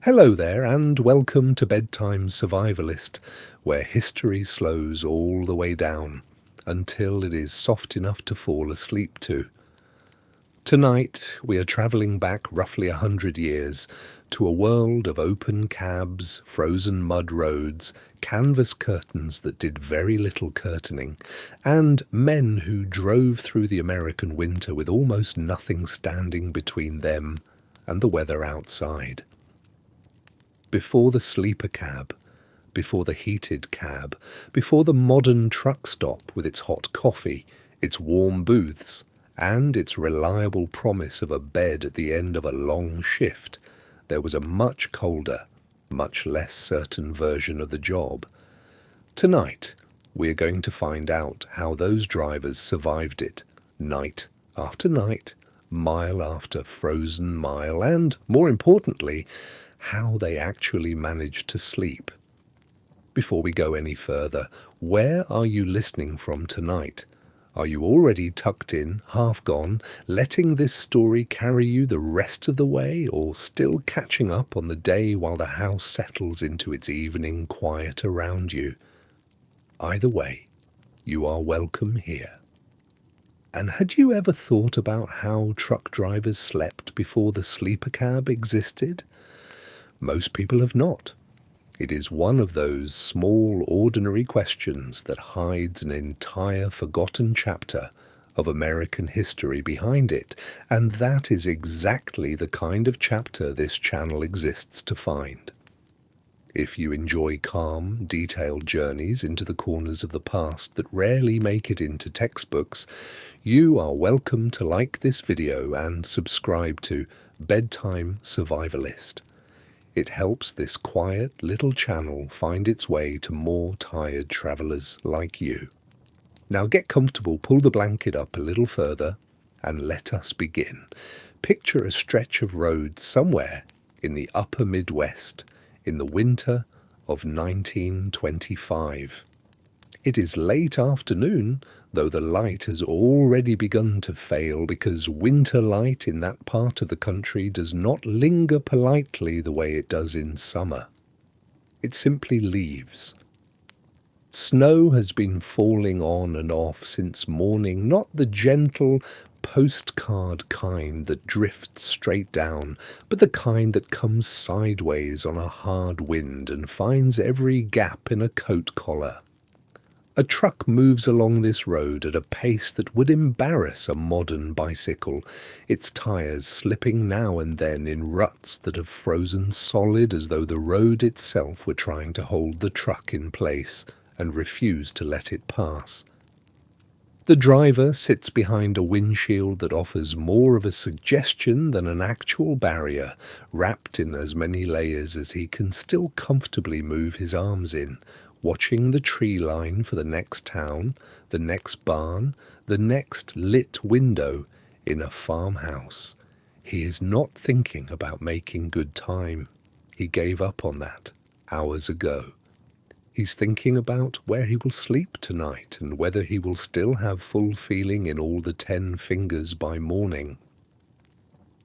Hello there, and welcome to Bedtime Survivalist, where history slows all the way down until it is soft enough to fall asleep to. Tonight, we are travelling back roughly 100 years to a world of open cabs, frozen mud roads, canvas curtains that did very little curtaining, and men who drove through the American winter with almost nothing standing between them and the weather outside. Before the sleeper cab, before the heated cab, before the modern truck stop with its hot coffee, its warm booths, and its reliable promise of a bed at the end of a long shift, there was a much colder, much less certain version of the job. Tonight, we are going to find out how those drivers survived it, night after night, mile after frozen mile, and, more importantly, how they actually managed to sleep. Before we go any further, where are you listening from tonight? Are you already tucked in, half gone, letting this story carry you the rest of the way, or still catching up on the day while the house settles into its evening quiet around you? Either way, you are welcome here. And had you ever thought about how truck drivers slept before the sleeper cab existed? Most people have not. It is one of those small, ordinary questions that hides an entire forgotten chapter of American history behind it, and that is exactly the kind of chapter this channel exists to find. If you enjoy calm, detailed journeys into the corners of the past that rarely make it into textbooks, you are welcome to like this video and subscribe to Bedtime Survivalist. It helps this quiet little channel find its way to more tired travellers like you. Now get comfortable, pull the blanket up a little further, and let us begin. Picture a stretch of road somewhere in the upper Midwest in the winter of 1925. It is late afternoon, though the light has already begun to fail because winter light in that part of the country does not linger politely the way it does in summer. It simply leaves. Snow has been falling on and off since morning, not the gentle postcard kind that drifts straight down, but the kind that comes sideways on a hard wind and finds every gap in a coat collar. A truck moves along this road at a pace that would embarrass a modern bicycle, its tyres slipping now and then in ruts that have frozen solid as though the road itself were trying to hold the truck in place and refuse to let it pass. The driver sits behind a windshield that offers more of a suggestion than an actual barrier, wrapped in as many layers as he can still comfortably move his arms in, watching the tree line for the next town, the next barn, the next lit window in a farmhouse. He is not thinking about making good time. He gave up on that hours ago. He's thinking about where he will sleep tonight and whether he will still have full feeling in all the 10 fingers by morning.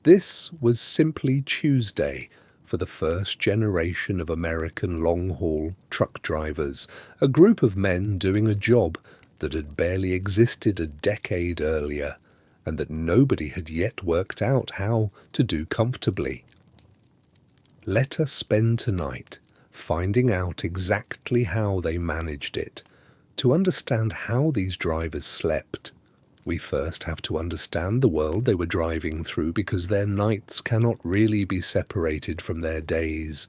This was simply Tuesday for the first generation of American long-haul truck drivers, a group of men doing a job that had barely existed a decade earlier and that nobody had yet worked out how to do comfortably. Let us spend tonight finding out exactly how they managed it. To understand how these drivers slept, we first have to understand the world they were driving through, because their nights cannot really be separated from their days.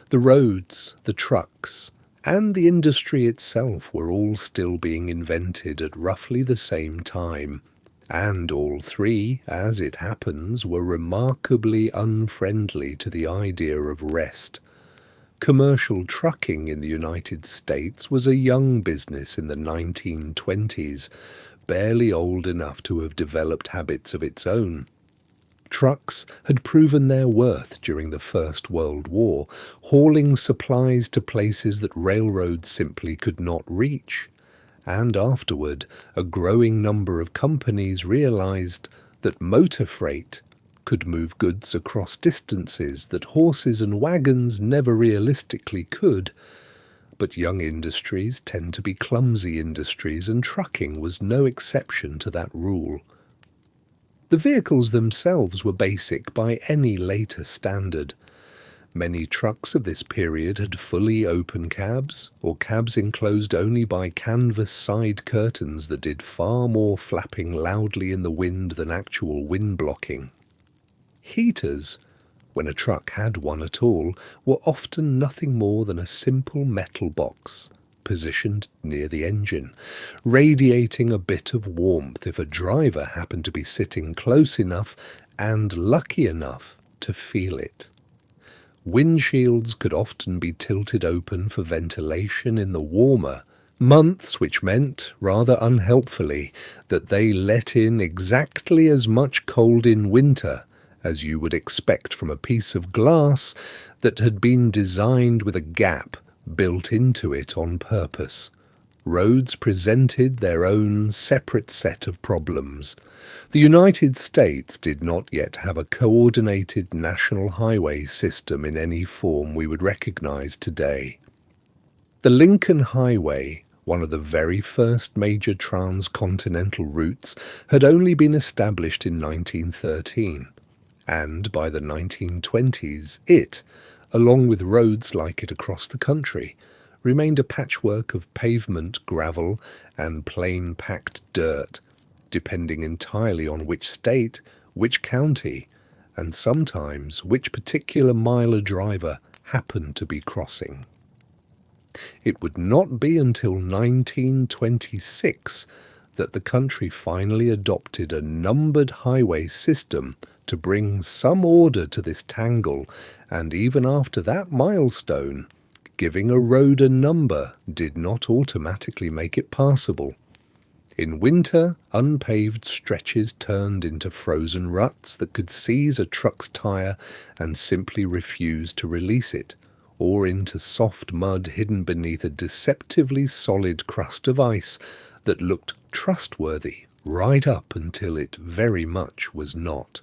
The roads, the trucks, and the industry itself were all still being invented at roughly the same time, and all three, as it happens, were remarkably unfriendly to the idea of rest. Commercial trucking in the United States was a young business in the 1920s, barely old enough to have developed habits of its own. Trucks had proven their worth during the First World War, hauling supplies to places that railroads simply could not reach. And afterward, a growing number of companies realized that motor freight could move goods across distances that horses and wagons never realistically could, but young industries tend to be clumsy industries, and trucking was no exception to that rule. The vehicles themselves were basic by any later standard. Many trucks of this period had fully open cabs, or cabs enclosed only by canvas side curtains that did far more flapping loudly in the wind than actual wind blocking. Heaters, when a truck had one at all, were often nothing more than a simple metal box positioned near the engine, radiating a bit of warmth if a driver happened to be sitting close enough and lucky enough to feel it. Windshields could often be tilted open for ventilation in the warmer months, which meant, rather unhelpfully, that they let in exactly as much cold in winter as you would expect from a piece of glass that had been designed with a gap built into it on purpose. Roads presented their own separate set of problems. The United States did not yet have a coordinated national highway system in any form we would recognize today. The Lincoln Highway, one of the very first major transcontinental routes, had only been established in 1913, and by the 1920s it, along with roads like it across the country, remained a patchwork of pavement, gravel, and plain packed dirt, depending entirely on which state, which county, and sometimes which particular mile a driver happened to be crossing. It would not be until 1926 that the country finally adopted a numbered highway system to bring some order to this tangle, and even after that milestone, giving a road a number did not automatically make it passable. In winter, unpaved stretches turned into frozen ruts that could seize a truck's tire and simply refuse to release it, or into soft mud hidden beneath a deceptively solid crust of ice that looked trustworthy right up until it very much was not.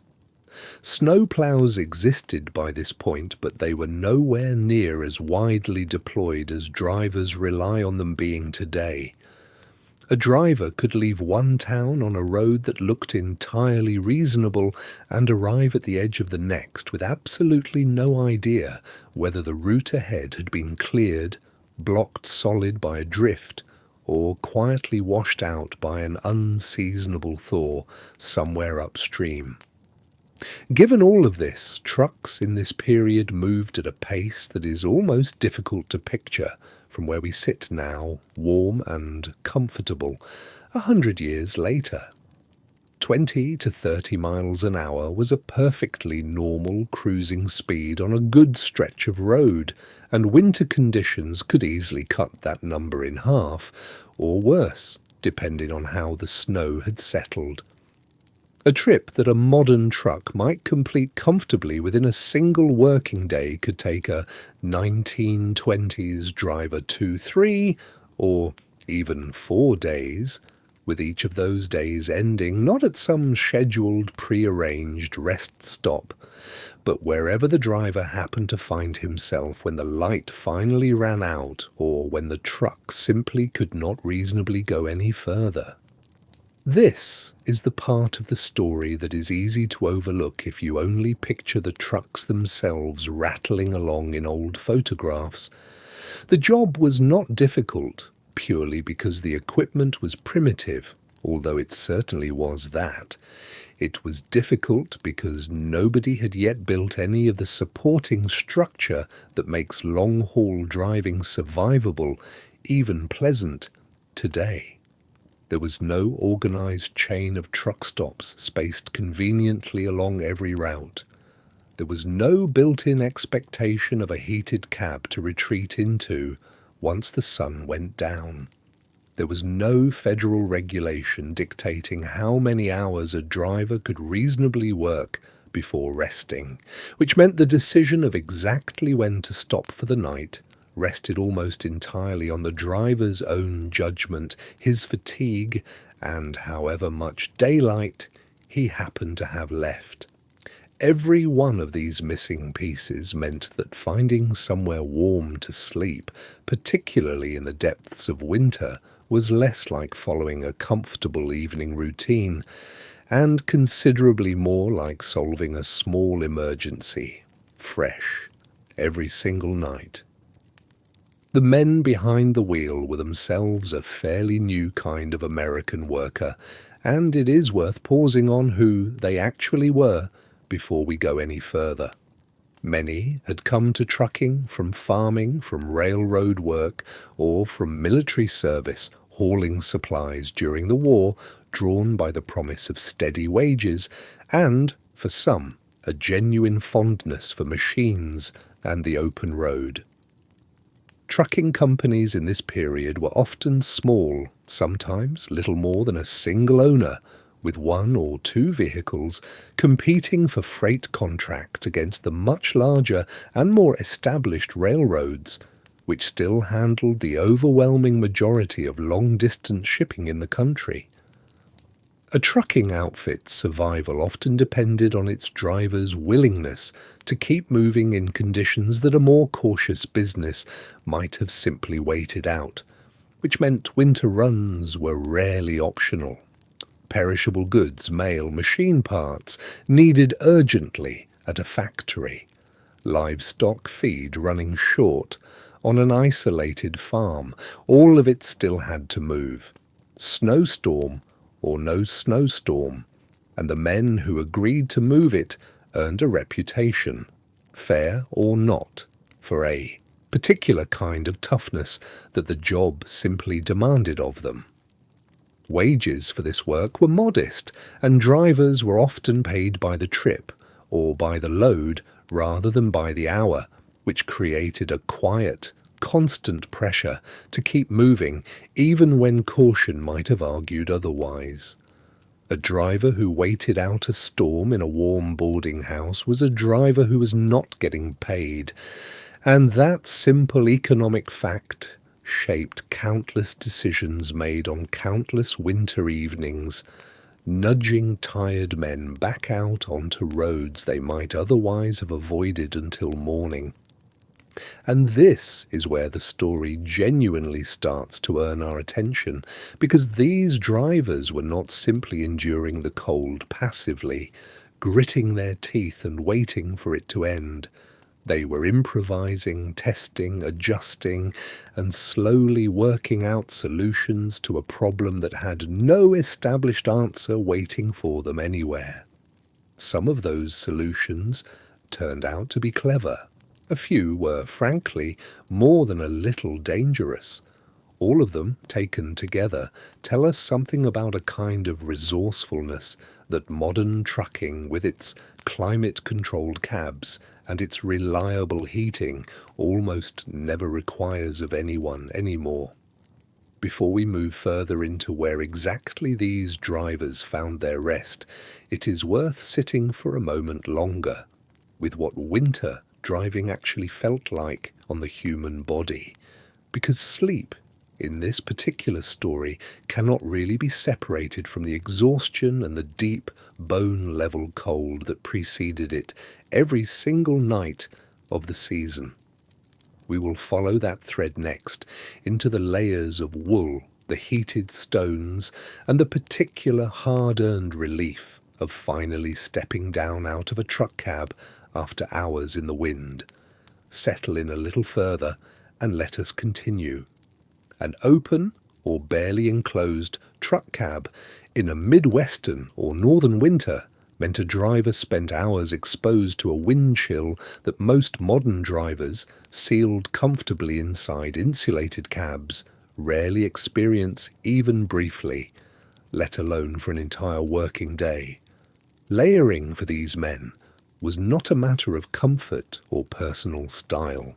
Snowplows existed by this point, but they were nowhere near as widely deployed as drivers rely on them being today. A driver could leave one town on a road that looked entirely reasonable and arrive at the edge of the next with absolutely no idea whether the route ahead had been cleared, blocked solid by a drift, or quietly washed out by an unseasonable thaw somewhere upstream. Given all of this, trucks in this period moved at a pace that is almost difficult to picture from where we sit now, warm and comfortable, 100 years later. 20 to 30 miles an hour was a perfectly normal cruising speed on a good stretch of road, and winter conditions could easily cut that number in half, or worse, depending on how the snow had settled. A trip that a modern truck might complete comfortably within a single working day could take a 1920s driver 2-3, or even 4 days, with each of those days ending not at some scheduled, prearranged rest stop, but wherever the driver happened to find himself when the light finally ran out, or when the truck simply could not reasonably go any further. This is the part of the story that is easy to overlook if you only picture the trucks themselves rattling along in old photographs. The job was not difficult, purely because the equipment was primitive, although it certainly was that. It was difficult because nobody had yet built any of the supporting structure that makes long-haul driving survivable, even pleasant, today. There was no organized chain of truck stops spaced conveniently along every route. There was no built-in expectation of a heated cab to retreat into once the sun went down. There was no federal regulation dictating how many hours a driver could reasonably work before resting, which meant the decision of exactly when to stop for the night rested almost entirely on the driver's own judgment, his fatigue, and however much daylight he happened to have left. Every one of these missing pieces meant that finding somewhere warm to sleep, particularly in the depths of winter, was less like following a comfortable evening routine, and considerably more like solving a small emergency, fresh, every single night. The men behind the wheel were themselves a fairly new kind of American worker, and it is worth pausing on who they actually were before we go any further. Many had come to trucking from farming, from railroad work, or from military service, hauling supplies during the war, drawn by the promise of steady wages, and, for some, a genuine fondness for machines and the open road. Trucking companies in this period were often small, sometimes little more than a single owner, with one or two vehicles competing for freight contracts against the much larger and more established railroads, which still handled the overwhelming majority of long-distance shipping in the country. A trucking outfit's survival often depended on its driver's willingness to keep moving in conditions that a more cautious business might have simply waited out, which meant winter runs were rarely optional. Perishable goods, mail, machine parts needed urgently at a factory, livestock feed running short on an isolated farm, all of it still had to move, snowstorm or no snowstorm, and the men who agreed to move it earned a reputation, fair or not, for a particular kind of toughness that the job simply demanded of them. Wages for this work were modest, and drivers were often paid by the trip or by the load rather than by the hour, which created a quiet, constant pressure to keep moving even when caution might have argued otherwise. A driver who waited out a storm in a warm boarding house was a driver who was not getting paid, and that simple economic fact shaped countless decisions made on countless winter evenings, nudging tired men back out onto roads they might otherwise have avoided until morning. And this is where the story genuinely starts to earn our attention, because these drivers were not simply enduring the cold passively, gritting their teeth and waiting for it to end. They were improvising, testing, adjusting, and slowly working out solutions to a problem that had no established answer waiting for them anywhere. Some of those solutions turned out to be clever. A few were, frankly, more than a little dangerous. All of them, taken together, tell us something about a kind of resourcefulness that modern trucking, with its climate-controlled cabs and its reliable heating, almost never requires of anyone anymore. Before we move further into where exactly these drivers found their rest, it is worth sitting for a moment longer with what winter driving actually felt like on the human body, because sleep in this particular story cannot really be separated from the exhaustion and the deep bone-level cold that preceded it every single night of the season. We will follow that thread next into the layers of wool, the heated stones, and the particular hard-earned relief of finally stepping down out of a truck cab after hours in the wind. Settle in a little further and let us continue. An open or barely enclosed truck cab in a Midwestern or northern winter meant a driver spent hours exposed to a wind chill that most modern drivers, sealed comfortably inside insulated cabs, rarely experience even briefly, let alone for an entire working day. Layering for these men was not a matter of comfort or personal style.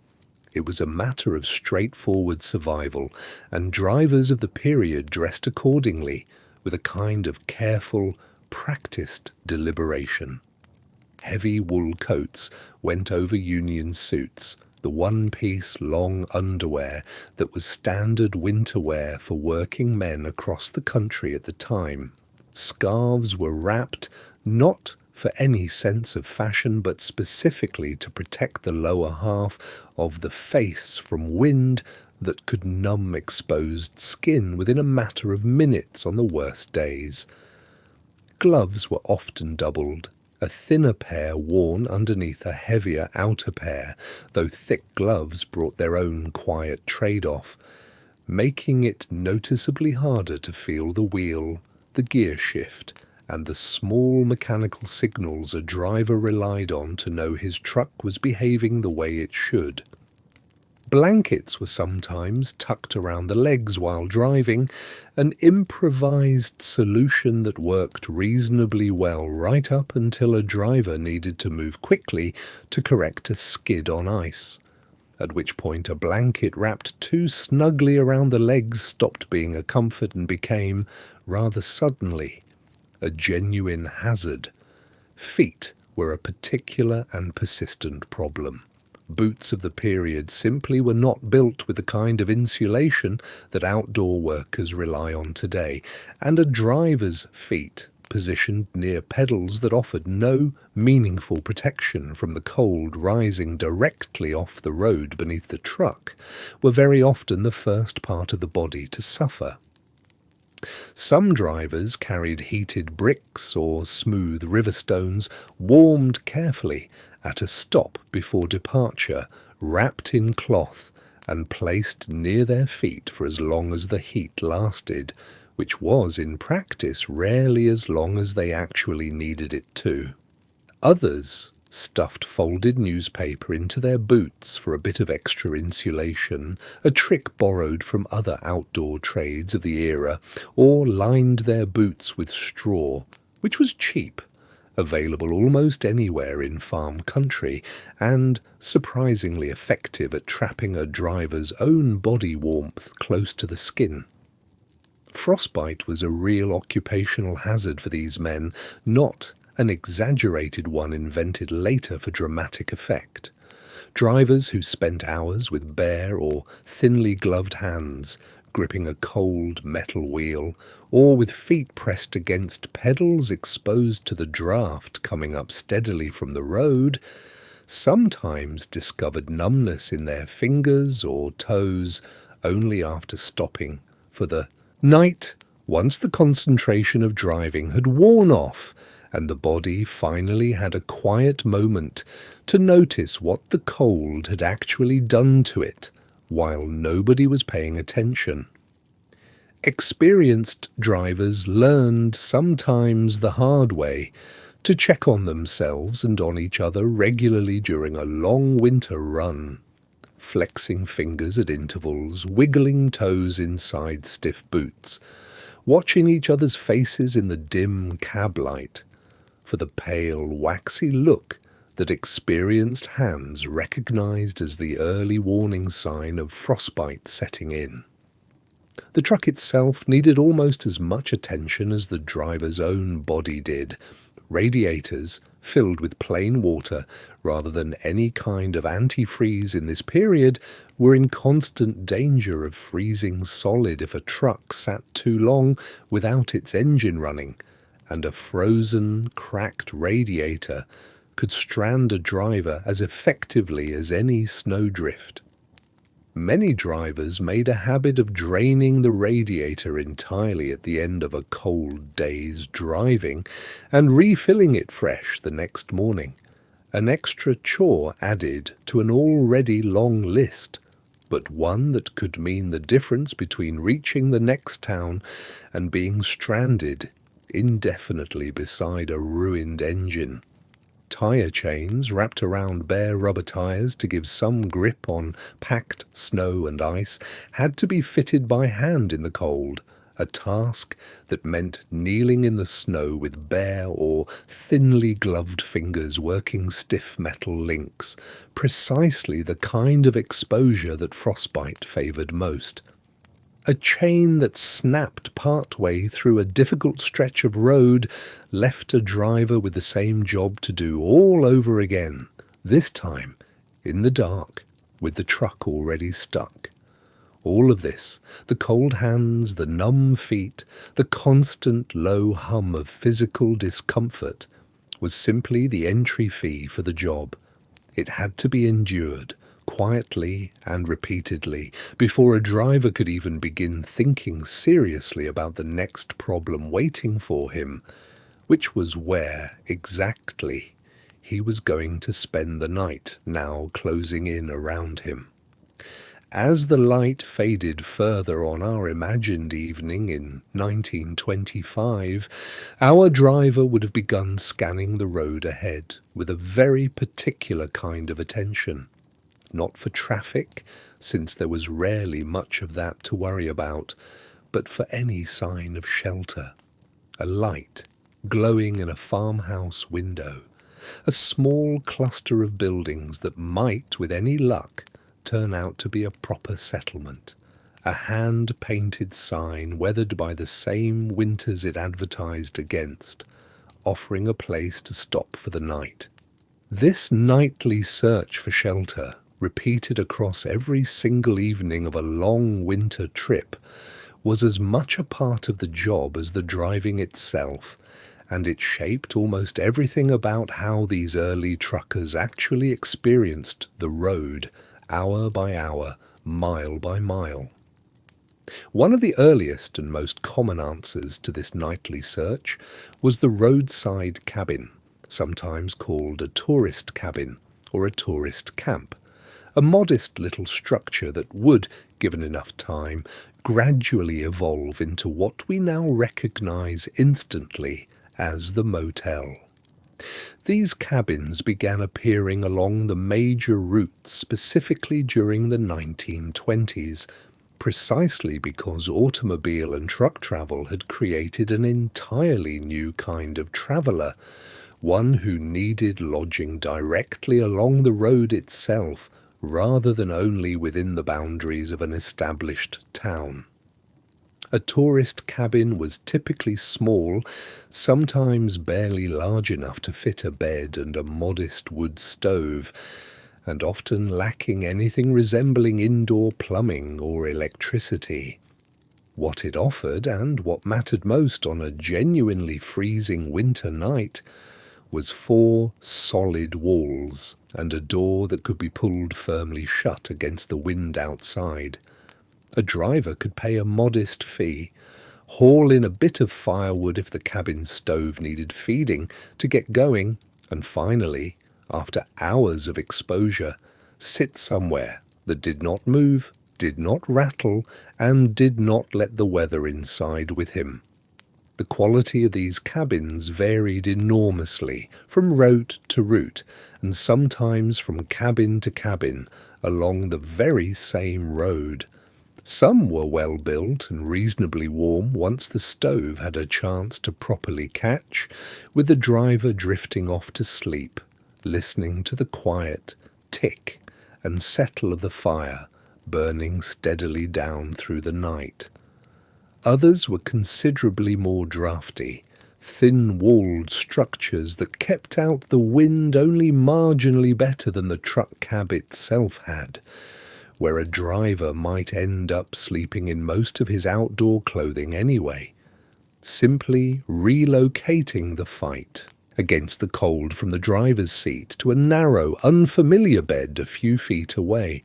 It was a matter of straightforward survival, and drivers of the period dressed accordingly, with a kind of careful, practiced deliberation. Heavy wool coats went over union suits, the one-piece long underwear that was standard winter wear for working men across the country at the time. Scarves were wrapped not for any sense of fashion, but specifically to protect the lower half of the face from wind that could numb exposed skin within a matter of minutes on the worst days. Gloves were often doubled, a thinner pair worn underneath a heavier outer pair, though thick gloves brought their own quiet trade-off, making it noticeably harder to feel the wheel, the gear shift, and the small mechanical signals a driver relied on to know his truck was behaving the way it should. Blankets were sometimes tucked around the legs while driving, an improvised solution that worked reasonably well right up until a driver needed to move quickly to correct a skid on ice, at which point a blanket wrapped too snugly around the legs stopped being a comfort and became, rather suddenly, a genuine hazard. Feet were a particular and persistent problem. Boots of the period simply were not built with the kind of insulation that outdoor workers rely on today, and a driver's feet, positioned near pedals that offered no meaningful protection from the cold rising directly off the road beneath the truck, were very often the first part of the body to suffer. Some drivers carried heated bricks or smooth river stones, warmed carefully at a stop before departure, wrapped in cloth and placed near their feet for as long as the heat lasted, which was in practice rarely as long as they actually needed it to. Others stuffed folded newspaper into their boots for a bit of extra insulation, a trick borrowed from other outdoor trades of the era, or lined their boots with straw, which was cheap, available almost anywhere in farm country, and surprisingly effective at trapping a driver's own body warmth close to the skin. Frostbite was a real occupational hazard for these men, not an exaggerated one invented later for dramatic effect. Drivers who spent hours with bare or thinly gloved hands, gripping a cold metal wheel, or with feet pressed against pedals exposed to the draft coming up steadily from the road, sometimes discovered numbness in their fingers or toes only after stopping for the night, once the concentration of driving had worn off and the body finally had a quiet moment to notice what the cold had actually done to it, while nobody was paying attention. Experienced drivers learned sometimes the hard way to check on themselves and on each other regularly during a long winter run, flexing fingers at intervals, wiggling toes inside stiff boots, watching each other's faces in the dim cab light, for the pale, waxy look that experienced hands recognized as the early warning sign of frostbite setting in. The truck itself needed almost as much attention as the driver's own body did. Radiators filled with plain water rather than any kind of antifreeze in this period were in constant danger of freezing solid if a truck sat too long without its engine running, and a frozen, cracked radiator could strand a driver as effectively as any snowdrift. Many drivers made a habit of draining the radiator entirely at the end of a cold day's driving and refilling it fresh the next morning, an extra chore added to an already long list, but one that could mean the difference between reaching the next town and being stranded indefinitely beside a ruined engine. Tyre chains wrapped around bare rubber tyres to give some grip on packed snow and ice had to be fitted by hand in the cold, a task that meant kneeling in the snow with bare or thinly gloved fingers working stiff metal links, precisely the kind of exposure that frostbite favoured most. A chain that snapped partway through a difficult stretch of road left a driver with the same job to do all over again, this time in the dark, with the truck already stuck. All of this, the cold hands, the numb feet, the constant low hum of physical discomfort, was simply the entry fee for the job. It had to be endured, quietly and repeatedly, before a driver could even begin thinking seriously about the next problem waiting for him, which was where, exactly, he was going to spend the night now closing in around him. As the light faded further on our imagined evening in 1925, our driver would have begun scanning the road ahead with a very particular kind of attention. Not for traffic, since there was rarely much of that to worry about, but for any sign of shelter. A light glowing in a farmhouse window, a small cluster of buildings that might, with any luck, turn out to be a proper settlement, a hand-painted sign weathered by the same winters it advertised against, offering a place to stop for the night. This nightly search for shelter, repeated across every single evening of a long winter trip, was as much a part of the job as the driving itself, and it shaped almost everything about how these early truckers actually experienced the road, hour by hour, mile by mile. One of the earliest and most common answers to this nightly search was the roadside cabin, sometimes called a tourist cabin or a tourist camp, a modest little structure that would, given enough time, gradually evolve into what we now recognize instantly as the motel. These cabins began appearing along the major routes specifically during the 1920s, precisely because automobile and truck travel had created an entirely new kind of traveller, one who needed lodging directly along the road itself rather than only within the boundaries of an established town. A tourist cabin was typically small, sometimes barely large enough to fit a bed and a modest wood stove, and often lacking anything resembling indoor plumbing or electricity. What it offered, and what mattered most on a genuinely freezing winter night, was 4 solid walls and a door that could be pulled firmly shut against the wind outside. A driver could pay a modest fee, haul in a bit of firewood if the cabin stove needed feeding to get going, and finally, after hours of exposure, sit somewhere that did not move, did not rattle, and did not let the weather inside with him. The quality of these cabins varied enormously from route to route, and sometimes from cabin to cabin along the very same road. Some were well built and reasonably warm once the stove had a chance to properly catch, with the driver drifting off to sleep, listening to the quiet tick and settle of the fire burning steadily down through the night. Others were considerably more draughty, thin-walled structures that kept out the wind only marginally better than the truck cab itself had, where a driver might end up sleeping in most of his outdoor clothing anyway, simply relocating the fight against the cold from the driver's seat to a narrow, unfamiliar bed a few feet away.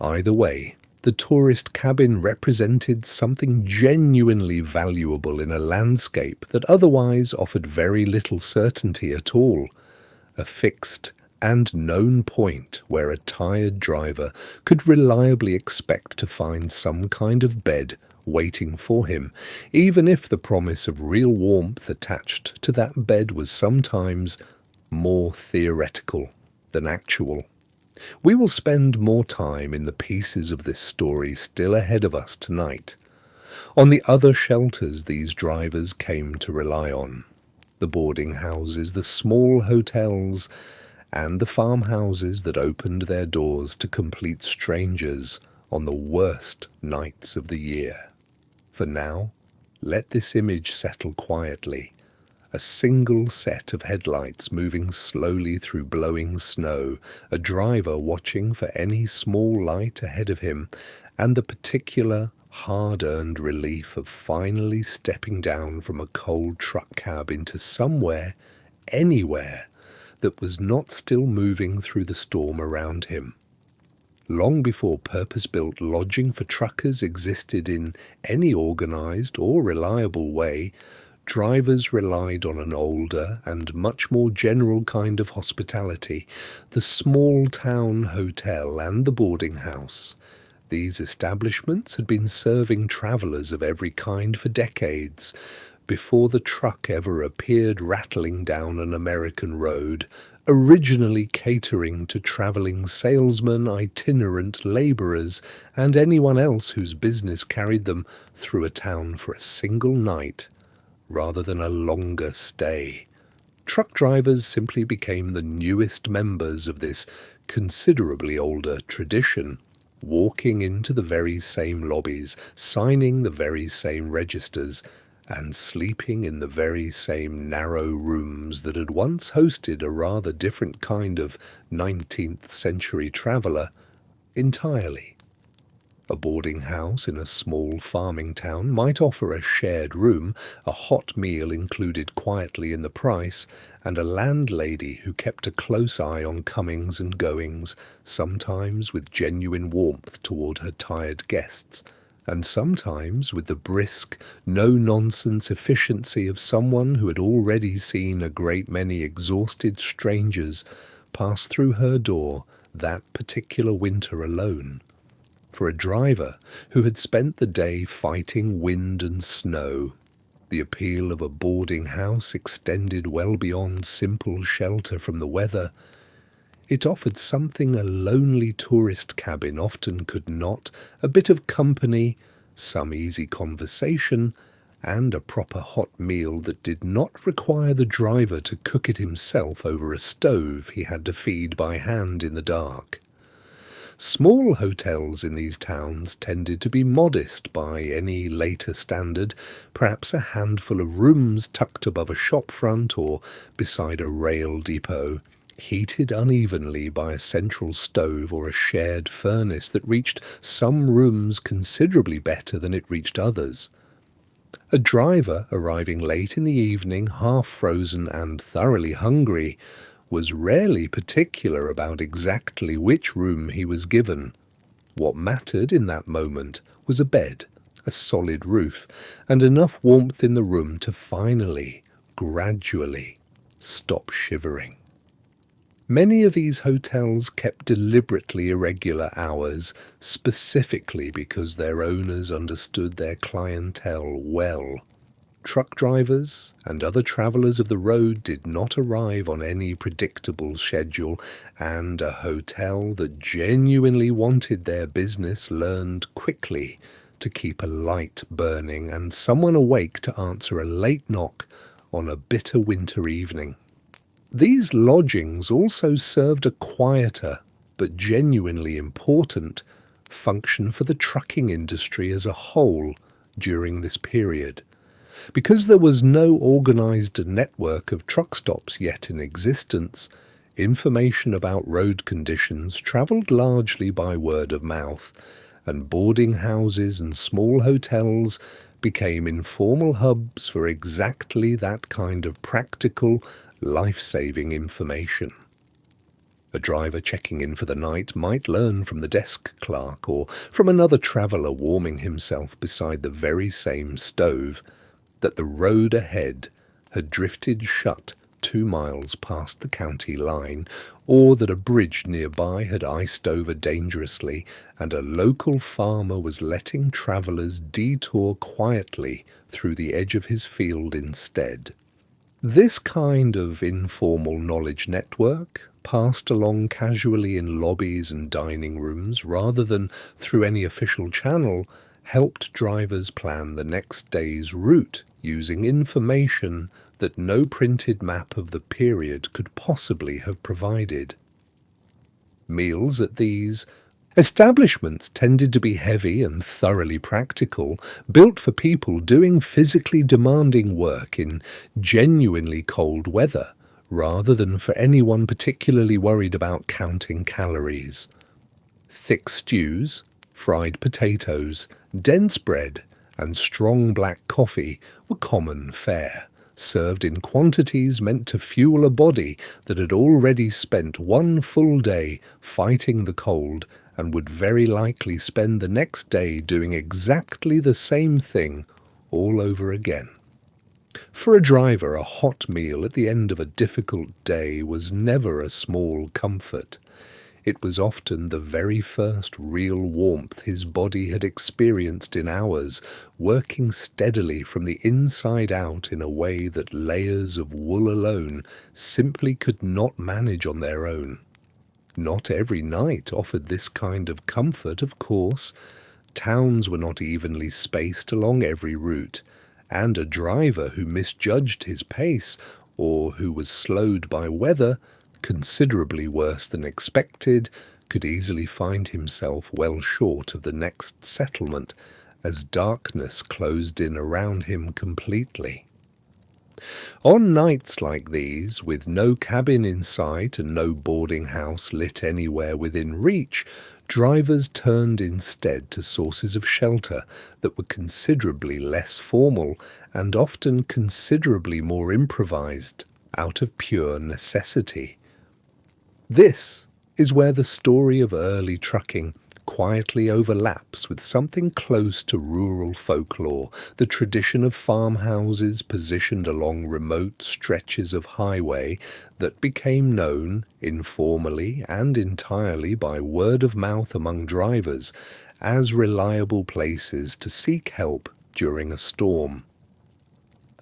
Either way, the tourist cabin represented something genuinely valuable in a landscape that otherwise offered very little certainty at all, a fixed and known point where a tired driver could reliably expect to find some kind of bed waiting for him, even if the promise of real warmth attached to that bed was sometimes more theoretical than actual. We will spend more time in the pieces of this story still ahead of us tonight, on the other shelters these drivers came to rely on, the boarding houses, the small hotels, and the farmhouses that opened their doors to complete strangers on the worst nights of the year. For now, let this image settle quietly. A single set of headlights moving slowly through blowing snow, a driver watching for any small light ahead of him, and the particular hard-earned relief of finally stepping down from a cold truck cab into somewhere anywhere that was not still moving through the storm around him. Long before purpose-built lodging for truckers existed in any organised or reliable way, drivers relied on an older and much more general kind of hospitality, the small-town hotel and the boarding house. These establishments had been serving travellers of every kind for decades, before the truck ever appeared rattling down an American road, originally catering to travelling salesmen, itinerant labourers, and anyone else whose business carried them through a town for a single night, rather than a longer stay. Truck drivers simply became the newest members of this considerably older tradition, walking into the very same lobbies, signing the very same registers, and sleeping in the very same narrow rooms that had once hosted a rather different kind of 19th century traveller entirely. A boarding house in a small farming town might offer a shared room, a hot meal included quietly in the price, and a landlady who kept a close eye on comings and goings, sometimes with genuine warmth toward her tired guests, and sometimes with the brisk, no-nonsense efficiency of someone who had already seen a great many exhausted strangers pass through her door that particular winter alone. For a driver who had spent the day fighting wind and snow, the appeal of a boarding house extended well beyond simple shelter from the weather. It offered something a lonely tourist cabin often could not, a bit of company, some easy conversation, and a proper hot meal that did not require the driver to cook it himself over a stove he had to feed by hand in the dark. Small hotels in these towns tended to be modest by any later standard, perhaps a handful of rooms tucked above a shop front or beside a rail depot, heated unevenly by a central stove or a shared furnace that reached some rooms considerably better than it reached others. A driver arriving late in the evening, half-frozen and thoroughly hungry, was rarely particular about exactly which room he was given. What mattered in that moment was a bed, a solid roof, and enough warmth in the room to finally, gradually, stop shivering. Many of these hotels kept deliberately irregular hours, specifically because their owners understood their clientele well. Truck drivers and other travellers of the road did not arrive on any predictable schedule, and a hotel that genuinely wanted their business learned quickly to keep a light burning and someone awake to answer a late knock on a bitter winter evening. These lodgings also served a quieter, but genuinely important, function for the trucking industry as a whole during this period. Because there was no organised network of truck stops yet in existence, information about road conditions travelled largely by word of mouth, and boarding houses and small hotels became informal hubs for exactly that kind of practical, life-saving information. A driver checking in for the night might learn from the desk clerk or from another traveller warming himself beside the very same stove that the road ahead had drifted shut 2 miles past the county line, or that a bridge nearby had iced over dangerously and a local farmer was letting travellers detour quietly through the edge of his field instead. This kind of informal knowledge network, passed along casually in lobbies and dining rooms rather than through any official channel, helped drivers plan the next day's route using information that no printed map of the period could possibly have provided. Meals at these establishments tended to be heavy and thoroughly practical, built for people doing physically demanding work in genuinely cold weather, rather than for anyone particularly worried about counting calories. Thick stews, fried potatoes, dense bread, and strong black coffee were common fare, served in quantities meant to fuel a body that had already spent one full day fighting the cold and would very likely spend the next day doing exactly the same thing all over again. For a driver, a hot meal at the end of a difficult day was never a small comfort. It was often the very first real warmth his body had experienced in hours, working steadily from the inside out in a way that layers of wool alone simply could not manage on their own. Not every night offered this kind of comfort, of course. Towns were not evenly spaced along every route, and a driver who misjudged his pace or who was slowed by weather considerably worse than expected could easily find himself well short of the next settlement as darkness closed in around him completely. On nights like these, with no cabin in sight and no boarding house lit anywhere within reach, drivers turned instead to sources of shelter that were considerably less formal and often considerably more improvised, out of pure necessity. This is where the story of early trucking quietly overlaps with something close to rural folklore, the tradition of farmhouses positioned along remote stretches of highway that became known, informally and entirely by word of mouth among drivers, as reliable places to seek help during a storm.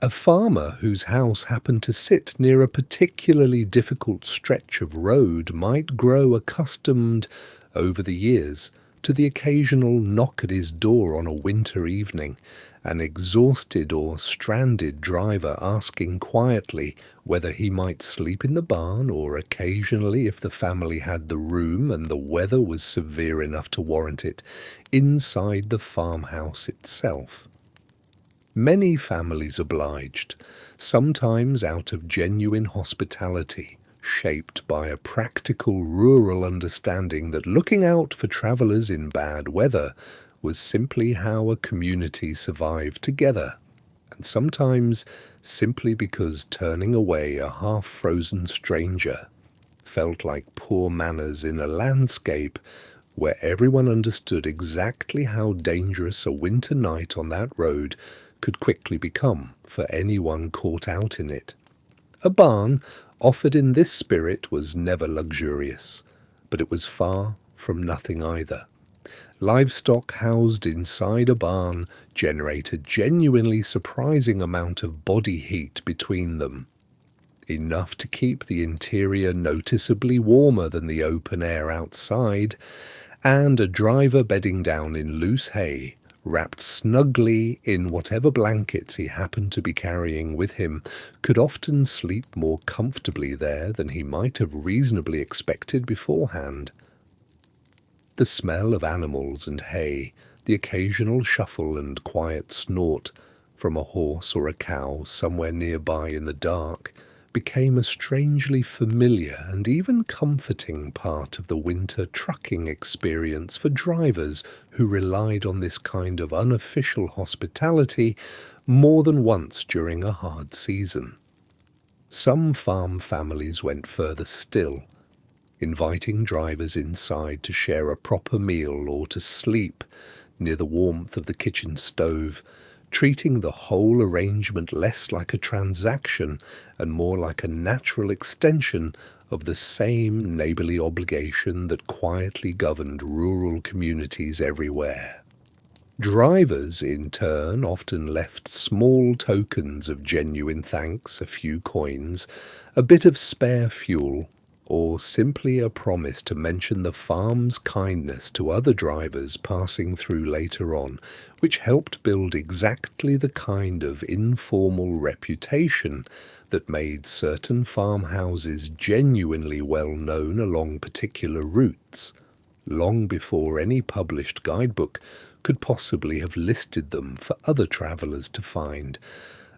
A farmer whose house happened to sit near a particularly difficult stretch of road might grow accustomed, over the years, to the occasional knock at his door on a winter evening, an exhausted or stranded driver asking quietly whether he might sleep in the barn or occasionally, if the family had the room and the weather was severe enough to warrant it, inside the farmhouse itself. Many families obliged, sometimes out of genuine hospitality, shaped by a practical rural understanding that looking out for travellers in bad weather was simply how a community survived together, and sometimes simply because turning away a half-frozen stranger felt like poor manners in a landscape where everyone understood exactly how dangerous a winter night on that road could quickly become for anyone caught out in it. A barn offered in this spirit was never luxurious, but it was far from nothing either. Livestock housed inside a barn generate a genuinely surprising amount of body heat between them, enough to keep the interior noticeably warmer than the open air outside, and a driver bedding down in loose hay, wrapped snugly in whatever blankets he happened to be carrying with him, could often sleep more comfortably there than he might have reasonably expected beforehand. The smell of animals and hay, the occasional shuffle and quiet snort from a horse or a cow somewhere nearby in the dark, became a strangely familiar and even comforting part of the winter trucking experience for drivers who relied on this kind of unofficial hospitality more than once during a hard season. Some farm families went further still, inviting drivers inside to share a proper meal or to sleep near the warmth of the kitchen stove, treating the whole arrangement less like a transaction and more like a natural extension of the same neighbourly obligation that quietly governed rural communities everywhere. Drivers, in turn, often left small tokens of genuine thanks, a few coins, a bit of spare fuel, or simply a promise to mention the farm's kindness to other drivers passing through later on, which helped build exactly the kind of informal reputation that made certain farmhouses genuinely well known along particular routes, long before any published guidebook could possibly have listed them for other travellers to find.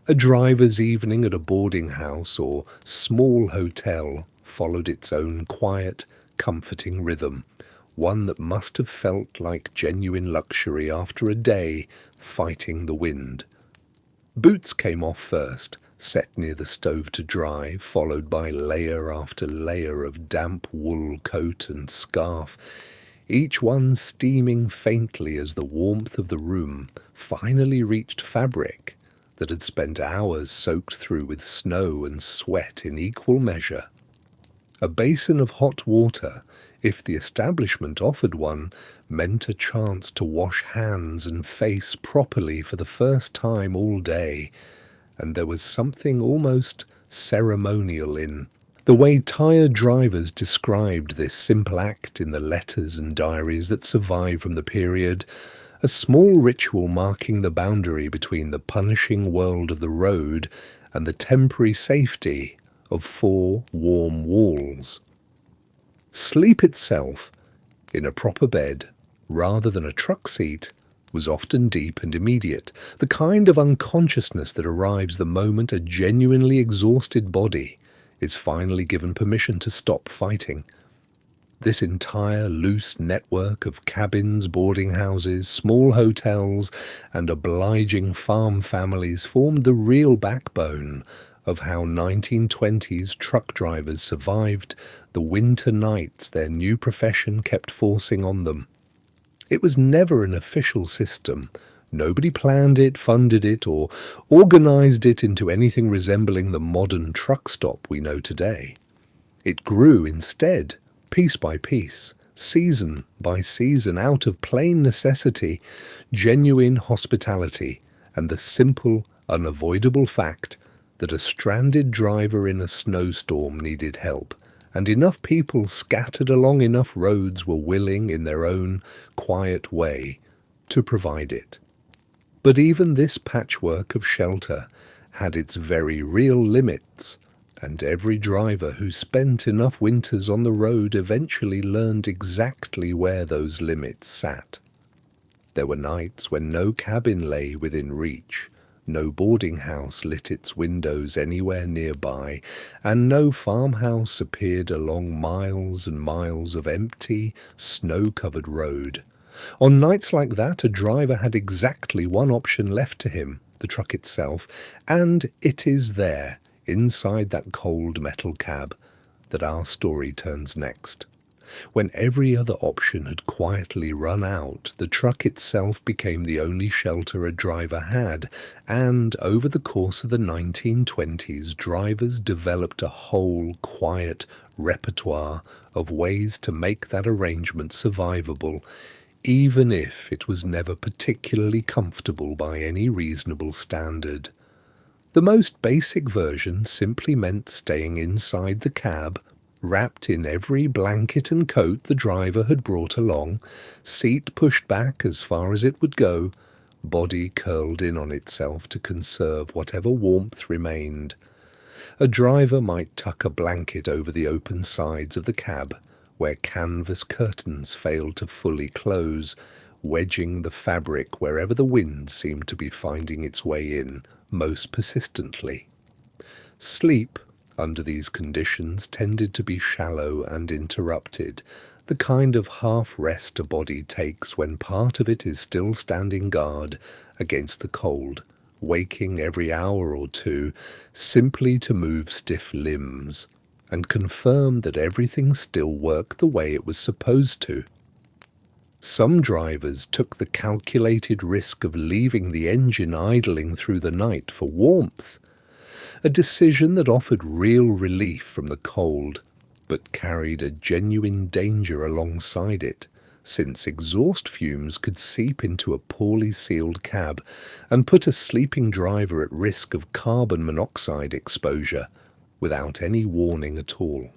A driver's evening at a boarding house or small hotel followed its own quiet, comforting rhythm, one that must have felt like genuine luxury after a day fighting the wind. Boots came off first, set near the stove to dry, followed by layer after layer of damp wool coat and scarf, each one steaming faintly as the warmth of the room finally reached fabric that had spent hours soaked through with snow and sweat in equal measure. A basin of hot water, if the establishment offered one, meant a chance to wash hands and face properly for the first time all day, and there was something almost ceremonial in the way tired drivers described this simple act in the letters and diaries that survive from the period, a small ritual marking the boundary between the punishing world of the road and the temporary safety of 4 warm walls. Sleep itself, in a proper bed, rather than a truck seat, was often deep and immediate, the kind of unconsciousness that arrives the moment a genuinely exhausted body is finally given permission to stop fighting. This entire loose network of cabins, boarding houses, small hotels, and obliging farm families formed the real backbone of how 1920s truck drivers survived the winter nights their new profession kept forcing on them. It was never an official system. Nobody planned it, funded it, or organized it into anything resembling the modern truck stop we know today. It grew instead, piece by piece, season by season, out of plain necessity, genuine hospitality, and the simple, unavoidable fact that a stranded driver in a snowstorm needed help, and enough people scattered along enough roads were willing, in their own quiet way, to provide it. But even this patchwork of shelter had its very real limits, and every driver who spent enough winters on the road eventually learned exactly where those limits sat. There were nights when no cabin lay within reach, no boarding house lit its windows anywhere nearby, and no farmhouse appeared along miles and miles of empty, snow-covered road. On nights like that, a driver had exactly one option left to him, the truck itself, and it is there, inside that cold metal cab, that our story turns next. When every other option had quietly run out, the truck itself became the only shelter a driver had, and over the course of the 1920s, drivers developed a whole quiet repertoire of ways to make that arrangement survivable, even if it was never particularly comfortable by any reasonable standard. The most basic version simply meant staying inside the cab, wrapped in every blanket and coat the driver had brought along, seat pushed back as far as it would go, body curled in on itself to conserve whatever warmth remained. A driver might tuck a blanket over the open sides of the cab, where canvas curtains failed to fully close, wedging the fabric wherever the wind seemed to be finding its way in most persistently. Sleep, under these conditions, tended to be shallow and interrupted, the kind of half-rest a body takes when part of it is still standing guard against the cold, waking every hour or two simply to move stiff limbs and confirm that everything still worked the way it was supposed to. Some drivers took the calculated risk of leaving the engine idling through the night for warmth, a decision that offered real relief from the cold, but carried a genuine danger alongside it, since exhaust fumes could seep into a poorly sealed cab and put a sleeping driver at risk of carbon monoxide exposure without any warning at all.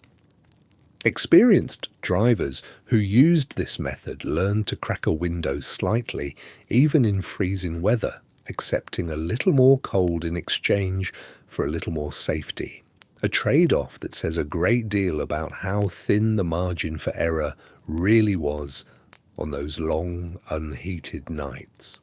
Experienced drivers who used this method learned to crack a window slightly, even in freezing weather, accepting a little more cold in exchange for a little more safety, a trade-off that says a great deal about how thin the margin for error really was on those long, unheated nights.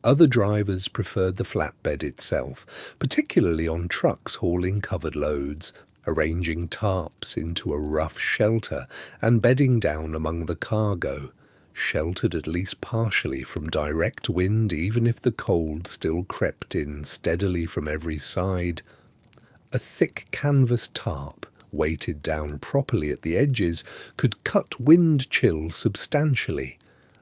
Other drivers preferred the flatbed itself, particularly on trucks hauling covered loads, arranging tarps into a rough shelter and bedding down among the cargo, sheltered at least partially from direct wind even if the cold still crept in steadily from every side. A thick canvas tarp, weighted down properly at the edges, could cut wind chill substantially,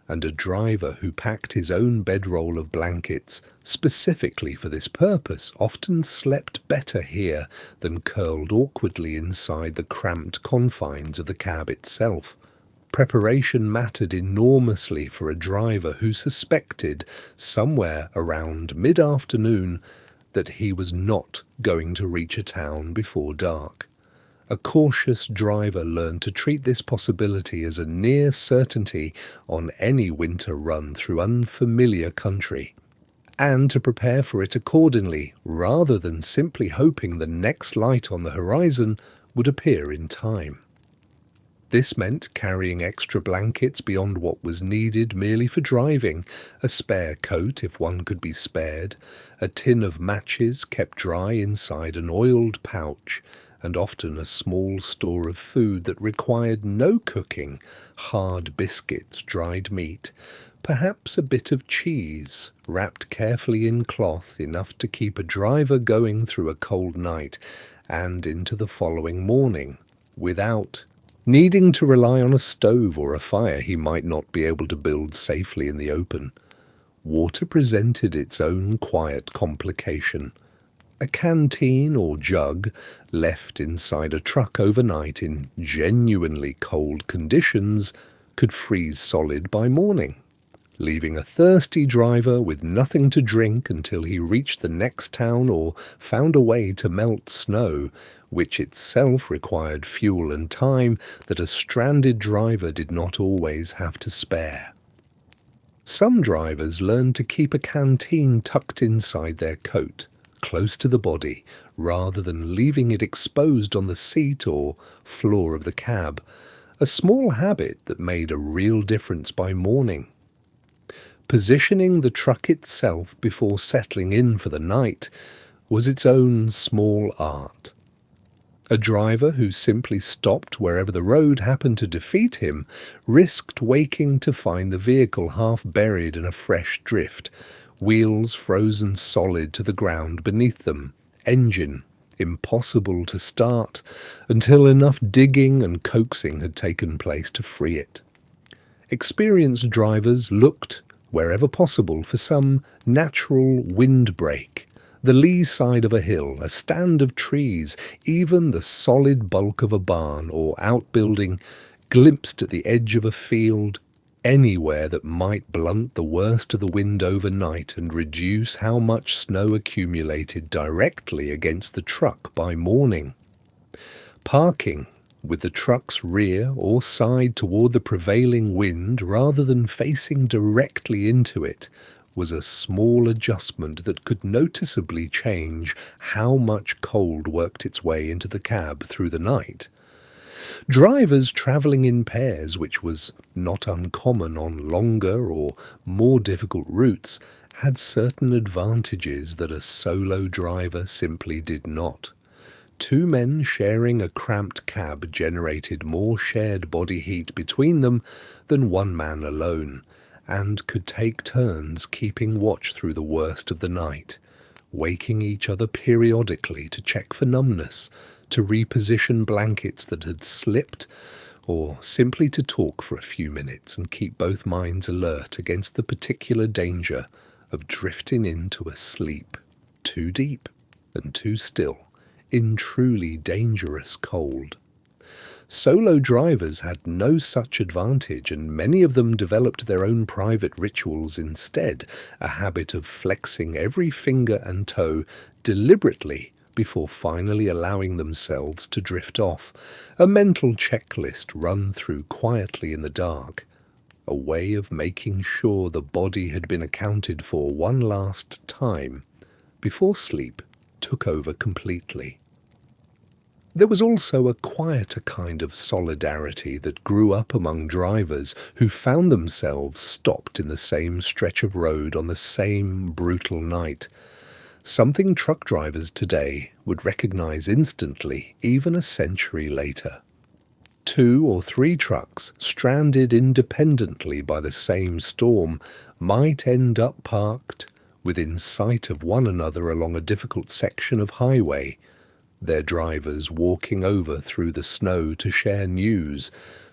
and a driver who packed his own bedroll of blankets specifically for this purpose often slept better here than curled awkwardly inside the cramped confines of the cab itself. Preparation mattered enormously for a driver who suspected, somewhere around mid-afternoon, that he was not going to reach a town before dark. A cautious driver learned to treat this possibility as a near certainty on any winter run through unfamiliar country, and to prepare for it accordingly, rather than simply hoping the next light on the horizon would appear in time. This meant carrying extra blankets beyond what was needed merely for driving, a spare coat if one could be spared, a tin of matches kept dry inside an oiled pouch, and often a small store of food that required no cooking, hard biscuits, dried meat, perhaps a bit of cheese, wrapped carefully in cloth enough to keep a driver going through a cold night and into the following morning, without needing to rely on a stove or a fire he might not be able to build safely in the open. Water presented its own quiet complication. A canteen or jug left inside a truck overnight in genuinely cold conditions could freeze solid by morning, leaving a thirsty driver with nothing to drink until he reached the next town or found a way to melt snow, which itself required fuel and time that a stranded driver did not always have to spare. Some drivers learned to keep a canteen tucked inside their coat, close to the body, rather than leaving it exposed on the seat or floor of the cab, a small habit that made a real difference by morning. Positioning the truck itself before settling in for the night was its own small art. A driver who simply stopped wherever the road happened to defeat him risked waking to find the vehicle half buried in a fresh drift, wheels frozen solid to the ground beneath them, engine impossible to start until enough digging and coaxing had taken place to free it. Experienced drivers looked, wherever possible, for some natural windbreak, the lee side of a hill, a stand of trees, even the solid bulk of a barn or outbuilding glimpsed at the edge of a field, anywhere that might blunt the worst of the wind overnight and reduce how much snow accumulated directly against the truck by morning. Parking with the truck's rear or side toward the prevailing wind rather than facing directly into it was a small adjustment that could noticeably change how much cold worked its way into the cab through the night. Drivers travelling in pairs, which was not uncommon on longer or more difficult routes, had certain advantages that a solo driver simply did not. Two men sharing a cramped cab generated more shared body heat between them than one man alone, and could take turns keeping watch through the worst of the night, waking each other periodically to check for numbness, to reposition blankets that had slipped, or simply to talk for a few minutes and keep both minds alert against the particular danger of drifting into a sleep, too deep and too still, in truly dangerous cold. Solo drivers had no such advantage, and many of them developed their own private rituals instead, a habit of flexing every finger and toe deliberately before finally allowing themselves to drift off, a mental checklist run through quietly in the dark, a way of making sure the body had been accounted for one last time before sleep took over completely. There was also a quieter kind of solidarity that grew up among drivers who found themselves stopped in the same stretch of road on the same brutal night, something truck drivers today would recognize instantly, even a century later. 2 or 3 trucks, stranded independently by the same storm, might end up parked within sight of one another along a difficult section of highway, their drivers walking over through the snow to share news,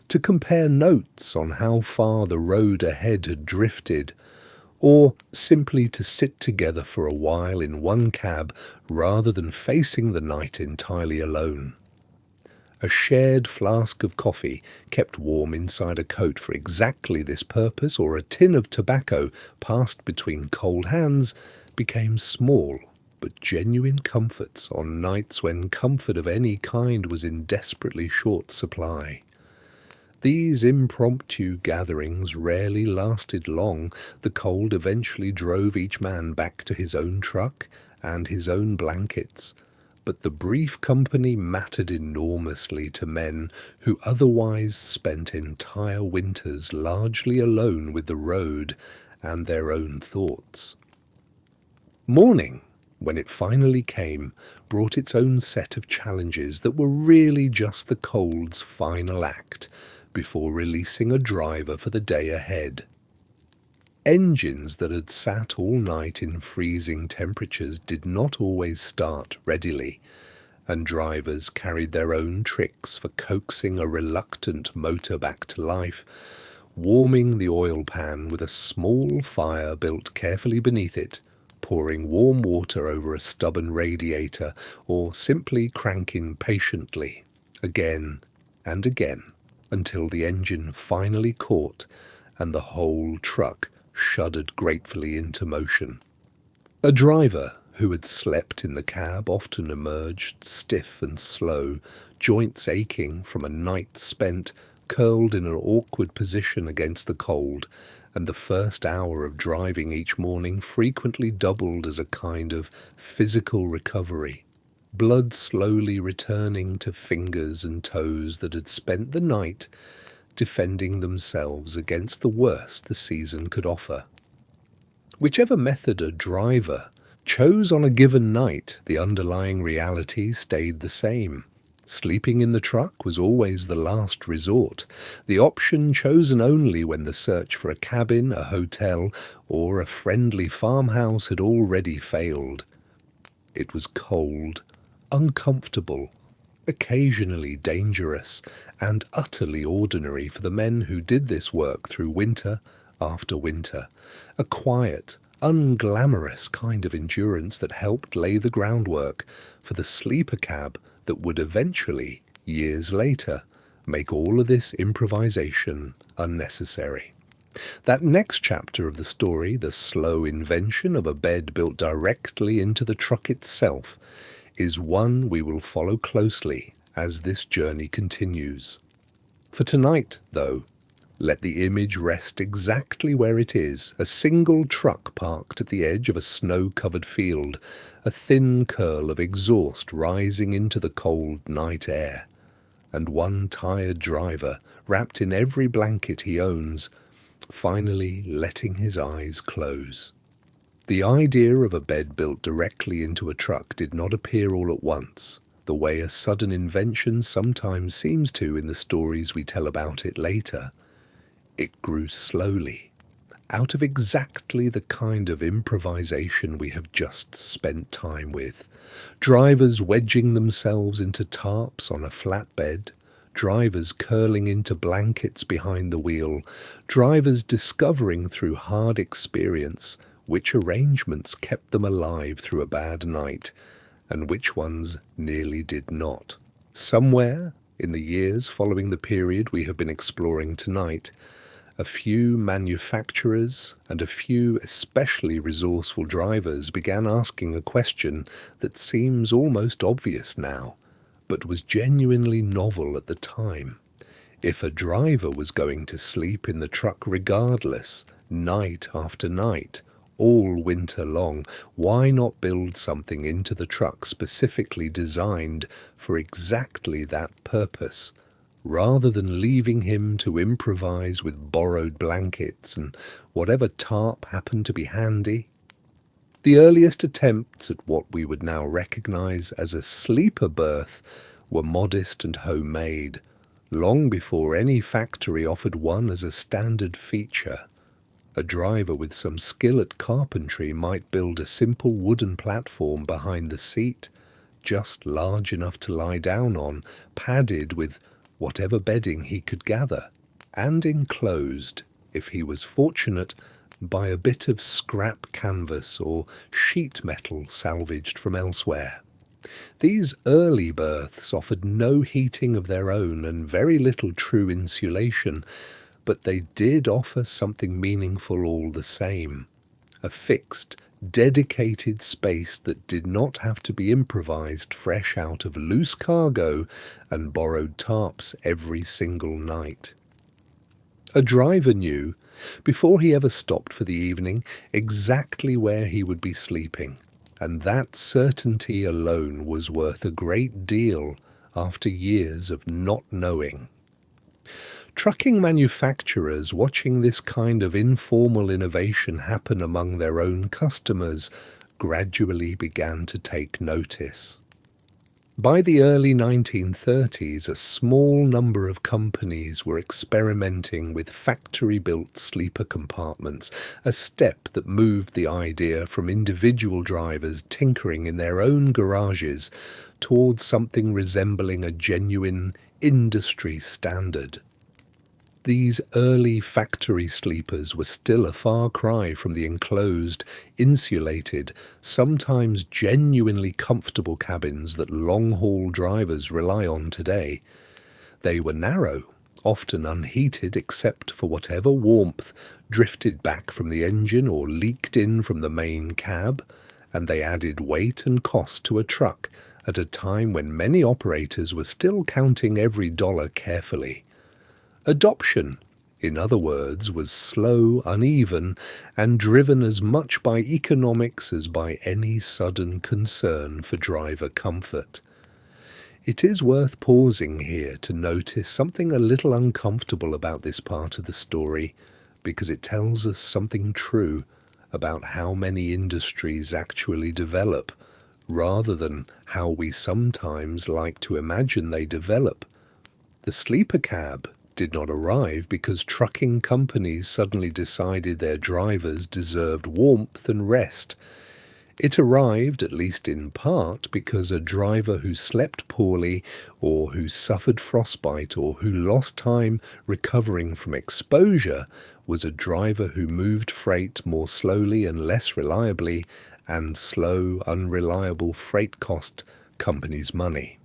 to compare notes on how far the road ahead had drifted, or simply to sit together for a while in one cab rather than facing the night entirely alone. A shared flask of coffee kept warm inside a coat for exactly this purpose, or a tin of tobacco passed between cold hands, became small but genuine comforts on nights when comfort of any kind was in desperately short supply. These impromptu gatherings rarely lasted long. The cold eventually drove each man back to his own truck and his own blankets, but the brief company mattered enormously to men who otherwise spent entire winters largely alone with the road and their own thoughts. Morning, when it finally came, brought its own set of challenges that were really just the cold's final act before releasing a driver for the day ahead. Engines that had sat all night in freezing temperatures did not always start readily, and drivers carried their own tricks for coaxing a reluctant motor back to life, warming the oil pan with a small fire built carefully beneath it, pouring warm water over a stubborn radiator, or simply cranking patiently, again and again, until the engine finally caught and the whole truck shuddered gratefully into motion. A driver who had slept in the cab often emerged stiff and slow, joints aching from a night spent curled in an awkward position against the cold, and the first hour of driving each morning frequently doubled as a kind of physical recovery, blood slowly returning to fingers and toes that had spent the night defending themselves against the worst the season could offer. Whichever method a driver chose on a given night, the underlying reality stayed the same. Sleeping in the truck was always the last resort, the option chosen only when the search for a cabin, a hotel, or a friendly farmhouse had already failed. It was cold, uncomfortable, occasionally dangerous, and utterly ordinary for the men who did this work through winter after winter, a quiet, unglamorous kind of endurance that helped lay the groundwork for the sleeper cab that would eventually, years later, make all of this improvisation unnecessary. That next chapter of the story, the slow invention of a bed built directly into the truck itself, is one we will follow closely as this journey continues. For tonight, though, let the image rest exactly where it is, a single truck parked at the edge of a snow-covered field, a thin curl of exhaust rising into the cold night air, and one tired driver, wrapped in every blanket he owns, finally letting his eyes close. The idea of a bed built directly into a truck did not appear all at once, the way a sudden invention sometimes seems to in the stories we tell about it later. It grew slowly, out of exactly the kind of improvisation we have just spent time with. Drivers wedging themselves into tarps on a flatbed, drivers curling into blankets behind the wheel, drivers discovering through hard experience which arrangements kept them alive through a bad night, and which ones nearly did not. Somewhere, in the years following the period we have been exploring tonight, a few manufacturers and a few especially resourceful drivers began asking a question that seems almost obvious now, but was genuinely novel at the time. If a driver was going to sleep in the truck regardless, night after night, all winter long, why not build something into the truck specifically designed for exactly that purpose, rather than leaving him to improvise with borrowed blankets and whatever tarp happened to be handy? The earliest attempts at what we would now recognize as a sleeper berth were modest and homemade, long before any factory offered one as a standard feature. A driver with some skill at carpentry might build a simple wooden platform behind the seat, just large enough to lie down on, padded with whatever bedding he could gather, and enclosed, if he was fortunate, by a bit of scrap canvas or sheet metal salvaged from elsewhere. These early berths offered no heating of their own and very little true insulation, but they did offer something meaningful all the same. A fixed, dedicated space that did not have to be improvised fresh out of loose cargo and borrowed tarps every single night. A driver knew, before he ever stopped for the evening, exactly where he would be sleeping, and that certainty alone was worth a great deal after years of not knowing. Trucking manufacturers, watching this kind of informal innovation happen among their own customers, gradually began to take notice. By the early 1930s, a small number of companies were experimenting with factory-built sleeper compartments, a step that moved the idea from individual drivers tinkering in their own garages towards something resembling a genuine industry standard. These early factory sleepers were still a far cry from the enclosed, insulated, sometimes genuinely comfortable cabins that long-haul drivers rely on today. They were narrow, often unheated except for whatever warmth drifted back from the engine or leaked in from the main cab, and they added weight and cost to a truck at a time when many operators were still counting every dollar carefully. Adoption, in other words, was slow, uneven, and driven as much by economics as by any sudden concern for driver comfort. It is worth pausing here to notice something a little uncomfortable about this part of the story, because it tells us something true about how many industries actually develop, rather than how we sometimes like to imagine they develop. The sleeper cab did not arrive because trucking companies suddenly decided their drivers deserved warmth and rest. It arrived, at least in part, because a driver who slept poorly, or who suffered frostbite, or who lost time recovering from exposure, was a driver who moved freight more slowly and less reliably, and slow, unreliable freight cost companies money.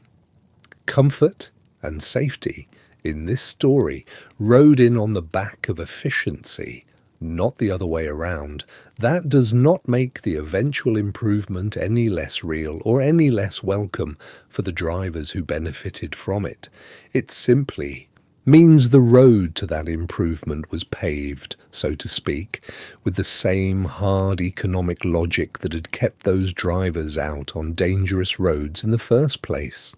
Comfort and safety in this story rode in on the back of efficiency, not the other way around. That does not make the eventual improvement any less real or any less welcome for the drivers who benefited from it. It simply means the road to that improvement was paved, so to speak, with the same hard economic logic that had kept those drivers out on dangerous roads in the first place.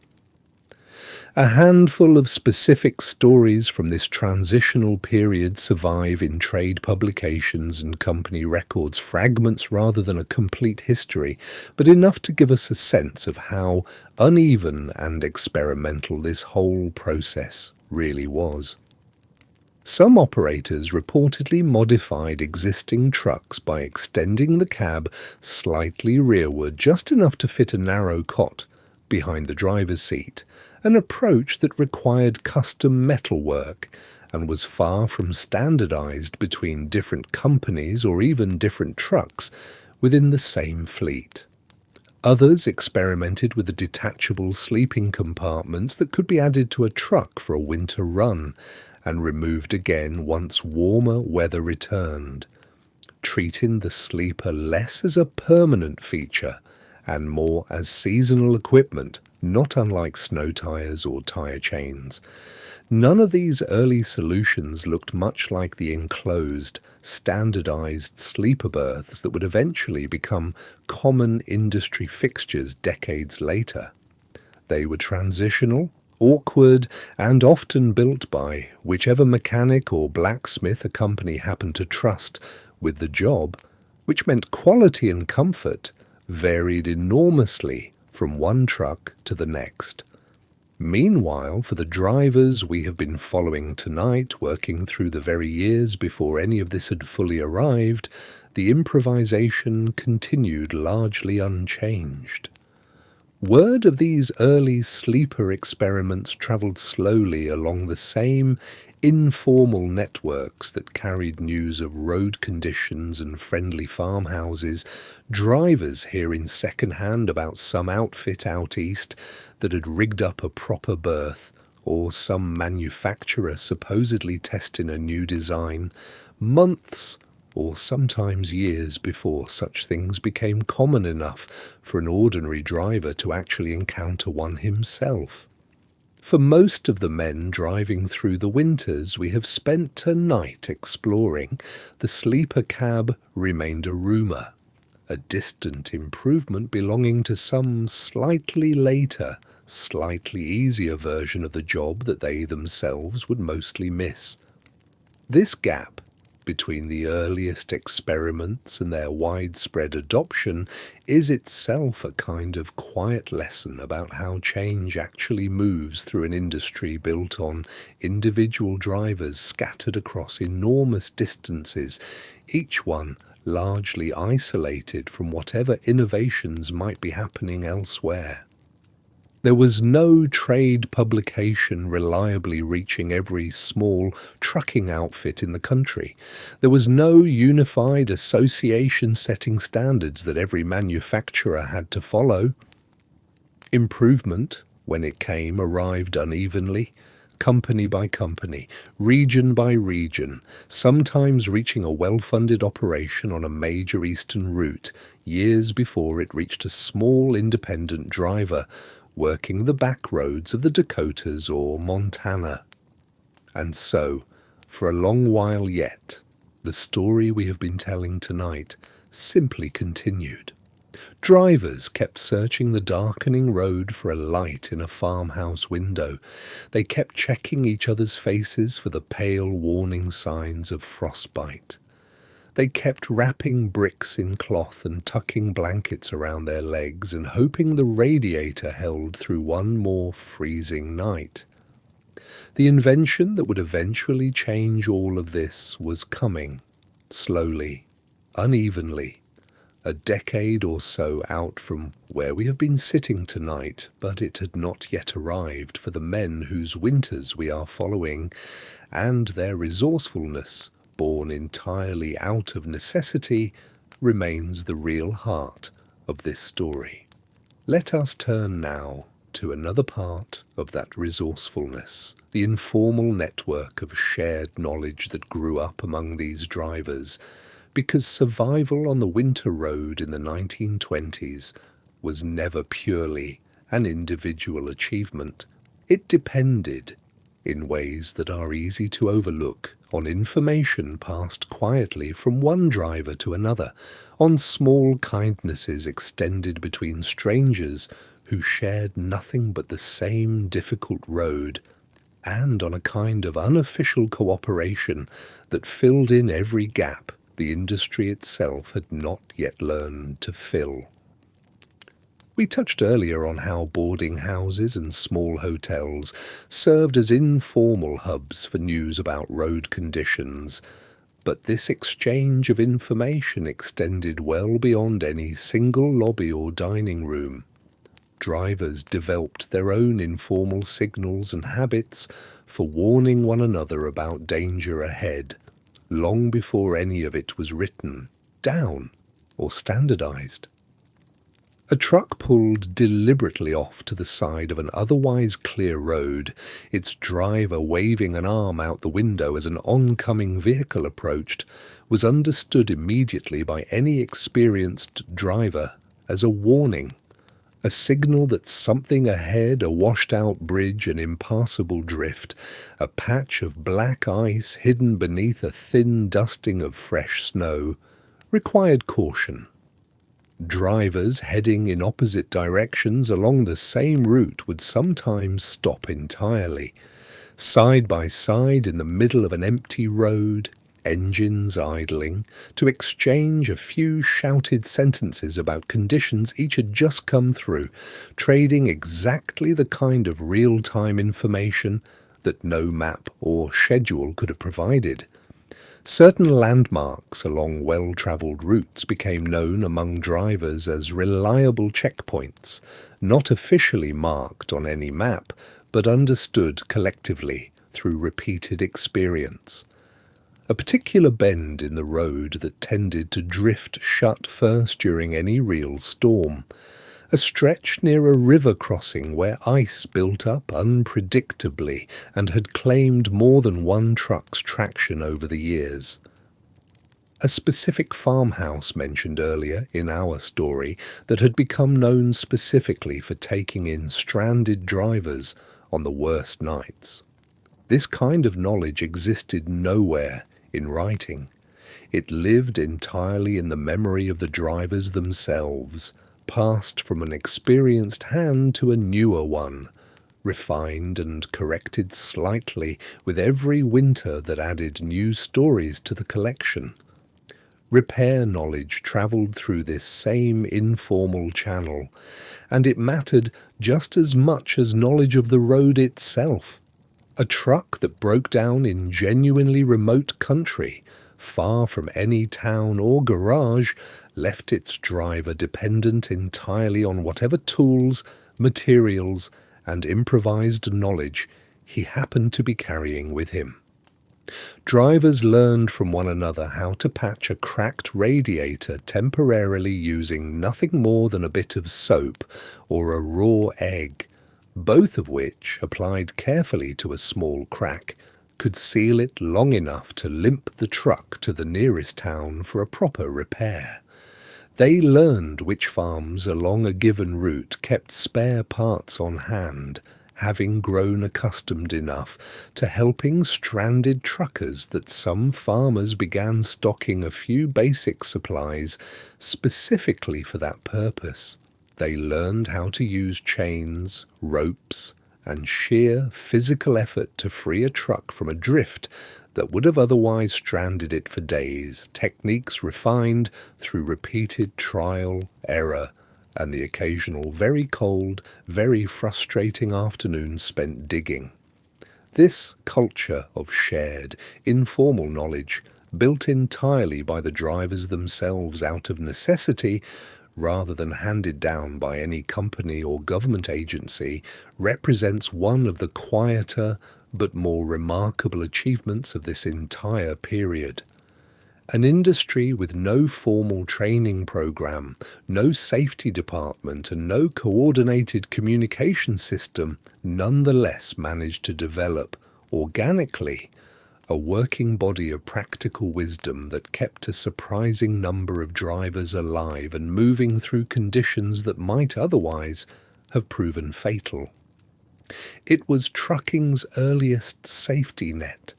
A handful of specific stories from this transitional period survive in trade publications and company records, fragments rather than a complete history, but enough to give us a sense of how uneven and experimental this whole process really was. Some operators reportedly modified existing trucks by extending the cab slightly rearward, just enough to fit a narrow cot behind the driver's seat, an approach that required custom metalwork and was far from standardized between different companies or even different trucks within the same fleet. Others experimented with the detachable sleeping compartments that could be added to a truck for a winter run and removed again once warmer weather returned, treating the sleeper less as a permanent feature and more as seasonal equipment, not unlike snow tires or tire chains. None of these early solutions looked much like the enclosed, standardized sleeper berths that would eventually become common industry fixtures decades later. They were transitional, awkward, and often built by whichever mechanic or blacksmith a company happened to trust with the job, which meant quality and comfort varied enormously from one truck to the next. Meanwhile, for the drivers we have been following tonight, working through the very years before any of this had fully arrived, the improvisation continued largely unchanged. Word of these early sleeper experiments travelled slowly along the same informal networks that carried news of road conditions and friendly farmhouses, drivers hearing second-hand about some outfit out east that had rigged up a proper berth, or some manufacturer supposedly testing a new design, months or sometimes years before such things became common enough for an ordinary driver to actually encounter one himself. For most of the men driving through the winters we have spent a night exploring, the sleeper cab remained a rumour, a distant improvement belonging to some slightly later, slightly easier version of the job that they themselves would mostly miss. This gap between the earliest experiments and their widespread adoption is itself a kind of quiet lesson about how change actually moves through an industry built on individual drivers scattered across enormous distances, each one largely isolated from whatever innovations might be happening elsewhere. There was no trade publication reliably reaching every small trucking outfit in the country. There was no unified association setting standards that every manufacturer had to follow. Improvement, when it came, arrived unevenly, company by company, region by region, sometimes reaching a well-funded operation on a major eastern route, years before it reached a small independent driver working the back roads of the Dakotas or Montana. And so, for a long while yet, the story we have been telling tonight simply continued. Drivers kept searching the darkening road for a light in a farmhouse window. They kept checking each other's faces for the pale warning signs of frostbite. They kept wrapping bricks in cloth and tucking blankets around their legs and hoping the radiator held through one more freezing night. The invention that would eventually change all of this was coming, slowly, unevenly, a decade or so out from where we have been sitting tonight, but it had not yet arrived for the men whose winters we are following, and their resourcefulness, born entirely out of necessity, remains the real heart of this story. Let us turn now to another part of that resourcefulness, the informal network of shared knowledge that grew up among these drivers, because survival on the winter road in the 1920s was never purely an individual achievement. It depended, in ways that are easy to overlook, on information passed quietly from one driver to another, on small kindnesses extended between strangers who shared nothing but the same difficult road, and on a kind of unofficial cooperation that filled in every gap the industry itself had not yet learned to fill. We touched earlier on how boarding houses and small hotels served as informal hubs for news about road conditions, but this exchange of information extended well beyond any single lobby or dining room. Drivers developed their own informal signals and habits for warning one another about danger ahead, long before any of it was written down or standardized. A truck pulled deliberately off to the side of an otherwise clear road, its driver waving an arm out the window as an oncoming vehicle approached, was understood immediately by any experienced driver as a warning, a signal that something ahead, a washed-out bridge, an impassable drift, a patch of black ice hidden beneath a thin dusting of fresh snow, required caution. Drivers heading in opposite directions along the same route would sometimes stop entirely, side by side in the middle of an empty road, engines idling, to exchange a few shouted sentences about conditions each had just come through, trading exactly the kind of real-time information that no map or schedule could have provided. Certain landmarks along well-travelled routes became known among drivers as reliable checkpoints, not officially marked on any map, but understood collectively through repeated experience. A particular bend in the road that tended to drift shut first during any real storm, a stretch near a river crossing where ice built up unpredictably and had claimed more than one truck's traction over the years. A specific farmhouse mentioned earlier in our story that had become known specifically for taking in stranded drivers on the worst nights. This kind of knowledge existed nowhere in writing. It lived entirely in the memory of the drivers themselves, passed from an experienced hand to a newer one, refined and corrected slightly with every winter that added new stories to the collection. Repair knowledge travelled through this same informal channel, and it mattered just as much as knowledge of the road itself. A truck that broke down in genuinely remote country, far from any town or garage, left its driver dependent entirely on whatever tools, materials, and improvised knowledge he happened to be carrying with him. Drivers learned from one another how to patch a cracked radiator temporarily using nothing more than a bit of soap or a raw egg, both of which, applied carefully to a small crack, could seal it long enough to limp the truck to the nearest town for a proper repair. They learned which farms along a given route kept spare parts on hand, having grown accustomed enough to helping stranded truckers that some farmers began stocking a few basic supplies specifically for that purpose. They learned how to use chains, ropes, and sheer physical effort to free a truck from a drift that would have otherwise stranded it for days, techniques refined through repeated trial, error, and the occasional very cold, very frustrating afternoon spent digging. This culture of shared, informal knowledge, built entirely by the drivers themselves out of necessity, rather than handed down by any company or government agency, represents one of the quieter but more remarkable achievements of this entire period. An industry with no formal training program, no safety department, and no coordinated communication system nonetheless managed to develop, organically, a working body of practical wisdom that kept a surprising number of drivers alive and moving through conditions that might otherwise have proven fatal. It was trucking's earliest safety net,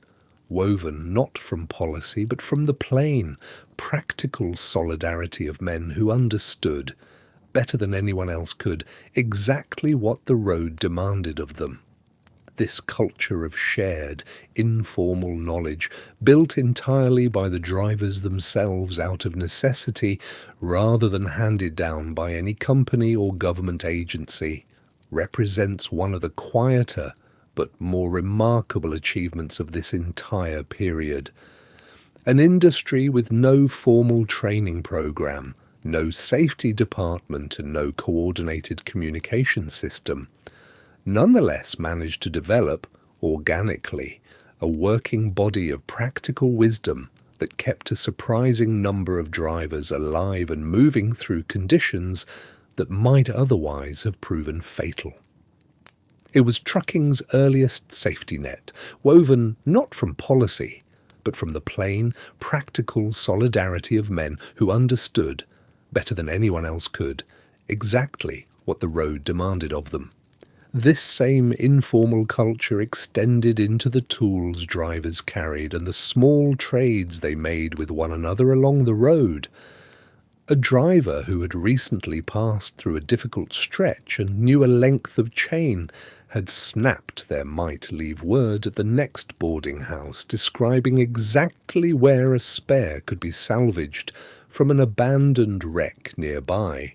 woven not from policy but from the plain, practical solidarity of men who understood, better than anyone else could, exactly what the road demanded of them. This culture of shared, informal knowledge, built entirely by the drivers themselves out of necessity rather than handed down by any company or government agency, represents one of the quieter but more remarkable achievements of this entire period. An industry with no formal training program, no safety department, and no coordinated communication system, nonetheless managed to develop, organically, a working body of practical wisdom that kept a surprising number of drivers alive and moving through conditions that might otherwise have proven fatal. It was trucking's earliest safety net, woven not from policy, but from the plain, practical solidarity of men who understood, better than anyone else could, exactly what the road demanded of them. This same informal culture extended into the tools drivers carried and the small trades they made with one another along the road. A driver who had recently passed through a difficult stretch and knew a length of chain had snapped their might leave word at the next boarding house, describing exactly where a spare could be salvaged from an abandoned wreck nearby,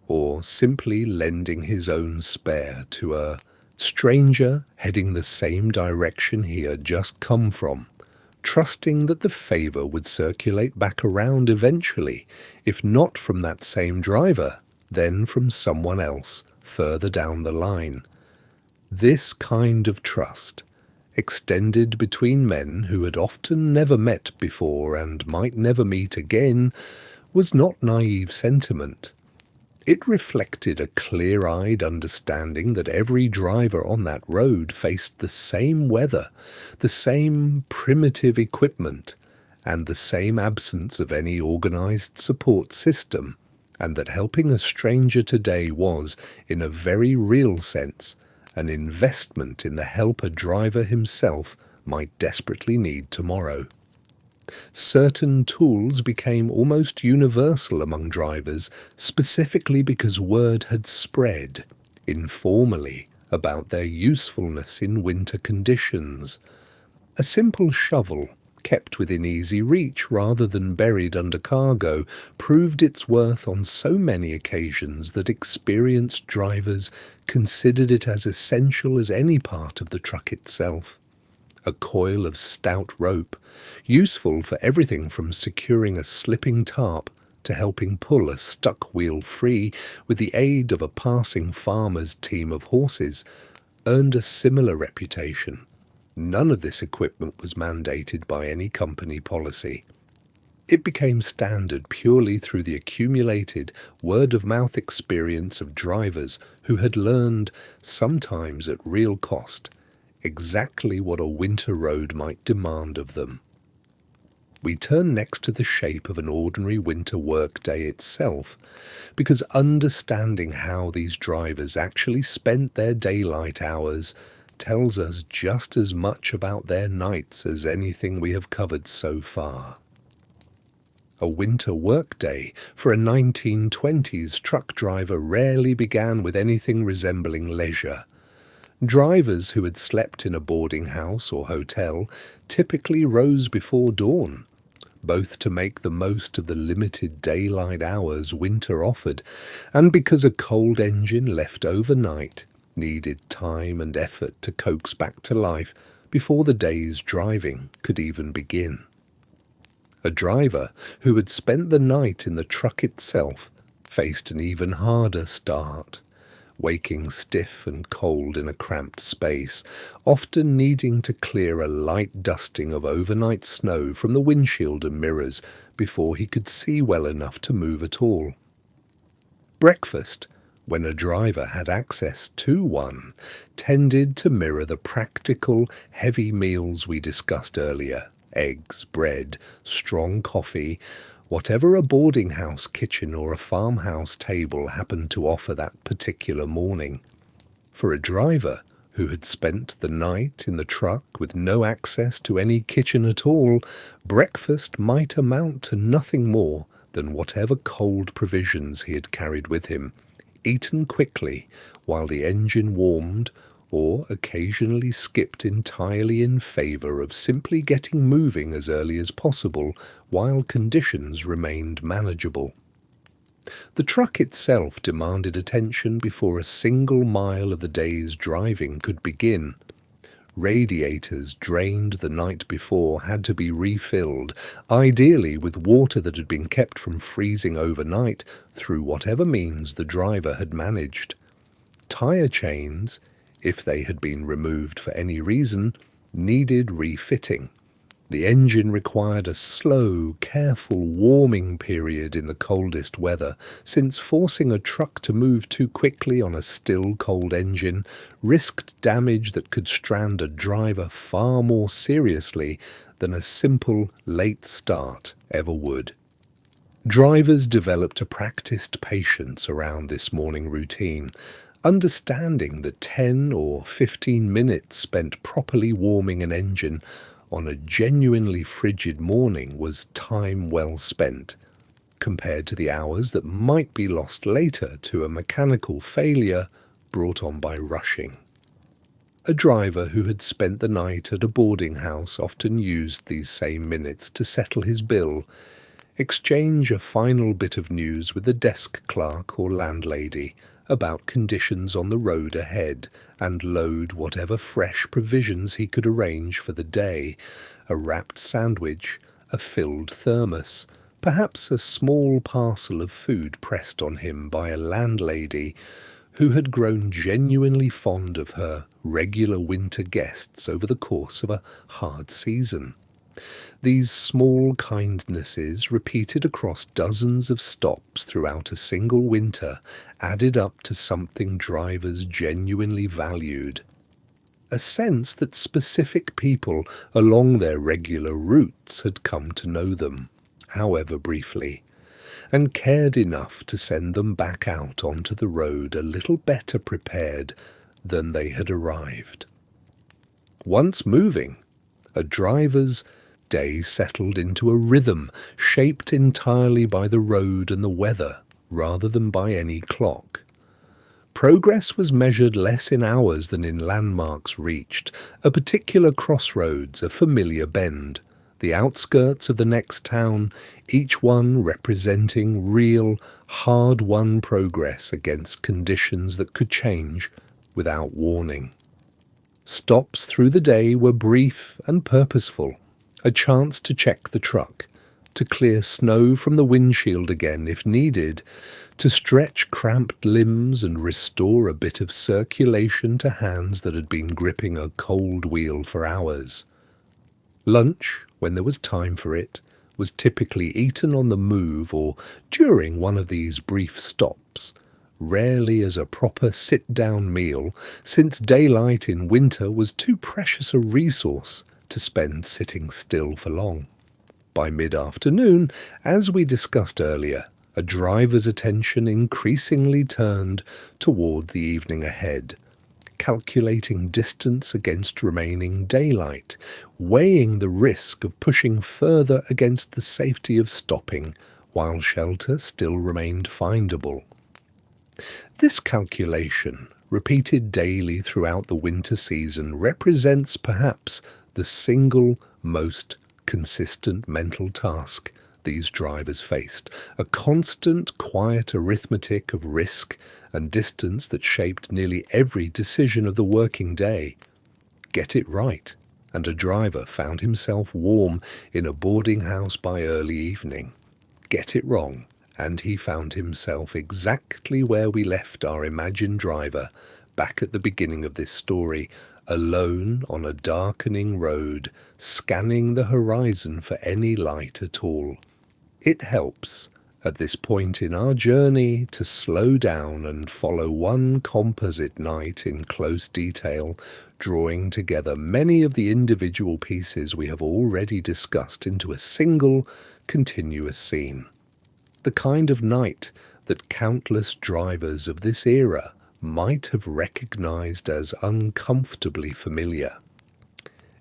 or simply lending his own spare to a stranger heading the same direction he had just come from, trusting that the favour would circulate back around eventually, if not from that same driver, then from someone else further down the line. This kind of trust, extended between men who had often never met before and might never meet again, was not naive sentiment. It reflected a clear-eyed understanding that every driver on that road faced the same weather, the same primitive equipment, and the same absence of any organised support system, and that helping a stranger today was, in a very real sense, an investment in the help a driver himself might desperately need tomorrow. Certain tools became almost universal among drivers, specifically because word had spread, informally, about their usefulness in winter conditions. A simple shovel, kept within easy reach rather than buried under cargo, proved its worth on so many occasions that experienced drivers considered it as essential as any part of the truck itself. A coil of stout rope, useful for everything from securing a slipping tarp to helping pull a stuck wheel free with the aid of a passing farmer's team of horses, earned a similar reputation. None of this equipment was mandated by any company policy. It became standard purely through the accumulated word-of-mouth experience of drivers who had learned, sometimes at real cost, exactly what a winter road might demand of them. We turn next to the shape of an ordinary winter workday itself, because understanding how these drivers actually spent their daylight hours tells us just as much about their nights as anything we have covered so far. A winter workday for a 1920s truck driver rarely began with anything resembling leisure. Drivers who had slept in a boarding house or hotel typically rose before dawn, both to make the most of the limited daylight hours winter offered, and because a cold engine left overnight needed time and effort to coax back to life before the day's driving could even begin. A driver who had spent the night in the truck itself faced an even harder start, waking stiff and cold in a cramped space, often needing to clear a light dusting of overnight snow from the windshield and mirrors before he could see well enough to move at all. Breakfast, when a driver had access to one, tended to mirror the practical, heavy meals we discussed earlier: eggs, bread, strong coffee, whatever a boarding house kitchen or a farmhouse table happened to offer that particular morning. For a driver who had spent the night in the truck with no access to any kitchen at all, breakfast might amount to nothing more than whatever cold provisions he had carried with him, eaten quickly while the engine warmed, or occasionally skipped entirely in favour of simply getting moving as early as possible while conditions remained manageable. The truck itself demanded attention before a single mile of the day's driving could begin. Radiators drained the night before had to be refilled, ideally with water that had been kept from freezing overnight through whatever means the driver had managed. Tyre chains, if they had been removed for any reason, needed refitting. The engine required a slow, careful warming period in the coldest weather, since forcing a truck to move too quickly on a still cold engine risked damage that could strand a driver far more seriously than a simple late start ever would. Drivers developed a practiced patience around this morning routine, understanding that 10 or 15 minutes spent properly warming an engine on a genuinely frigid morning was time well spent, compared to the hours that might be lost later to a mechanical failure brought on by rushing. A driver who had spent the night at a boarding house often used these same minutes to settle his bill, exchange a final bit of news with the desk clerk or landlady about conditions on the road ahead, and load whatever fresh provisions he could arrange for the day, a wrapped sandwich, a filled thermos, perhaps a small parcel of food pressed on him by a landlady who had grown genuinely fond of her regular winter guests over the course of a hard season. These small kindnesses, repeated across dozens of stops throughout a single winter, added up to something drivers genuinely valued. A sense that specific people along their regular routes had come to know them, however briefly, and cared enough to send them back out onto the road a little better prepared than they had arrived. Once moving, a driver's day settled into a rhythm shaped entirely by the road and the weather rather than by any clock. Progress was measured less in hours than in landmarks reached, a particular crossroads, a familiar bend, the outskirts of the next town, each one representing real, hard-won progress against conditions that could change without warning. Stops through the day were brief and purposeful, a chance to check the truck, to clear snow from the windshield again if needed, to stretch cramped limbs and restore a bit of circulation to hands that had been gripping a cold wheel for hours. Lunch, when there was time for it, was typically eaten on the move or during one of these brief stops, rarely as a proper sit-down meal, since daylight in winter was too precious a resource to spend sitting still for long. By mid-afternoon, as we discussed earlier, a driver's attention increasingly turned toward the evening ahead, calculating distance against remaining daylight, weighing the risk of pushing further against the safety of stopping while shelter still remained findable. This calculation, repeated daily throughout the winter season, represents perhaps the single most consistent mental task these drivers faced, a constant, quiet arithmetic of risk and distance that shaped nearly every decision of the working day. Get it right, and a driver found himself warm in a boarding house by early evening. Get it wrong, and he found himself exactly where we left our imagined driver back at the beginning of this story, alone on a darkening road, scanning the horizon for any light at all. It helps, at this point in our journey, to slow down and follow one composite night in close detail, drawing together many of the individual pieces we have already discussed into a single, continuous scene. The kind of night that countless drivers of this era might have recognized as uncomfortably familiar.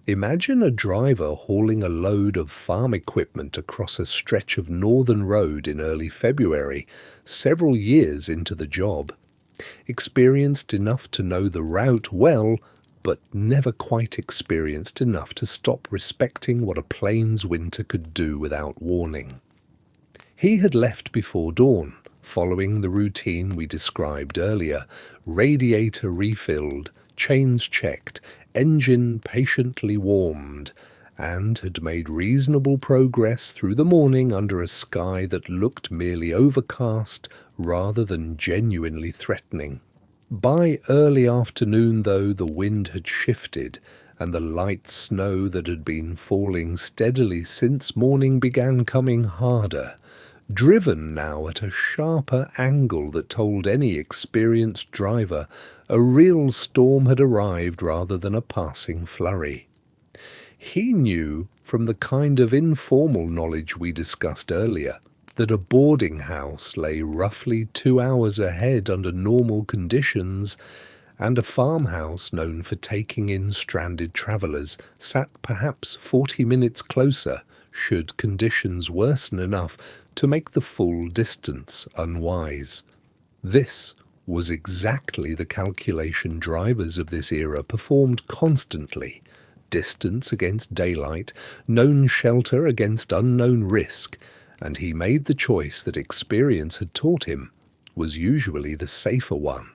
Imagine a driver hauling a load of farm equipment across a stretch of northern road in early February, several years into the job. Experienced enough to know the route well, but never quite experienced enough to stop respecting what a plains winter could do without warning. He had left before dawn, following the routine we described earlier, radiator refilled, chains checked, engine patiently warmed, and had made reasonable progress through the morning under a sky that looked merely overcast rather than genuinely threatening. By early afternoon, though, the wind had shifted, and the light snow that had been falling steadily since morning began coming harder, driven now at a sharper angle that told any experienced driver a real storm had arrived rather than a passing flurry. He knew, from the kind of informal knowledge we discussed earlier, that a boarding house lay roughly 2 hours ahead under normal conditions, and a farmhouse known for taking in stranded travellers sat perhaps 40 minutes closer should conditions worsen enough to make the full distance unwise. This was exactly the calculation drivers of this era performed constantly: distance against daylight, known shelter against unknown risk, and he made the choice that experience had taught him was usually the safer one.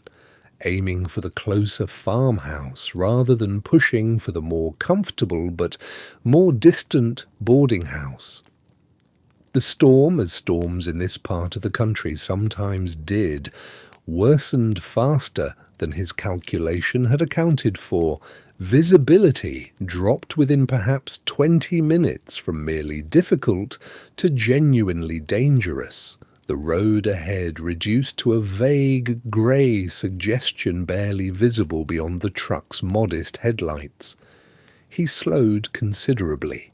aiming for the closer farmhouse rather than pushing for the more comfortable but more distant boarding house. The storm, as storms in this part of the country sometimes did, worsened faster than his calculation had accounted for. Visibility dropped within perhaps 20 minutes from merely difficult to genuinely dangerous. The road ahead reduced to a vague grey suggestion barely visible beyond the truck's modest headlights. He slowed considerably,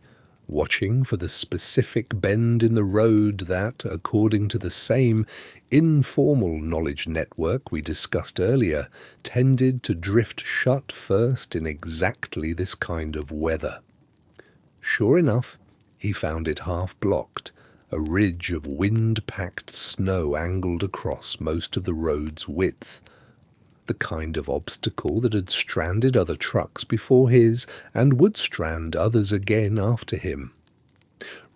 watching for the specific bend in the road that, according to the same informal knowledge network we discussed earlier, tended to drift shut first in exactly this kind of weather. Sure enough, he found it half blocked, a ridge of wind-packed snow angled across most of the road's width, the kind of obstacle that had stranded other trucks before his and would strand others again after him.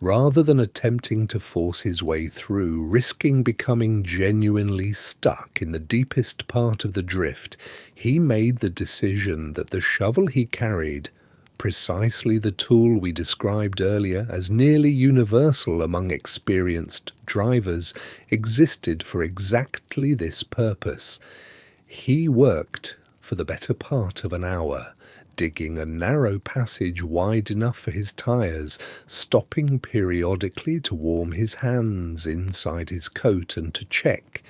Rather than attempting to force his way through, risking becoming genuinely stuck in the deepest part of the drift, he made the decision that the shovel he carried, precisely the tool we described earlier as nearly universal among experienced drivers, existed for exactly this purpose. He worked for the better part of an hour, digging a narrow passage wide enough for his tires, stopping periodically to warm his hands inside his coat and to check,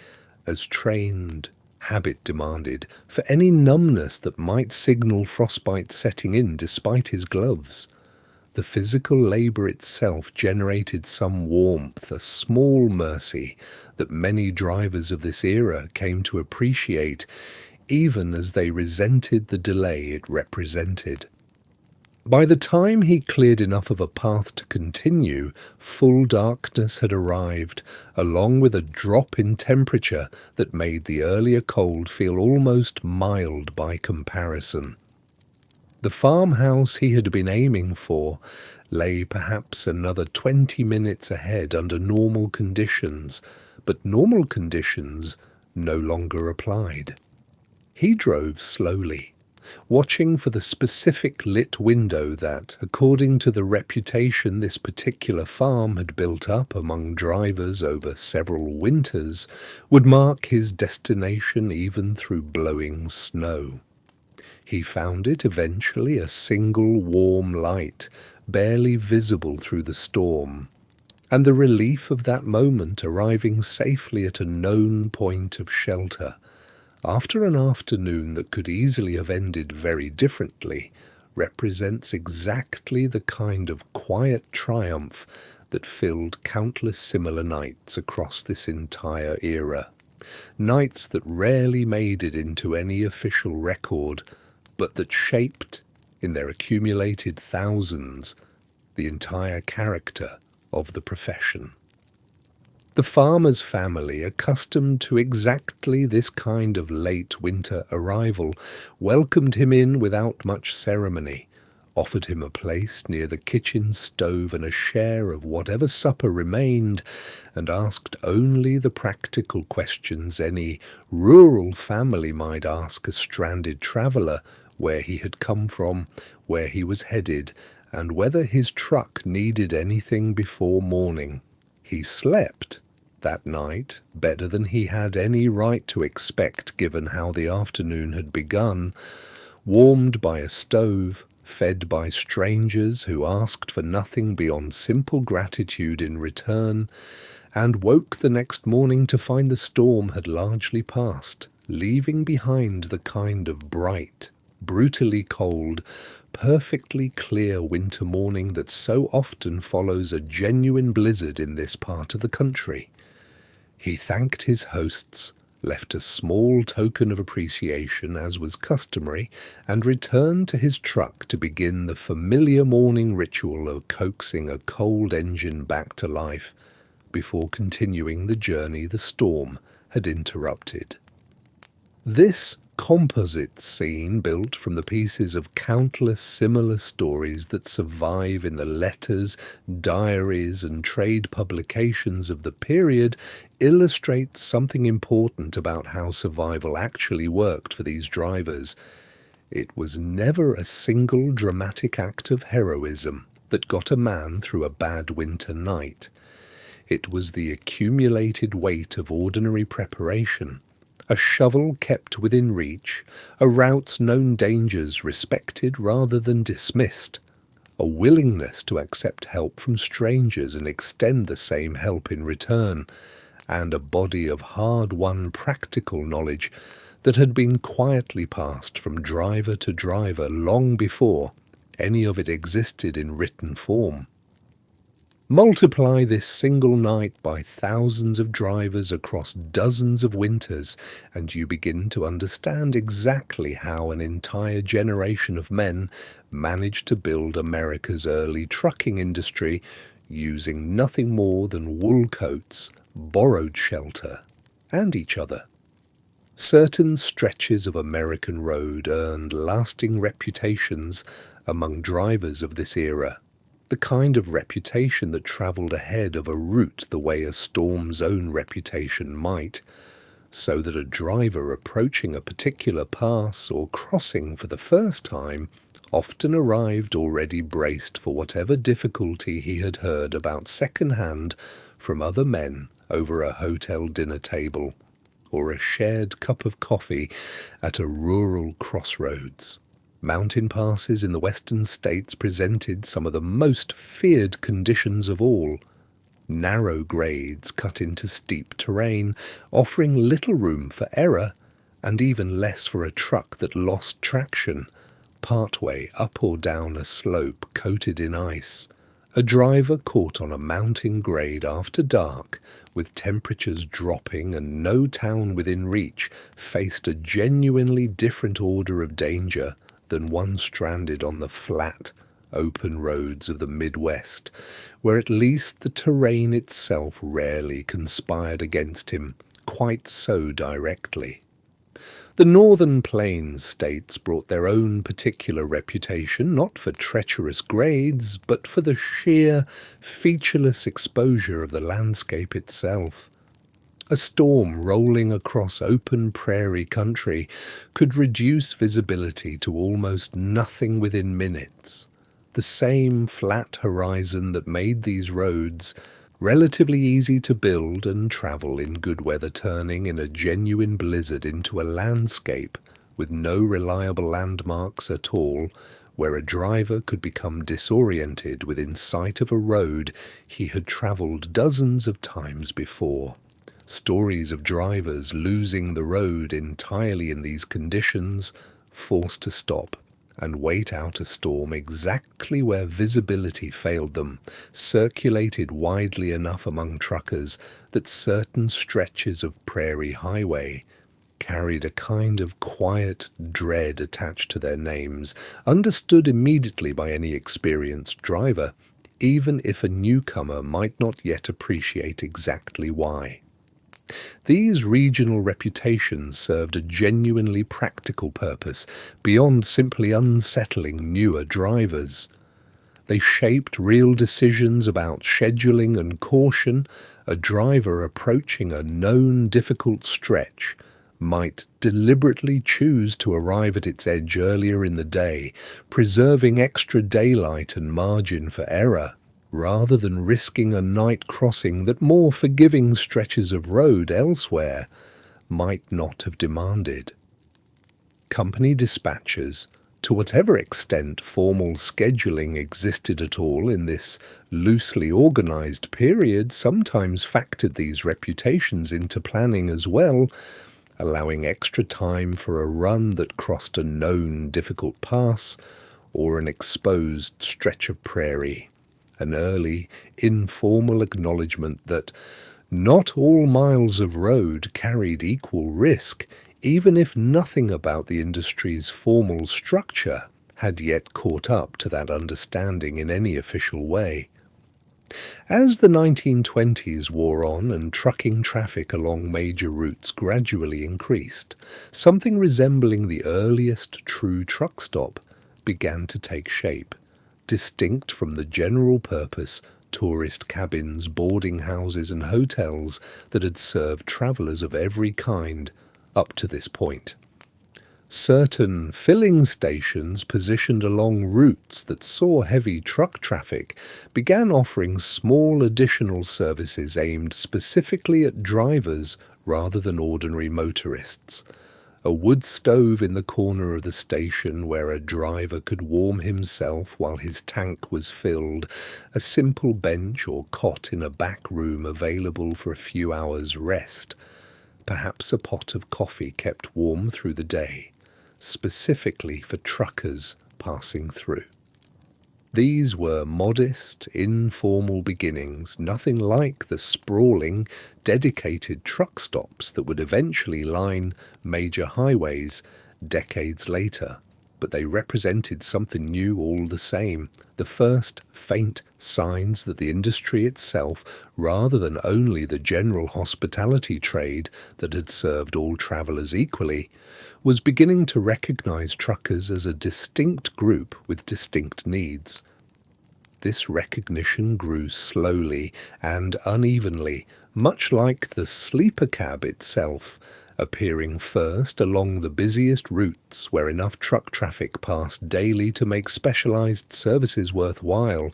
as trained habit demanded, for any numbness that might signal frostbite setting in despite his gloves. The physical labour itself generated some warmth, a small mercy that many drivers of this era came to appreciate, even as they resented the delay it represented. By the time he cleared enough of a path to continue, full darkness had arrived, along with a drop in temperature that made the earlier cold feel almost mild by comparison. The farmhouse he had been aiming for lay perhaps another 20 minutes ahead under normal conditions, but normal conditions no longer applied. He drove slowly, watching for the specific lit window that, according to the reputation this particular farm had built up among drivers over several winters, would mark his destination even through blowing snow. He found it eventually a single warm light, barely visible through the storm, and the relief of that moment arriving safely at a known point of shelter, after an afternoon that could easily have ended very differently, represents exactly the kind of quiet triumph that filled countless similar nights across this entire era. Nights that rarely made it into any official record, but that shaped, in their accumulated thousands, the entire character of the profession. The farmer's family, accustomed to exactly this kind of late winter arrival, welcomed him in without much ceremony, offered him a place near the kitchen stove and a share of whatever supper remained, and asked only the practical questions any rural family might ask a stranded traveller: where he had come from, where he was headed, and whether his truck needed anything before morning. He slept that night better than he had any right to expect given how the afternoon had begun, warmed by a stove, fed by strangers who asked for nothing beyond simple gratitude in return, and woke the next morning to find the storm had largely passed, leaving behind the kind of bright, brutally cold, perfectly clear winter morning that so often follows a genuine blizzard in this part of the country. He thanked his hosts, left a small token of appreciation as was customary, and returned to his truck to begin the familiar morning ritual of coaxing a cold engine back to life before continuing the journey the storm had interrupted. This composite scene built from the pieces of countless similar stories that survive in the letters, diaries, and trade publications of the period illustrates something important about how survival actually worked for these drivers. It was never a single dramatic act of heroism that got a man through a bad winter night. It was the accumulated weight of ordinary preparation, a shovel kept within reach, a route's known dangers respected rather than dismissed, a willingness to accept help from strangers and extend the same help in return, and a body of hard-won practical knowledge that had been quietly passed from driver to driver long before any of it existed in written form. Multiply this single night by thousands of drivers across dozens of winters, and you begin to understand exactly how an entire generation of men managed to build America's early trucking industry using nothing more than wool coats, borrowed shelter, and each other. Certain stretches of American road earned lasting reputations among drivers of this era, the kind of reputation that travelled ahead of a route the way a storm's own reputation might, so that a driver approaching a particular pass or crossing for the first time often arrived already braced for whatever difficulty he had heard about second-hand from other men over a hotel dinner table or a shared cup of coffee at a rural crossroads. Mountain passes in the western states presented some of the most feared conditions of all. Narrow grades cut into steep terrain, offering little room for error, and even less for a truck that lost traction, partway up or down a slope coated in ice. A driver caught on a mountain grade after dark, with temperatures dropping and no town within reach, faced a genuinely different order of danger than one stranded on the flat, open roads of the Midwest, where at least the terrain itself rarely conspired against him quite so directly. The northern plains states brought their own particular reputation, not for treacherous grades, but for the sheer, featureless exposure of the landscape itself. A storm rolling across open prairie country could reduce visibility to almost nothing within minutes. The same flat horizon that made these roads relatively easy to build and travel in good weather, turning in a genuine blizzard into a landscape with no reliable landmarks at all, where a driver could become disoriented within sight of a road he had travelled dozens of times before. Stories of drivers losing the road entirely in these conditions, forced to stop and wait out a storm exactly where visibility failed them, circulated widely enough among truckers that certain stretches of prairie highway carried a kind of quiet dread attached to their names, understood immediately by any experienced driver, even if a newcomer might not yet appreciate exactly why. These regional reputations served a genuinely practical purpose beyond simply unsettling newer drivers. They shaped real decisions about scheduling and caution. A driver approaching a known difficult stretch might deliberately choose to arrive at its edge earlier in the day, preserving extra daylight and margin for error, rather than risking a night crossing that more forgiving stretches of road elsewhere might not have demanded. Company dispatchers, to whatever extent formal scheduling existed at all in this loosely organized period, sometimes factored these reputations into planning as well, allowing extra time for a run that crossed a known difficult pass or an exposed stretch of prairie. An early, informal acknowledgement that not all miles of road carried equal risk, even if nothing about the industry's formal structure had yet caught up to that understanding in any official way. As the 1920s wore on and trucking traffic along major routes gradually increased, something resembling the earliest true truck stop began to take shape, distinct from the general-purpose tourist cabins, boarding houses and hotels that had served travellers of every kind up to this point. Certain filling stations positioned along routes that saw heavy truck traffic began offering small additional services aimed specifically at drivers rather than ordinary motorists. A wood stove in the corner of the station where a driver could warm himself while his tank was filled, a simple bench or cot in a back room available for a few hours' rest, perhaps a pot of coffee kept warm through the day, specifically for truckers passing through. These were modest, informal beginnings, nothing like the sprawling, dedicated truck stops that would eventually line major highways decades later. But they represented something new all the same, the first faint signs that the industry itself, rather than only the general hospitality trade that had served all travellers equally, was beginning to recognize truckers as a distinct group with distinct needs. This recognition grew slowly and unevenly, much like the sleeper cab itself, appearing first along the busiest routes where enough truck traffic passed daily to make specialized services worthwhile,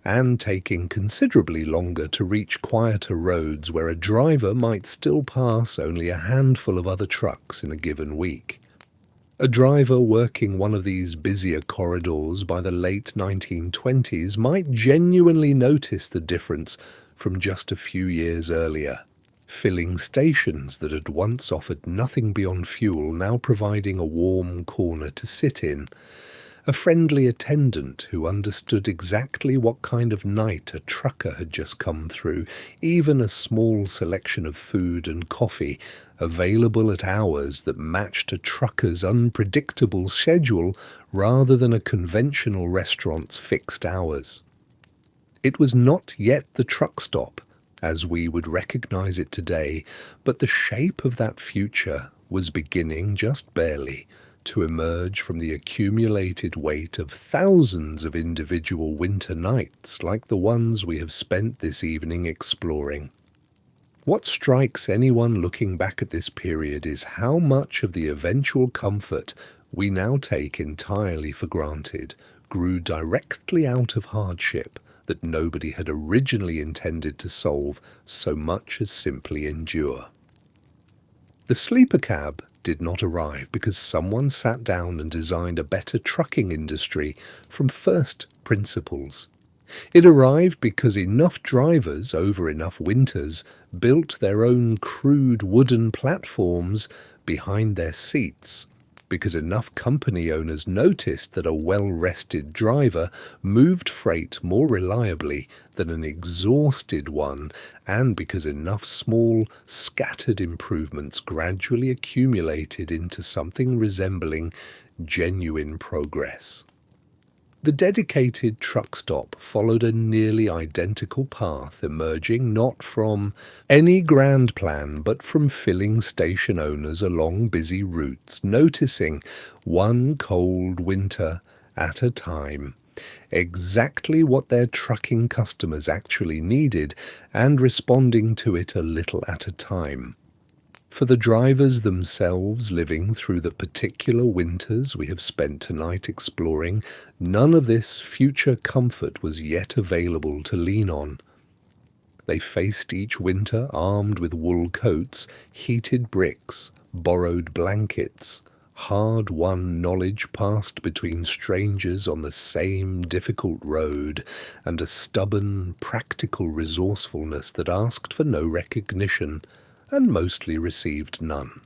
and taking considerably longer to reach quieter roads where a driver might still pass only a handful of other trucks in a given week. A driver working one of these busier corridors by the late 1920s might genuinely notice the difference from just a few years earlier. Filling stations that had once offered nothing beyond fuel now providing a warm corner to sit in. A friendly attendant who understood exactly what kind of night a trucker had just come through, even a small selection of food and coffee available at hours that matched a trucker's unpredictable schedule rather than a conventional restaurant's fixed hours. It was not yet the truck stop, as we would recognize it today, but the shape of that future was beginning just barely to emerge from the accumulated weight of thousands of individual winter nights like the ones we have spent this evening exploring. What strikes anyone looking back at this period is how much of the eventual comfort we now take entirely for granted grew directly out of hardship that nobody had originally intended to solve so much as simply endure. The sleeper cab did not arrive because someone sat down and designed a better trucking industry from first principles. It arrived because enough drivers over enough winters built their own crude wooden platforms behind their seats, because enough company owners noticed that a well-rested driver moved freight more reliably than an exhausted one, and because enough small, scattered improvements gradually accumulated into something resembling genuine progress. The dedicated truck stop followed a nearly identical path, emerging not from any grand plan but from filling station owners along busy routes, noticing one cold winter at a time exactly what their trucking customers actually needed and responding to it a little at a time. For the drivers themselves living through the particular winters we have spent tonight exploring, none of this future comfort was yet available to lean on. They faced each winter armed with wool coats, heated bricks, borrowed blankets, hard-won knowledge passed between strangers on the same difficult road, and a stubborn, practical resourcefulness that asked for no recognition and mostly received none.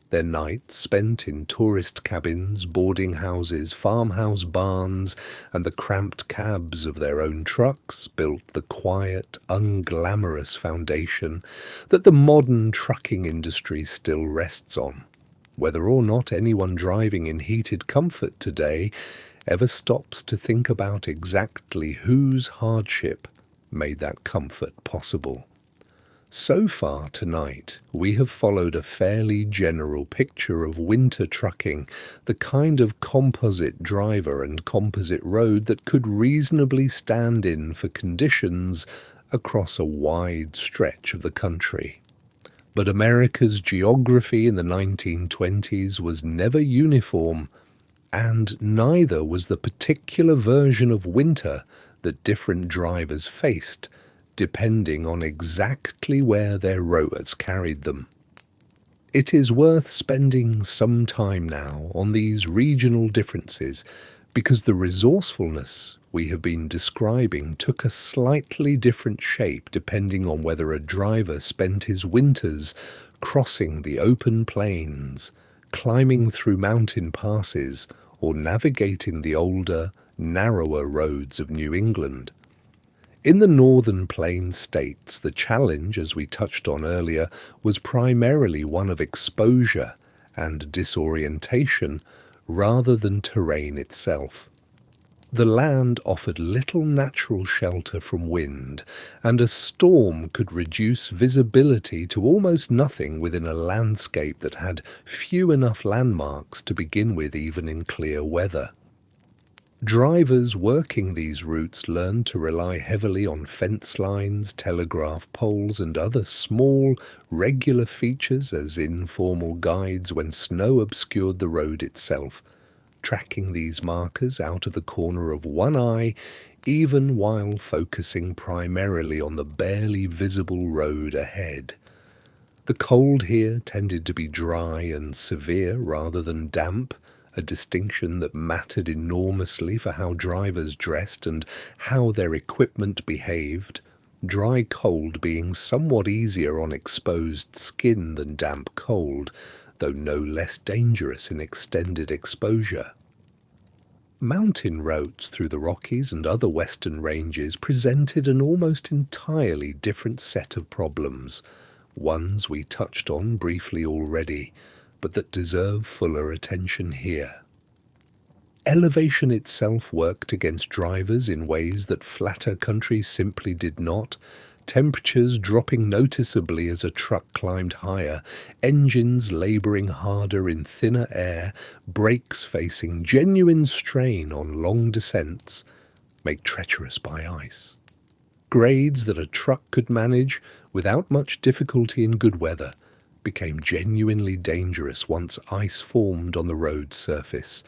Their nights spent in tourist cabins, boarding houses, farmhouse barns, and the cramped cabs of their own trucks built the quiet, unglamorous foundation that the modern trucking industry still rests on. Whether or not anyone driving in heated comfort today ever stops to think about exactly whose hardship made that comfort possible. So far tonight, we have followed a fairly general picture of winter trucking, the kind of composite driver and composite road that could reasonably stand in for conditions across a wide stretch of the country. But America's geography in the 1920s was never uniform, and neither was the particular version of winter that different drivers faced, depending on exactly where their rowers carried them. It is worth spending some time now on these regional differences, because the resourcefulness we have been describing took a slightly different shape depending on whether a driver spent his winters crossing the open plains, climbing through mountain passes, or navigating the older, narrower roads of New England. In the northern plain states, the challenge, as we touched on earlier, was primarily one of exposure and disorientation rather than terrain itself. The land offered little natural shelter from wind, and a storm could reduce visibility to almost nothing within a landscape that had few enough landmarks to begin with even in clear weather. Drivers working these routes learned to rely heavily on fence lines, telegraph poles, and other small, regular features as informal guides when snow obscured the road itself, tracking these markers out of the corner of one eye, even while focusing primarily on the barely visible road ahead. The cold here tended to be dry and severe rather than damp, a distinction that mattered enormously for how drivers dressed and how their equipment behaved, dry cold being somewhat easier on exposed skin than damp cold, though no less dangerous in extended exposure. Mountain routes through the Rockies and other western ranges presented an almost entirely different set of problems, ones we touched on briefly already, but that deserve fuller attention here. Elevation itself worked against drivers in ways that flatter countries simply did not, temperatures dropping noticeably as a truck climbed higher, engines labouring harder in thinner air, brakes facing genuine strain on long descents, made treacherous by ice. Grades that a truck could manage without much difficulty in good weather became genuinely dangerous once ice formed on the road surface,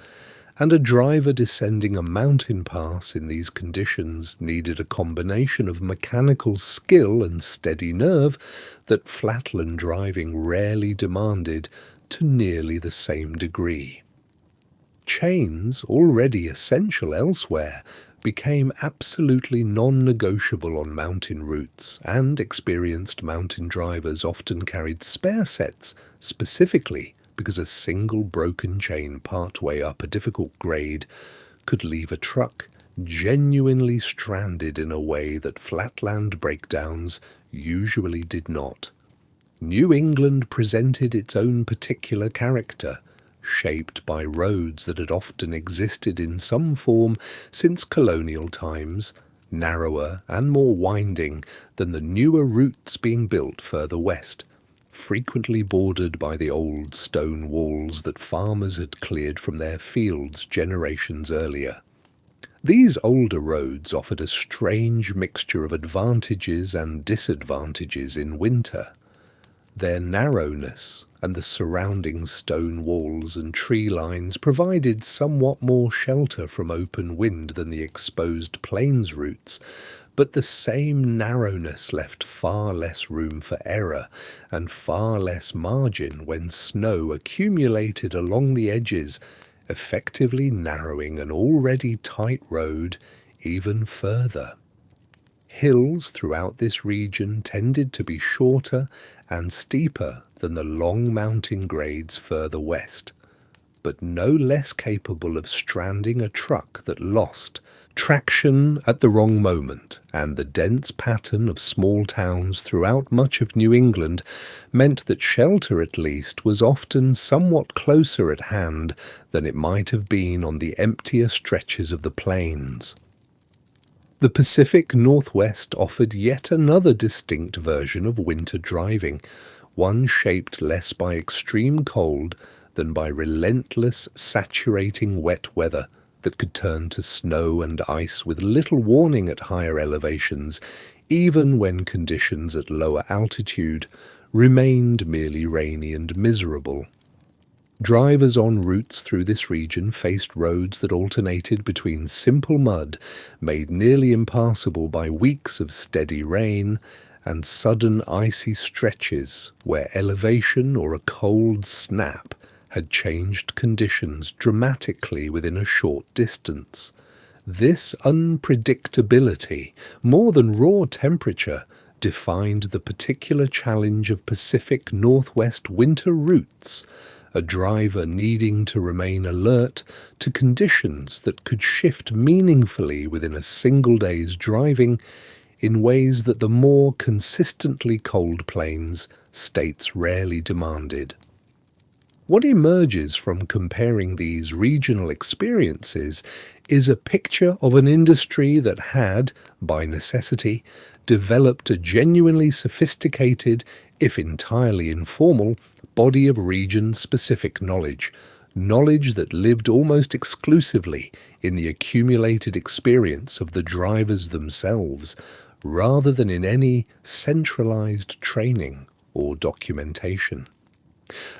and a driver descending a mountain pass in these conditions needed a combination of mechanical skill and steady nerve that flatland driving rarely demanded to nearly the same degree. Chains, already essential elsewhere, became absolutely non-negotiable on mountain routes, and experienced mountain drivers often carried spare sets, specifically because a single broken chain partway up a difficult grade could leave a truck genuinely stranded in a way that flatland breakdowns usually did not. New England presented its own particular character, shaped by roads that had often existed in some form since colonial times, narrower and more winding than the newer routes being built further west, frequently bordered by the old stone walls that farmers had cleared from their fields generations earlier. These older roads offered a strange mixture of advantages and disadvantages in winter. Their narrowness and the surrounding stone walls and tree lines provided somewhat more shelter from open wind than the exposed plains routes, but the same narrowness left far less room for error and far less margin when snow accumulated along the edges, effectively narrowing an already tight road even further. Hills throughout this region tended to be shorter and steeper than the long mountain grades further west, but no less capable of stranding a truck that lost traction at the wrong moment, and the dense pattern of small towns throughout much of New England meant that shelter at least was often somewhat closer at hand than it might have been on the emptier stretches of the plains. The Pacific Northwest offered yet another distinct version of winter driving, one shaped less by extreme cold than by relentless, saturating wet weather that could turn to snow and ice with little warning at higher elevations, even when conditions at lower altitude remained merely rainy and miserable. Drivers en routes through this region faced roads that alternated between simple mud, made nearly impassable by weeks of steady rain, and sudden icy stretches where elevation or a cold snap had changed conditions dramatically within a short distance. This unpredictability, more than raw temperature, defined the particular challenge of Pacific Northwest winter routes, a driver needing to remain alert to conditions that could shift meaningfully within a single day's driving in ways that the more consistently cold plains states rarely demanded. What emerges from comparing these regional experiences is a picture of an industry that had, by necessity, developed a genuinely sophisticated, if entirely informal, body of region-specific knowledge that lived almost exclusively in the accumulated experience of the drivers themselves, rather than in any centralized training or documentation.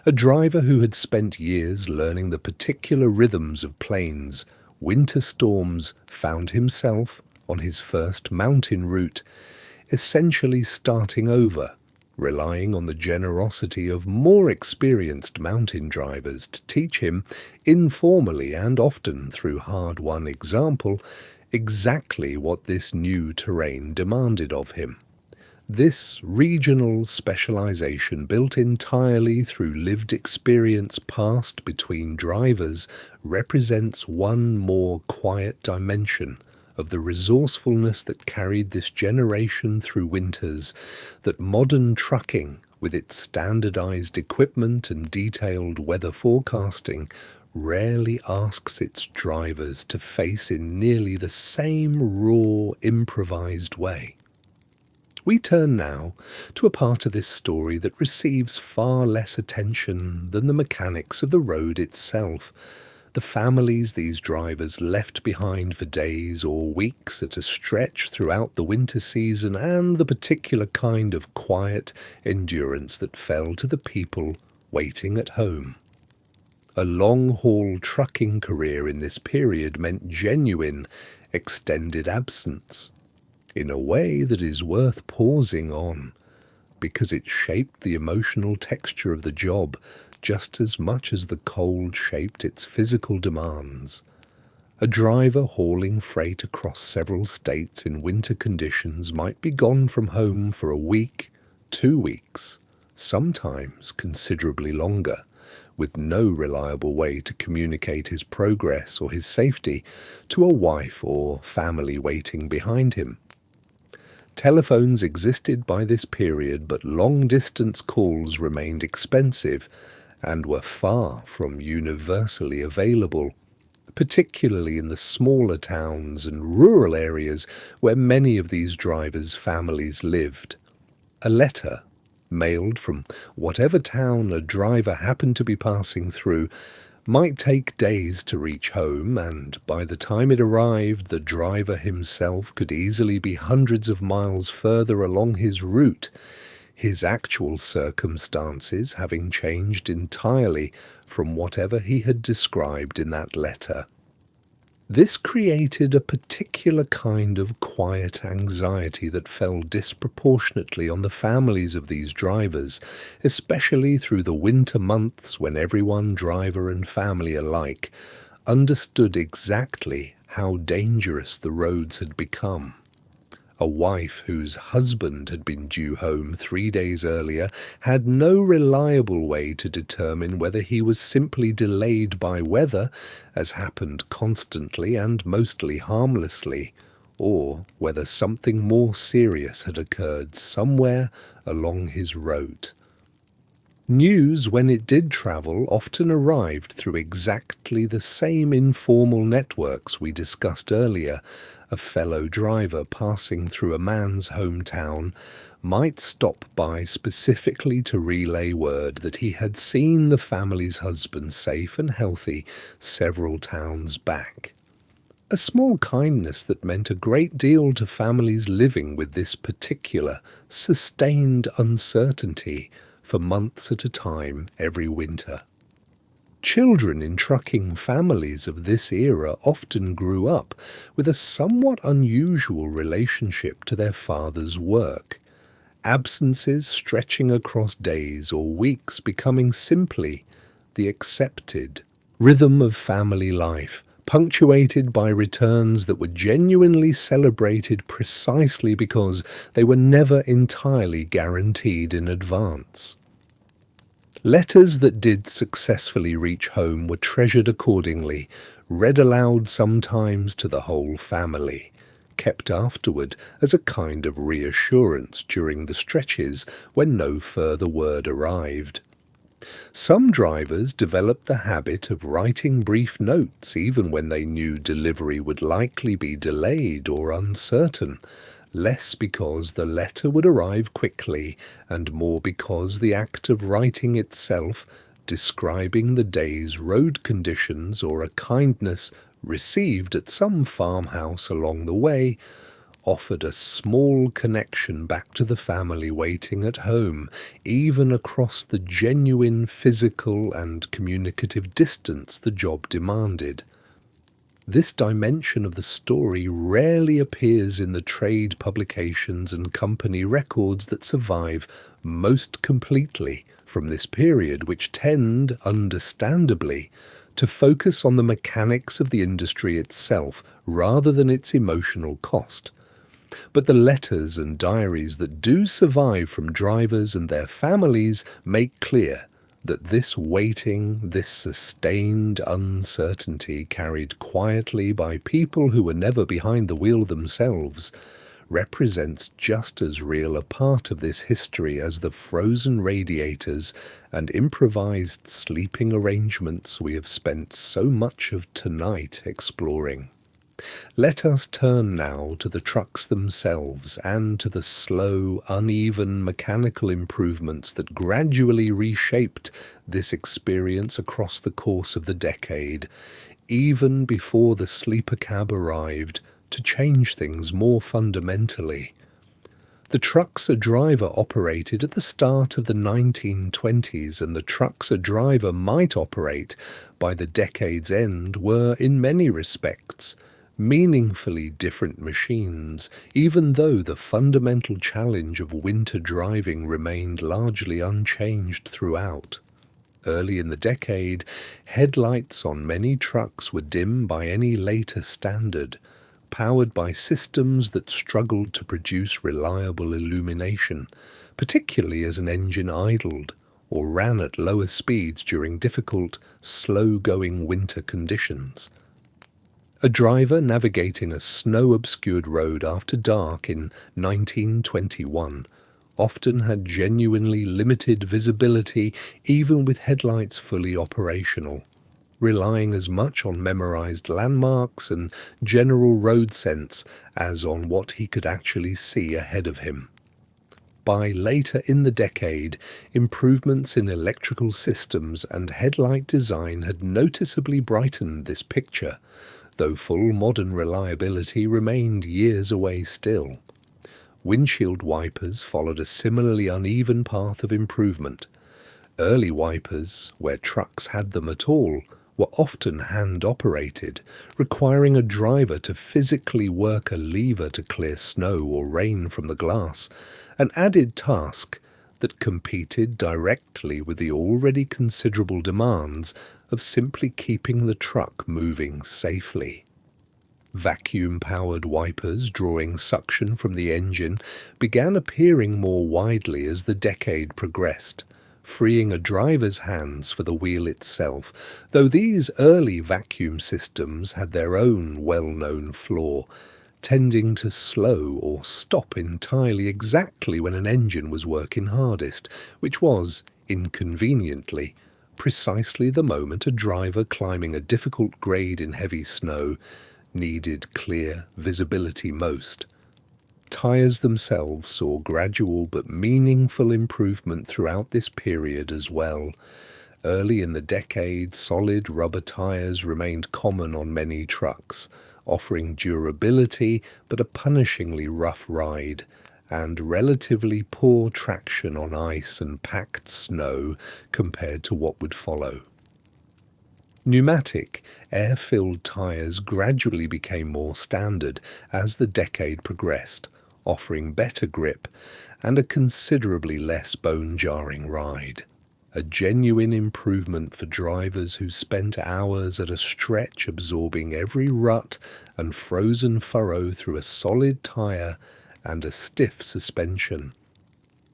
A driver who had spent years learning the particular rhythms of plains, winter storms found himself, on his first mountain route, essentially starting over, relying on the generosity of more experienced mountain drivers to teach him, informally and often through hard-won example, exactly what this new terrain demanded of him. This regional specialization, built entirely through lived experience passed between drivers, represents one more quiet dimension of the resourcefulness that carried this generation through winters that modern trucking, with its standardized equipment and detailed weather forecasting, rarely asks its drivers to face in nearly the same raw, improvised way. We turn now to a part of this story that receives far less attention than the mechanics of the road itself, the families these drivers left behind for days or weeks at a stretch throughout the winter season, and the particular kind of quiet endurance that fell to the people waiting at home. A long-haul trucking career in this period meant genuine, extended absence, in a way that is worth pausing on, because it shaped the emotional texture of the job just as much as the cold shaped its physical demands. A driver hauling freight across several states in winter conditions might be gone from home for a week, 2 weeks, sometimes considerably longer, with no reliable way to communicate his progress or his safety to a wife or family waiting behind him. Telephones existed by this period, but long-distance calls remained expensive and were far from universally available, particularly in the smaller towns and rural areas where many of these drivers' families lived. A letter, mailed from whatever town a driver happened to be passing through, might take days to reach home, and by the time it arrived, the driver himself could easily be hundreds of miles further along his route, his actual circumstances having changed entirely from whatever he had described in that letter. This created a particular kind of quiet anxiety that fell disproportionately on the families of these drivers, especially through the winter months when everyone, driver and family alike, understood exactly how dangerous the roads had become. A wife whose husband had been due home 3 days earlier had no reliable way to determine whether he was simply delayed by weather, as happened constantly and mostly harmlessly, or whether something more serious had occurred somewhere along his route. News, when it did travel, often arrived through exactly the same informal networks we discussed earlier, A fellow driver passing through a man's hometown might stop by specifically to relay word that he had seen the family's husband safe and healthy several towns back. A small kindness that meant a great deal to families living with this particular, sustained uncertainty for months at a time every winter. Children in trucking families of this era often grew up with a somewhat unusual relationship to their father's work, absences stretching across days or weeks becoming simply the accepted rhythm of family life, punctuated by returns that were genuinely celebrated precisely because they were never entirely guaranteed in advance. Letters that did successfully reach home were treasured accordingly, read aloud sometimes to the whole family, kept afterward as a kind of reassurance during the stretches when no further word arrived. Some drivers developed the habit of writing brief notes even when they knew delivery would likely be delayed or uncertain, less because the letter would arrive quickly and more because the act of writing itself, describing the day's road conditions or a kindness received at some farmhouse along the way, offered a small connection back to the family waiting at home, even across the genuine physical and communicative distance the job demanded. This dimension of the story rarely appears in the trade publications and company records that survive most completely from this period, which tend, understandably, to focus on the mechanics of the industry itself rather than its emotional cost. But the letters and diaries that do survive from drivers and their families make clear that this waiting, this sustained uncertainty carried quietly by people who were never behind the wheel themselves, represents just as real a part of this history as the frozen radiators and improvised sleeping arrangements we have spent so much of tonight exploring. Let us turn now to the trucks themselves and to the slow, uneven mechanical improvements that gradually reshaped this experience across the course of the decade, even before the sleeper cab arrived to change things more fundamentally. The trucks a driver operated at the start of the 1920s and the trucks a driver might operate by the decade's end were, in many respects, meaningfully different machines, even though the fundamental challenge of winter driving remained largely unchanged throughout. Early in the decade, headlights on many trucks were dim by any later standard, powered by systems that struggled to produce reliable illumination, particularly as an engine idled or ran at lower speeds during difficult, slow-going winter conditions. A driver navigating a snow-obscured road after dark in 1921 often had genuinely limited visibility even with headlights fully operational, relying as much on memorized landmarks and general road sense as on what he could actually see ahead of him. By later in the decade, improvements in electrical systems and headlight design had noticeably brightened this picture, though full modern reliability remained years away still. Windshield wipers followed a similarly uneven path of improvement. Early wipers, where trucks had them at all, were often hand-operated, requiring a driver to physically work a lever to clear snow or rain from the glass, an added task that competed directly with the already considerable demands of simply keeping the truck moving safely. Vacuum-powered wipers drawing suction from the engine began appearing more widely as the decade progressed, freeing a driver's hands for the wheel itself, though these early vacuum systems had their own well-known flaw, tending to slow or stop entirely exactly when an engine was working hardest, which was, inconveniently, precisely the moment a driver climbing a difficult grade in heavy snow needed clear visibility most. Tyres themselves saw gradual but meaningful improvement throughout this period as well. Early in the decade, solid rubber tyres remained common on many trucks, offering durability but a punishingly rough ride, and relatively poor traction on ice and packed snow compared to what would follow. Pneumatic, air-filled tyres gradually became more standard as the decade progressed, offering better grip and a considerably less bone-jarring ride. A genuine improvement for drivers who spent hours at a stretch absorbing every rut and frozen furrow through a solid tyre and a stiff suspension.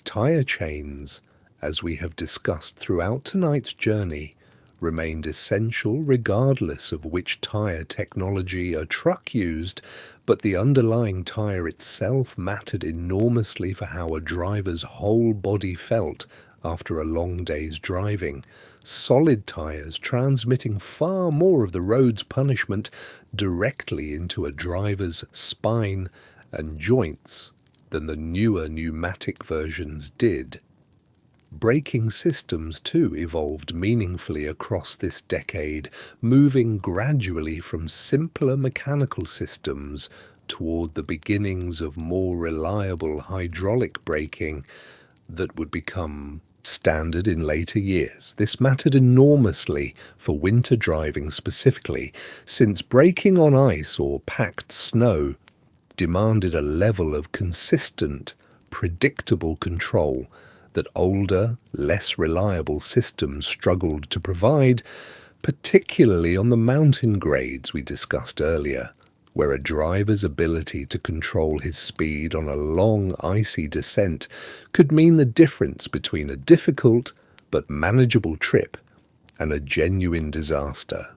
Tyre chains, as we have discussed throughout tonight's journey, remained essential regardless of which tyre technology a truck used, but the underlying tyre itself mattered enormously for how a driver's whole body felt after a long day's driving. Solid tyres transmitting far more of the road's punishment directly into a driver's spine and joints than the newer pneumatic versions did. Braking systems too evolved meaningfully across this decade, moving gradually from simpler mechanical systems toward the beginnings of more reliable hydraulic braking that would become standard in later years. This mattered enormously for winter driving specifically, since braking on ice or packed snow demanded a level of consistent, predictable control that older, less reliable systems struggled to provide, particularly on the mountain grades we discussed earlier, where a driver's ability to control his speed on a long, icy descent could mean the difference between a difficult but manageable trip and a genuine disaster.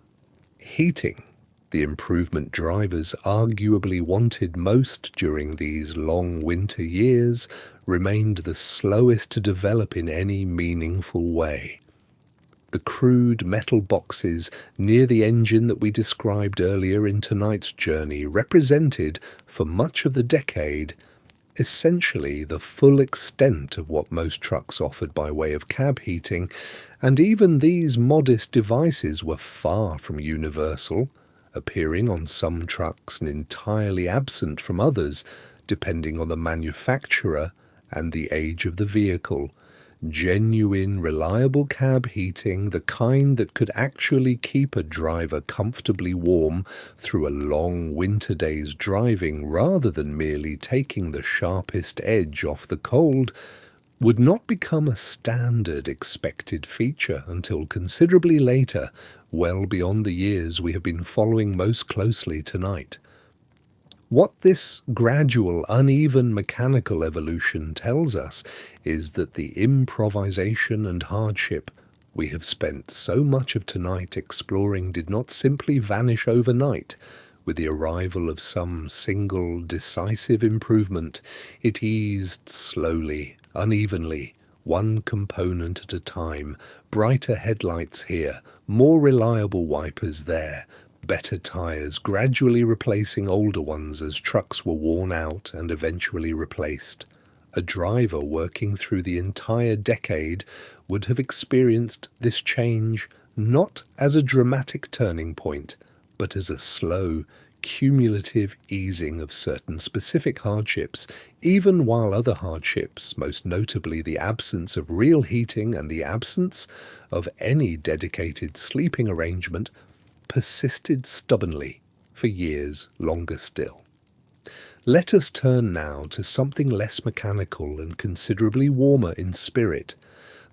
Heating, the improvement drivers arguably wanted most during these long winter years, remained the slowest to develop in any meaningful way. The crude metal boxes near the engine that we described earlier in tonight's journey represented, for much of the decade, essentially the full extent of what most trucks offered by way of cab heating, and even these modest devices were far from universal, appearing on some trucks and entirely absent from others, depending on the manufacturer and the age of the vehicle. Genuine, reliable cab heating, the kind that could actually keep a driver comfortably warm through a long winter day's driving rather than merely taking the sharpest edge off the cold, would not become a standard expected feature until considerably later, well beyond the years we have been following most closely tonight. What this gradual, uneven mechanical evolution tells us is that the improvisation and hardship we have spent so much of tonight exploring did not simply vanish overnight with the arrival of some single decisive improvement. It eased slowly, unevenly, one component at a time, brighter headlights here, more reliable wipers there, better tyres gradually replacing older ones as trucks were worn out and eventually replaced. A driver working through the entire decade would have experienced this change not as a dramatic turning point, but as a slow, cumulative easing of certain specific hardships, even while other hardships, most notably the absence of real heating and the absence of any dedicated sleeping arrangement, persisted stubbornly for years longer still. Let us turn now to something less mechanical and considerably warmer in spirit,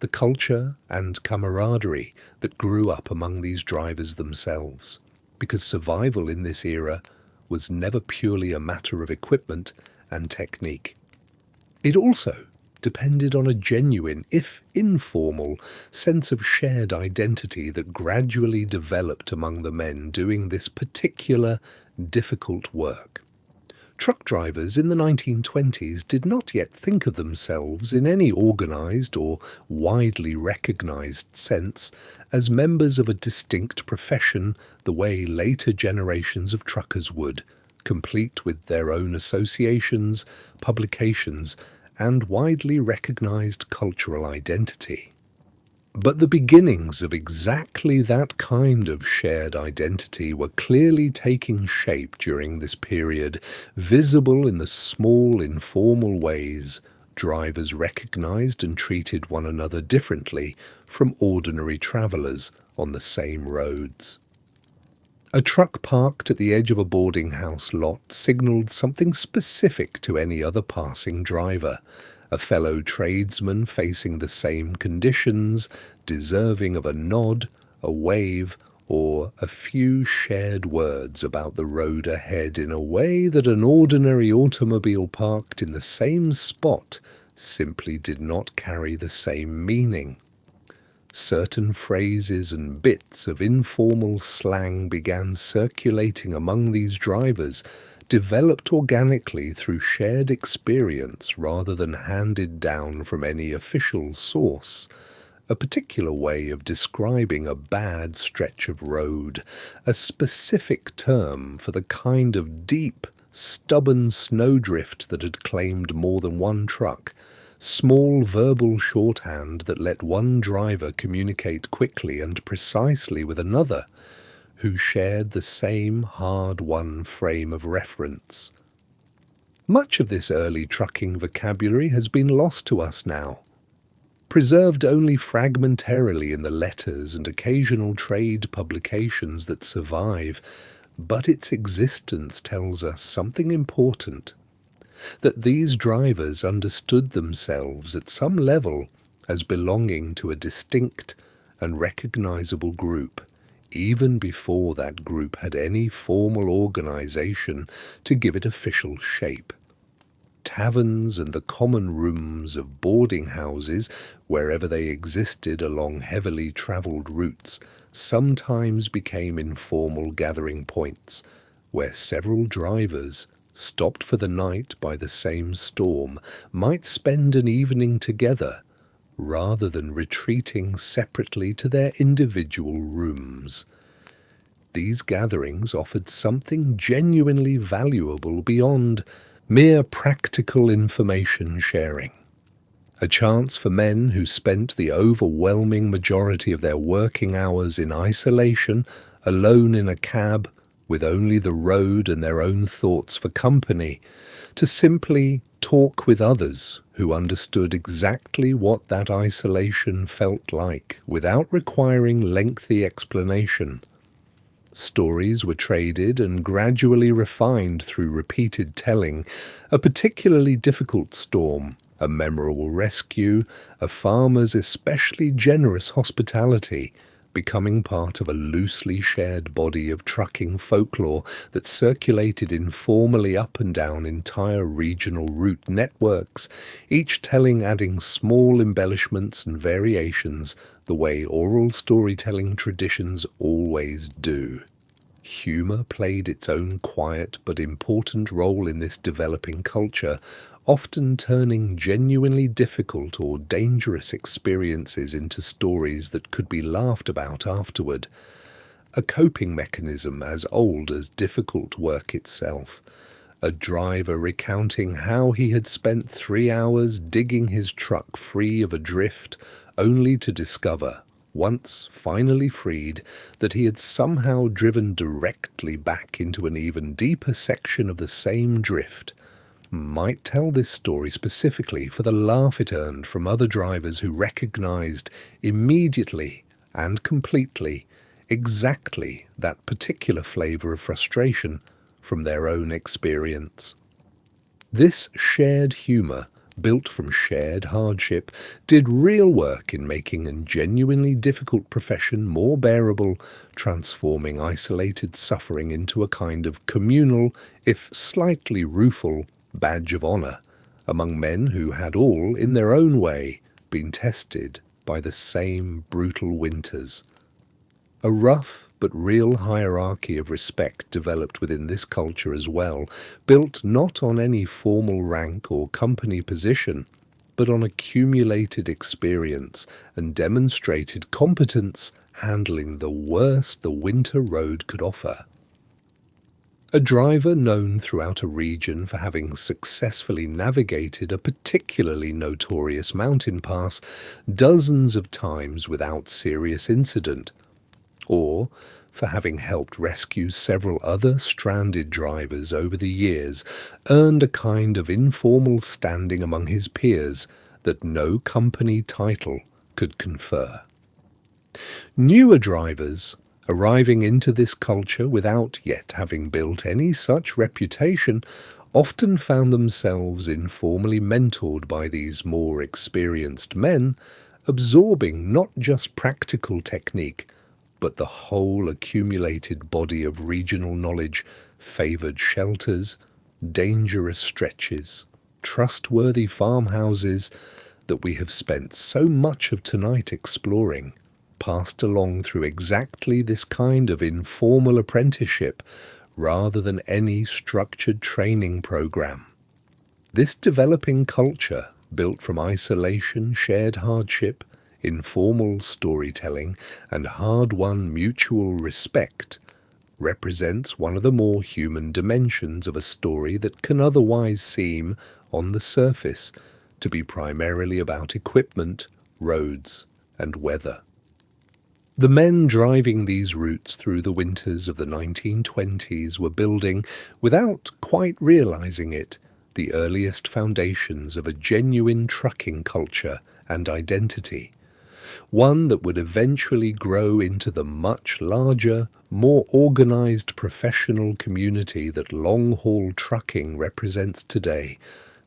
the culture and camaraderie that grew up among these drivers themselves, because survival in this era was never purely a matter of equipment and technique. It also depended on a genuine, if informal, sense of shared identity that gradually developed among the men doing this particular difficult work. Truck drivers in the 1920s did not yet think of themselves in any organized or widely recognized sense as members of a distinct profession the way later generations of truckers would, complete with their own associations, publications, and widely recognized cultural identity. But the beginnings of exactly that kind of shared identity were clearly taking shape during this period, visible in the small, informal ways drivers recognized and treated one another differently from ordinary travelers on the same roads. A truck parked at the edge of a boarding house lot signaled something specific to any other passing driver, a fellow tradesman facing the same conditions, deserving of a nod, a wave, or a few shared words about the road ahead in a way that an ordinary automobile parked in the same spot simply did not carry the same meaning. Certain phrases and bits of informal slang began circulating among these drivers, developed organically through shared experience rather than handed down from any official source. A particular way of describing a bad stretch of road, a specific term for the kind of deep, stubborn snowdrift that had claimed more than one truck, small verbal shorthand that let one driver communicate quickly and precisely with another, who shared the same hard-won frame of reference. Much of this early trucking vocabulary has been lost to us now, preserved only fragmentarily in the letters and occasional trade publications that survive, but its existence tells us something important, that these drivers understood themselves at some level as belonging to a distinct and recognizable group, even before that group had any formal organization to give it official shape. Taverns and the common rooms of boarding houses, wherever they existed along heavily travelled routes, sometimes became informal gathering points, where several drivers, stopped for the night by the same storm, might spend an evening together, rather than retreating separately to their individual rooms. These gatherings offered something genuinely valuable beyond mere practical information sharing. A chance for men who spent the overwhelming majority of their working hours in isolation, alone in a cab, with only the road and their own thoughts for company, to simply talk with others who understood exactly what that isolation felt like without requiring lengthy explanation. Stories were traded and gradually refined through repeated telling, a particularly difficult storm, a memorable rescue, a farmer's especially generous hospitality, becoming part of a loosely shared body of trucking folklore that circulated informally up and down entire regional route networks, each telling adding small embellishments and variations the way oral storytelling traditions always do. Humour played its own quiet but important role in this developing culture, often turning genuinely difficult or dangerous experiences into stories that could be laughed about afterward. A coping mechanism as old as difficult work itself. A driver recounting how he had spent 3 hours digging his truck free of a drift, only to discover, once finally freed, that he had somehow driven directly back into an even deeper section of the same drift, might tell this story specifically for the laugh it earned from other drivers who recognized immediately and completely exactly that particular flavor of frustration from their own experience. This shared humor, built from shared hardship, did real work in making a genuinely difficult profession more bearable, transforming isolated suffering into a kind of communal, if slightly rueful, badge of honour among men who had all, in their own way, been tested by the same brutal winters. A rough but real hierarchy of respect developed within this culture as well, built not on any formal rank or company position, but on accumulated experience and demonstrated competence handling the worst the winter road could offer. A driver known throughout a region for having successfully navigated a particularly notorious mountain pass dozens of times without serious incident, or for having helped rescue several other stranded drivers over the years, earned a kind of informal standing among his peers that no company title could confer. Newer drivers, arriving into this culture without yet having built any such reputation, often found themselves informally mentored by these more experienced men, absorbing not just practical technique, but the whole accumulated body of regional knowledge, favoured shelters, dangerous stretches, trustworthy farmhouses that we have spent so much of tonight exploring, passed along through exactly this kind of informal apprenticeship rather than any structured training program. This developing culture, built from isolation, shared hardship, informal storytelling, and hard-won mutual respect, represents one of the more human dimensions of a story that can otherwise seem, on the surface, to be primarily about equipment, roads, and weather. The men driving these routes through the winters of the 1920s were building, without quite realizing it, the earliest foundations of a genuine trucking culture and identity, one that would eventually grow into the much larger, more organized professional community that long-haul trucking represents today,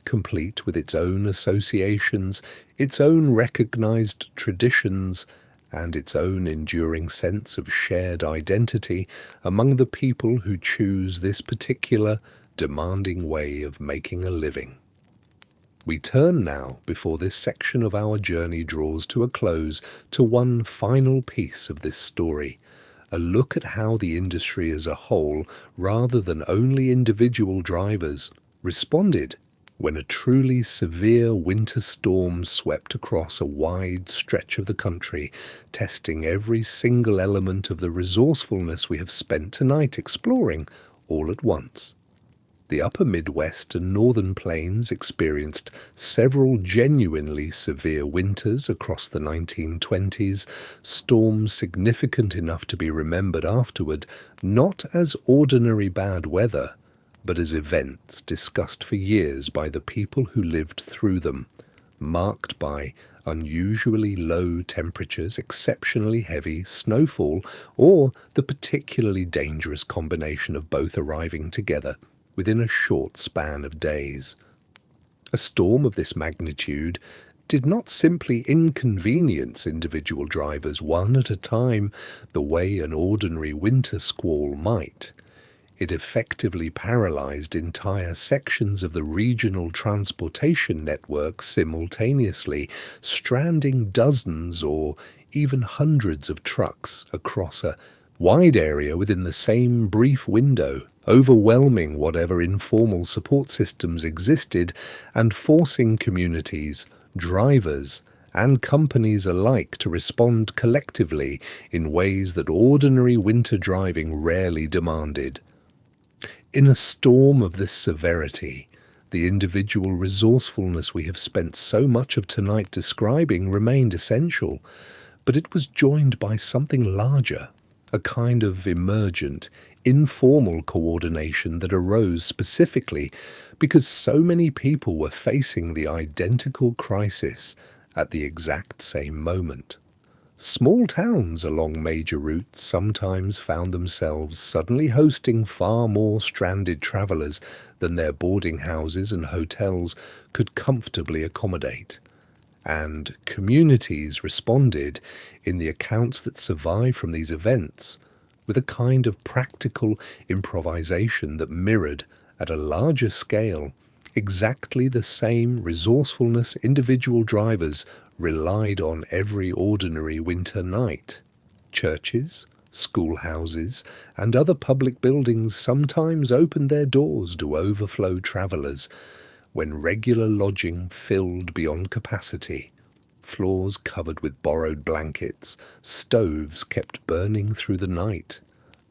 complete with its own associations, its own recognized traditions, and its own enduring sense of shared identity among the people who choose this particular, demanding way of making a living. We turn now, before this section of our journey draws to a close, to one final piece of this story, a look at how the industry as a whole, rather than only individual drivers, responded when a truly severe winter storm swept across a wide stretch of the country, testing every single element of the resourcefulness we have spent tonight exploring all at once. The upper Midwest and northern plains experienced several genuinely severe winters across the 1920s, storms significant enough to be remembered afterward, not as ordinary bad weather, but as events discussed for years by the people who lived through them, marked by unusually low temperatures, exceptionally heavy snowfall, or the particularly dangerous combination of both arriving together within a short span of days. A storm of this magnitude did not simply inconvenience individual drivers one at a time the way an ordinary winter squall might. It effectively paralyzed entire sections of the regional transportation network simultaneously, stranding dozens or even hundreds of trucks across a wide area within the same brief window, overwhelming whatever informal support systems existed and forcing communities, drivers, and companies alike to respond collectively in ways that ordinary winter driving rarely demanded. In a storm of this severity, the individual resourcefulness we have spent so much of tonight describing remained essential, but it was joined by something larger, a kind of emergent, informal coordination that arose specifically because so many people were facing the identical crisis at the exact same moment. Small towns along major routes sometimes found themselves suddenly hosting far more stranded travellers than their boarding houses and hotels could comfortably accommodate. And communities responded, in the accounts that survive from these events, with a kind of practical improvisation that mirrored, at a larger scale, exactly the same resourcefulness individual drivers relied on every ordinary winter night. Churches, Schoolhouses and other public buildings sometimes opened their doors to overflow travellers when regular lodging filled beyond capacity. Floors covered with borrowed blankets, stoves kept burning through the night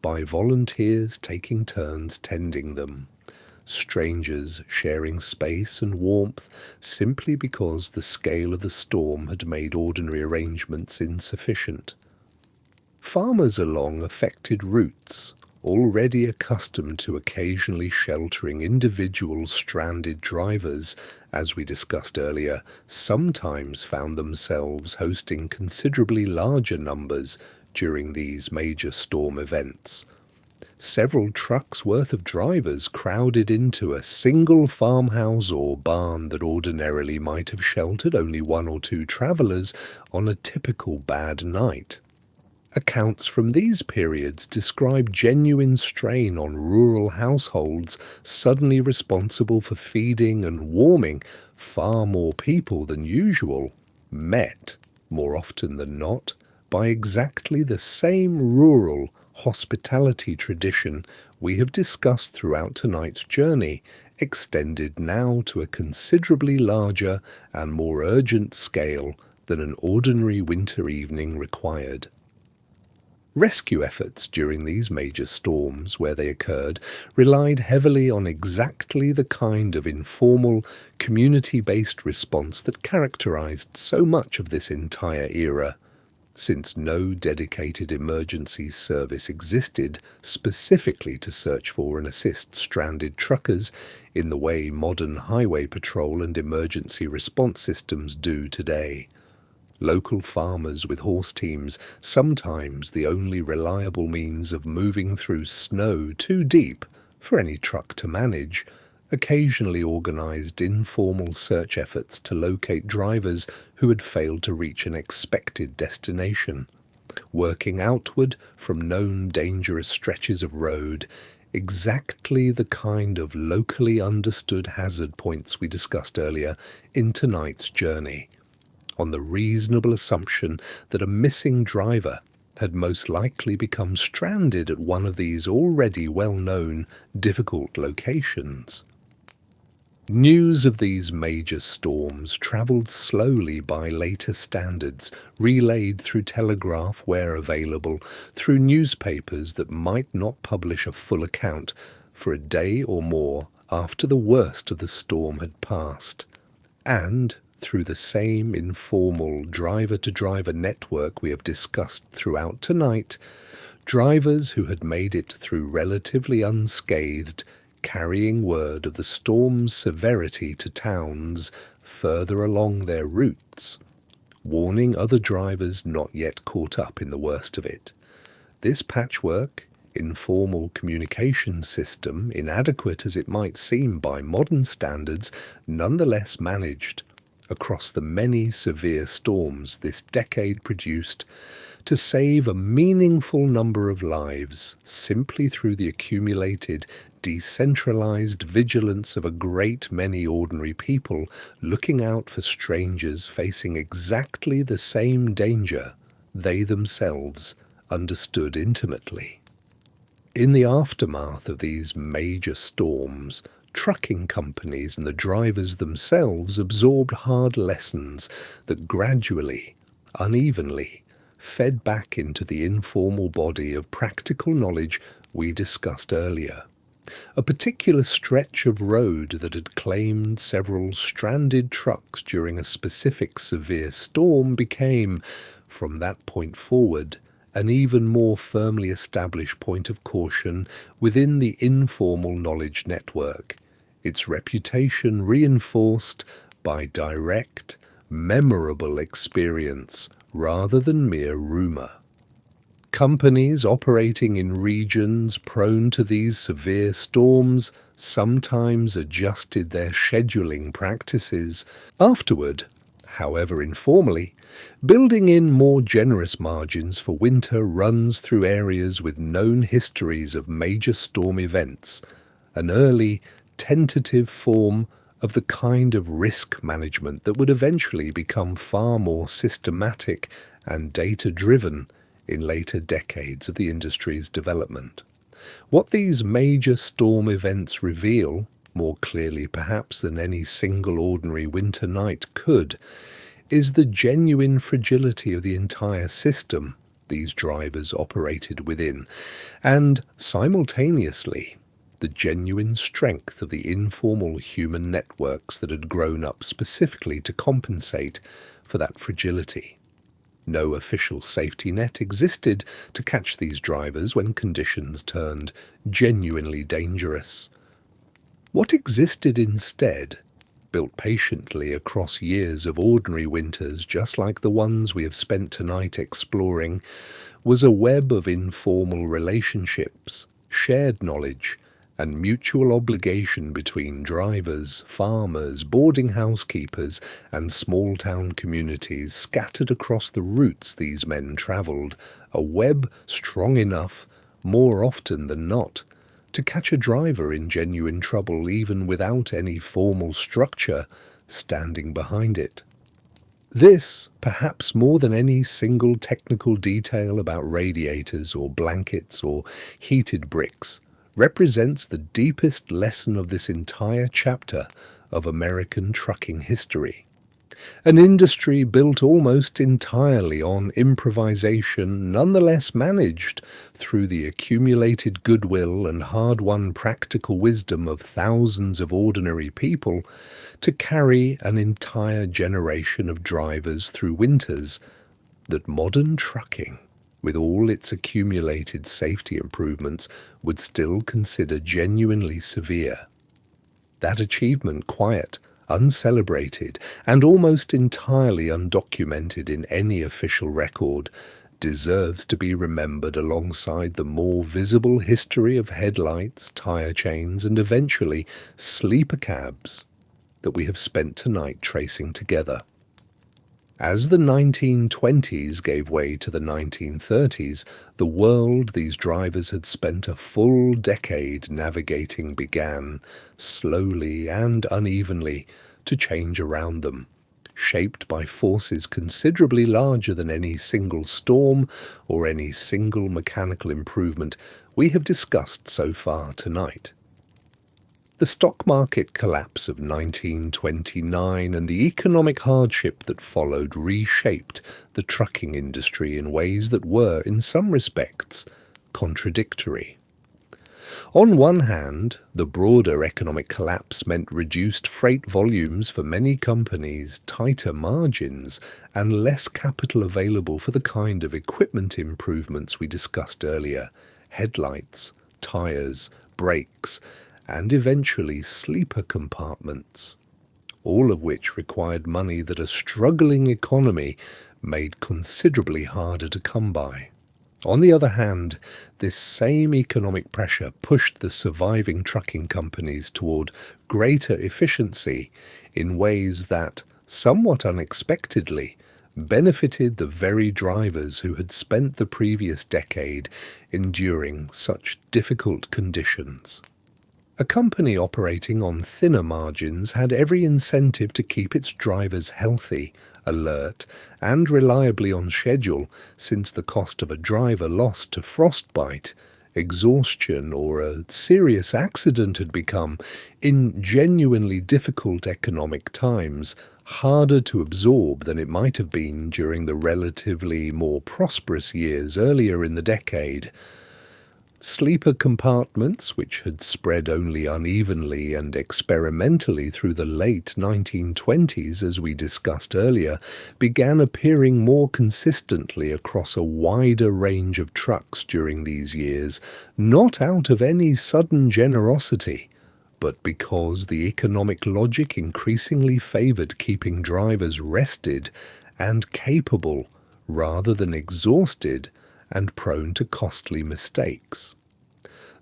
by volunteers taking turns tending them, strangers sharing space and warmth simply because the scale of the storm had made ordinary arrangements insufficient. Farmers along affected routes, already accustomed to occasionally sheltering individual stranded drivers, as we discussed earlier, sometimes found themselves hosting considerably larger numbers during these major storm events. Several trucks' worth of drivers crowded into a single farmhouse or barn that ordinarily might have sheltered only one or two travellers on a typical bad night. Accounts from these periods describe genuine strain on rural households suddenly responsible for feeding and warming far more people than usual, met, more often than not, by exactly the same rural hospitality tradition we have discussed throughout tonight's journey, extended now to a considerably larger and more urgent scale than an ordinary winter evening required. Rescue efforts during these major storms, where they occurred, relied heavily on exactly the kind of informal, community-based response that characterized so much of this entire era. Since no dedicated emergency service existed specifically to search for and assist stranded truckers in the way modern highway patrol and emergency response systems do today. Local farmers with horse teams, sometimes the only reliable means of moving through snow too deep for any truck to manage, occasionally organized informal search efforts to locate drivers who had failed to reach an expected destination, working outward from known dangerous stretches of road, exactly the kind of locally understood hazard points we discussed earlier in tonight's journey, on the reasonable assumption that a missing driver had most likely become stranded at one of these already well-known, difficult locations. News of these major storms travelled slowly by later standards, relayed through telegraph where available, through newspapers that might not publish a full account for a day or more after the worst of the storm had passed, and through the same informal driver-to-driver network we have discussed throughout tonight, drivers who had made it through relatively unscathed, carrying word of the storm's severity to towns further along their routes, warning other drivers not yet caught up in the worst of it. This patchwork, informal communication system, inadequate as it might seem by modern standards, nonetheless managed, across the many severe storms this decade produced, to save a meaningful number of lives simply through the accumulated, decentralized vigilance of a great many ordinary people looking out for strangers facing exactly the same danger they themselves understood intimately. In the aftermath of these major storms, trucking companies and the drivers themselves absorbed hard lessons that gradually, unevenly, fed back into the informal body of practical knowledge we discussed earlier. A particular stretch of road that had claimed several stranded trucks during a specific severe storm became, from that point forward, an even more firmly established point of caution within the informal knowledge network, its reputation reinforced by direct, memorable experience rather than mere rumour. Companies operating in regions prone to these severe storms sometimes adjusted their scheduling practices, afterward, however informally, building in more generous margins for winter runs through areas with known histories of major storm events, an early, tentative form of the kind of risk management that would eventually become far more systematic and data-driven in later decades of the industry's development. What these major storm events reveal, more clearly perhaps than any single ordinary winter night could, is the genuine fragility of the entire system these drivers operated within, and simultaneously the genuine strength of the informal human networks that had grown up specifically to compensate for that fragility. No official safety net existed to catch these drivers when conditions turned genuinely dangerous. What existed instead, built patiently across years of ordinary winters just like the ones we have spent tonight exploring, was a web of informal relationships, shared knowledge, and mutual obligation between drivers, farmers, boarding housekeepers, and small-town communities scattered across the routes these men travelled, a web strong enough, more often than not, to catch a driver in genuine trouble even without any formal structure standing behind it. This, perhaps more than any single technical detail about radiators or blankets or heated bricks, represents the deepest lesson of this entire chapter of American trucking history. An industry built almost entirely on improvisation, nonetheless managed, through the accumulated goodwill and hard-won practical wisdom of thousands of ordinary people, to carry an entire generation of drivers through winters that modern trucking, with all its accumulated safety improvements, would still consider genuinely severe. That achievement, quiet, uncelebrated, and almost entirely undocumented in any official record, deserves to be remembered alongside the more visible history of headlights, tire chains, and eventually sleeper cabs that we have spent tonight tracing together. As the 1920s gave way to the 1930s, the world these drivers had spent a full decade navigating began, slowly and unevenly, to change around them, shaped by forces considerably larger than any single storm or any single mechanical improvement we have discussed so far tonight. The stock market collapse of 1929 and the economic hardship that followed reshaped the trucking industry in ways that were, in some respects, contradictory. On one hand, the broader economic collapse meant reduced freight volumes for many companies, tighter margins, and less capital available for the kind of equipment improvements we discussed earlier: headlights, tires, brakes, and eventually sleeper compartments, all of which required money that a struggling economy made considerably harder to come by. On the other hand, this same economic pressure pushed the surviving trucking companies toward greater efficiency in ways that, somewhat unexpectedly, benefited the very drivers who had spent the previous decade enduring such difficult conditions. A company operating on thinner margins had every incentive to keep its drivers healthy, alert, and reliably on schedule, since the cost of a driver lost to frostbite, exhaustion, or a serious accident had become, in genuinely difficult economic times, harder to absorb than it might have been during the relatively more prosperous years earlier in the decade. Sleeper compartments, which had spread only unevenly and experimentally through the late 1920s, as we discussed earlier, began appearing more consistently across a wider range of trucks during these years, not out of any sudden generosity, but because the economic logic increasingly favoured keeping drivers rested and capable rather than exhausted and prone to costly mistakes.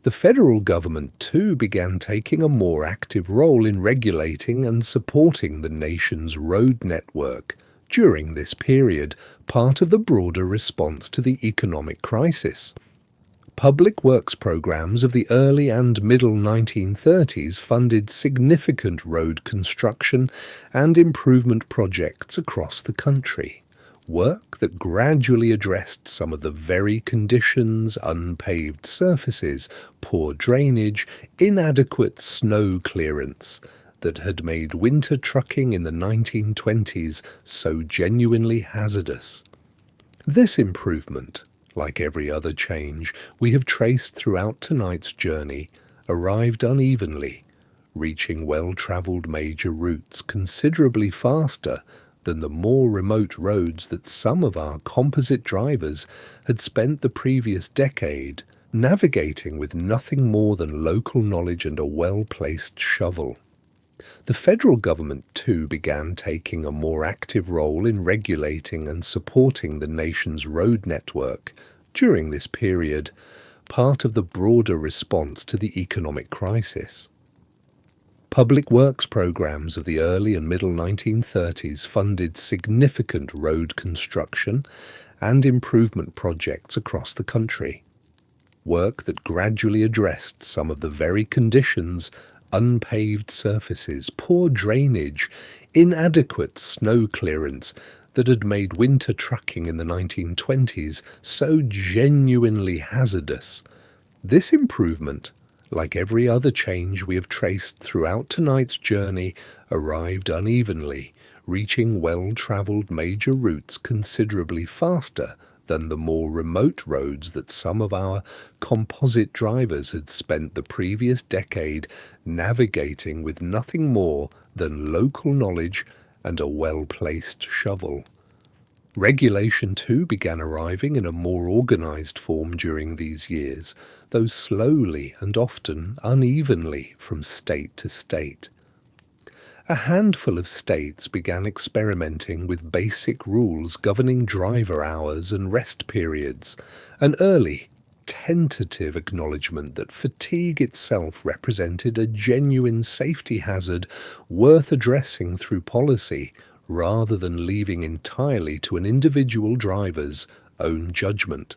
The federal government, too, began taking a more active role in regulating and supporting the nation's road network during this period, part of the broader response to the economic crisis. Public works programs of the early and middle 1930s funded significant road construction and improvement projects across the country, Work that gradually addressed some of the very conditions, unpaved surfaces, poor drainage, inadequate snow clearance, that had made winter trucking in the 1920s so genuinely hazardous. This improvement, like every other change we have traced throughout tonight's journey, arrived unevenly, reaching well-travelled major routes considerably faster than the more remote roads that some of our composite drivers had spent the previous decade navigating with nothing more than local knowledge and a well-placed shovel. The federal government, too, began taking a more active role in regulating and supporting the nation's road network during this period, part of the broader response to the economic crisis. Public works programs of the early and middle 1930s funded significant road construction and improvement projects across the country. Work that gradually addressed some of the very conditions, unpaved surfaces, poor drainage, inadequate snow clearance that had made winter trucking in the 1920s so genuinely hazardous. This improvement, like every other change we have traced throughout tonight's journey, arrived unevenly, reaching well-travelled major routes considerably faster than the more remote roads that some of our composite drivers had spent the previous decade navigating with nothing more than local knowledge and a well-placed shovel. Regulation, too, began arriving in a more organised form during these years, though slowly and often unevenly from state to state. A handful of states began experimenting with basic rules governing driver hours and rest periods, an early, tentative acknowledgement that fatigue itself represented a genuine safety hazard worth addressing through policy, rather than leaving entirely to an individual driver's own judgment,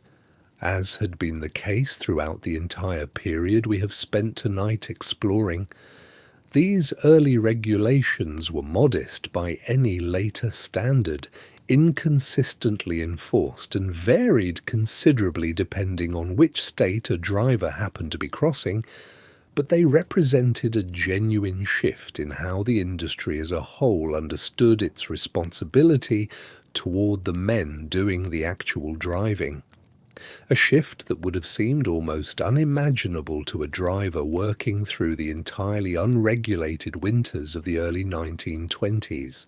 as had been the case throughout the entire period we have spent tonight exploring. These early regulations were modest by any later standard, inconsistently enforced, and varied considerably depending on which state a driver happened to be crossing, but they represented a genuine shift in how the industry as a whole understood its responsibility toward the men doing the actual driving. A shift that would have seemed almost unimaginable to a driver working through the entirely unregulated winters of the early 1920s.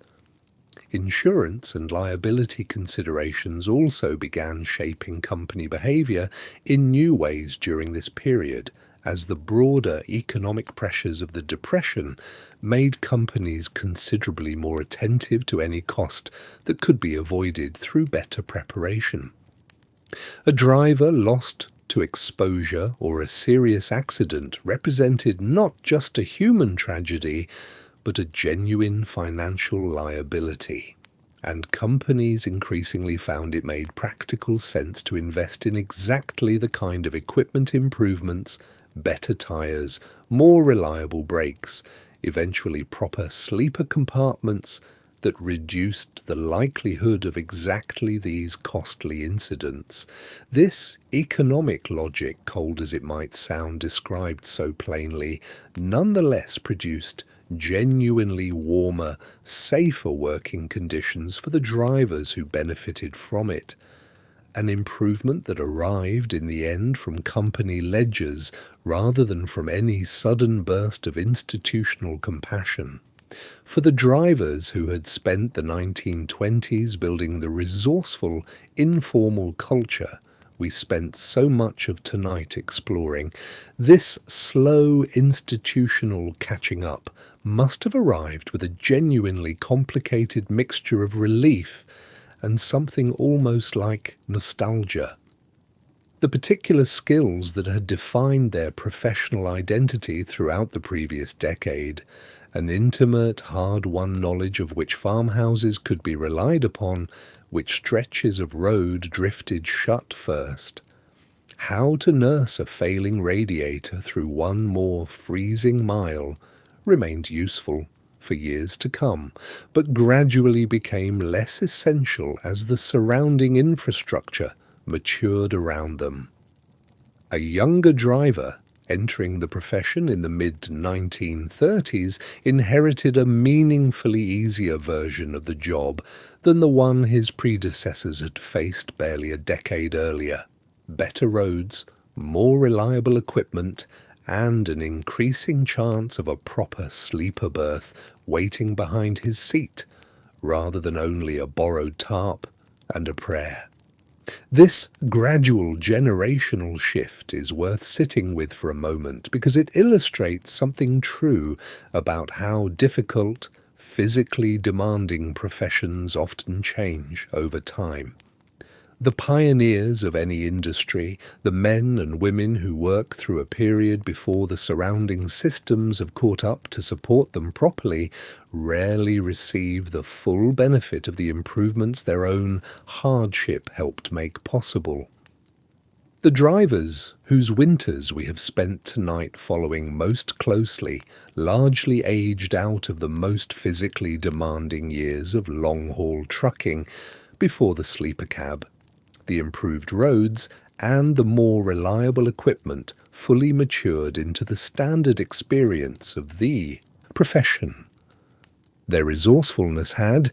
Insurance and liability considerations also began shaping company behaviour in new ways during this period, as the broader economic pressures of the Depression made companies considerably more attentive to any cost that could be avoided through better preparation. A driver lost to exposure or a serious accident represented not just a human tragedy, but a genuine financial liability, and companies increasingly found it made practical sense to invest in exactly the kind of equipment improvements, better tyres, more reliable brakes, eventually proper sleeper compartments that reduced the likelihood of exactly these costly incidents. This economic logic, cold as it might sound described so plainly, nonetheless produced genuinely warmer, safer working conditions for the drivers who benefited from it. An improvement that arrived in the end from company ledgers rather than from any sudden burst of institutional compassion. For the drivers who had spent the 1920s building the resourceful, informal culture we spent so much of tonight exploring, this slow institutional catching up must have arrived with a genuinely complicated mixture of relief and something almost like nostalgia. The particular skills that had defined their professional identity throughout the previous decade, an intimate, hard-won knowledge of which farmhouses could be relied upon, which stretches of road drifted shut first, how to nurse a failing radiator through one more freezing mile, remained useful, for years to come, but gradually became less essential as the surrounding infrastructure matured around them. A younger driver entering the profession in the mid-1930s inherited a meaningfully easier version of the job than the one his predecessors had faced barely a decade earlier. Better roads, more reliable equipment, and an increasing chance of a proper sleeper berth waiting behind his seat, rather than only a borrowed tarp and a prayer. This gradual generational shift is worth sitting with for a moment because it illustrates something true about how difficult, physically demanding professions often change over time. The pioneers of any industry, the men and women who work through a period before the surrounding systems have caught up to support them properly, rarely receive the full benefit of the improvements their own hardship helped make possible. The drivers, whose winters we have spent tonight following most closely, largely aged out of the most physically demanding years of long-haul trucking before the sleeper cab. The improved roads and the more reliable equipment fully matured into the standard experience of the profession. Their resourcefulness had,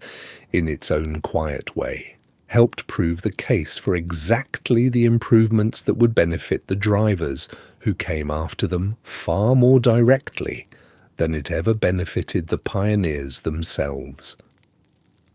in its own quiet way, helped prove the case for exactly the improvements that would benefit the drivers who came after them far more directly than it ever benefited the pioneers themselves.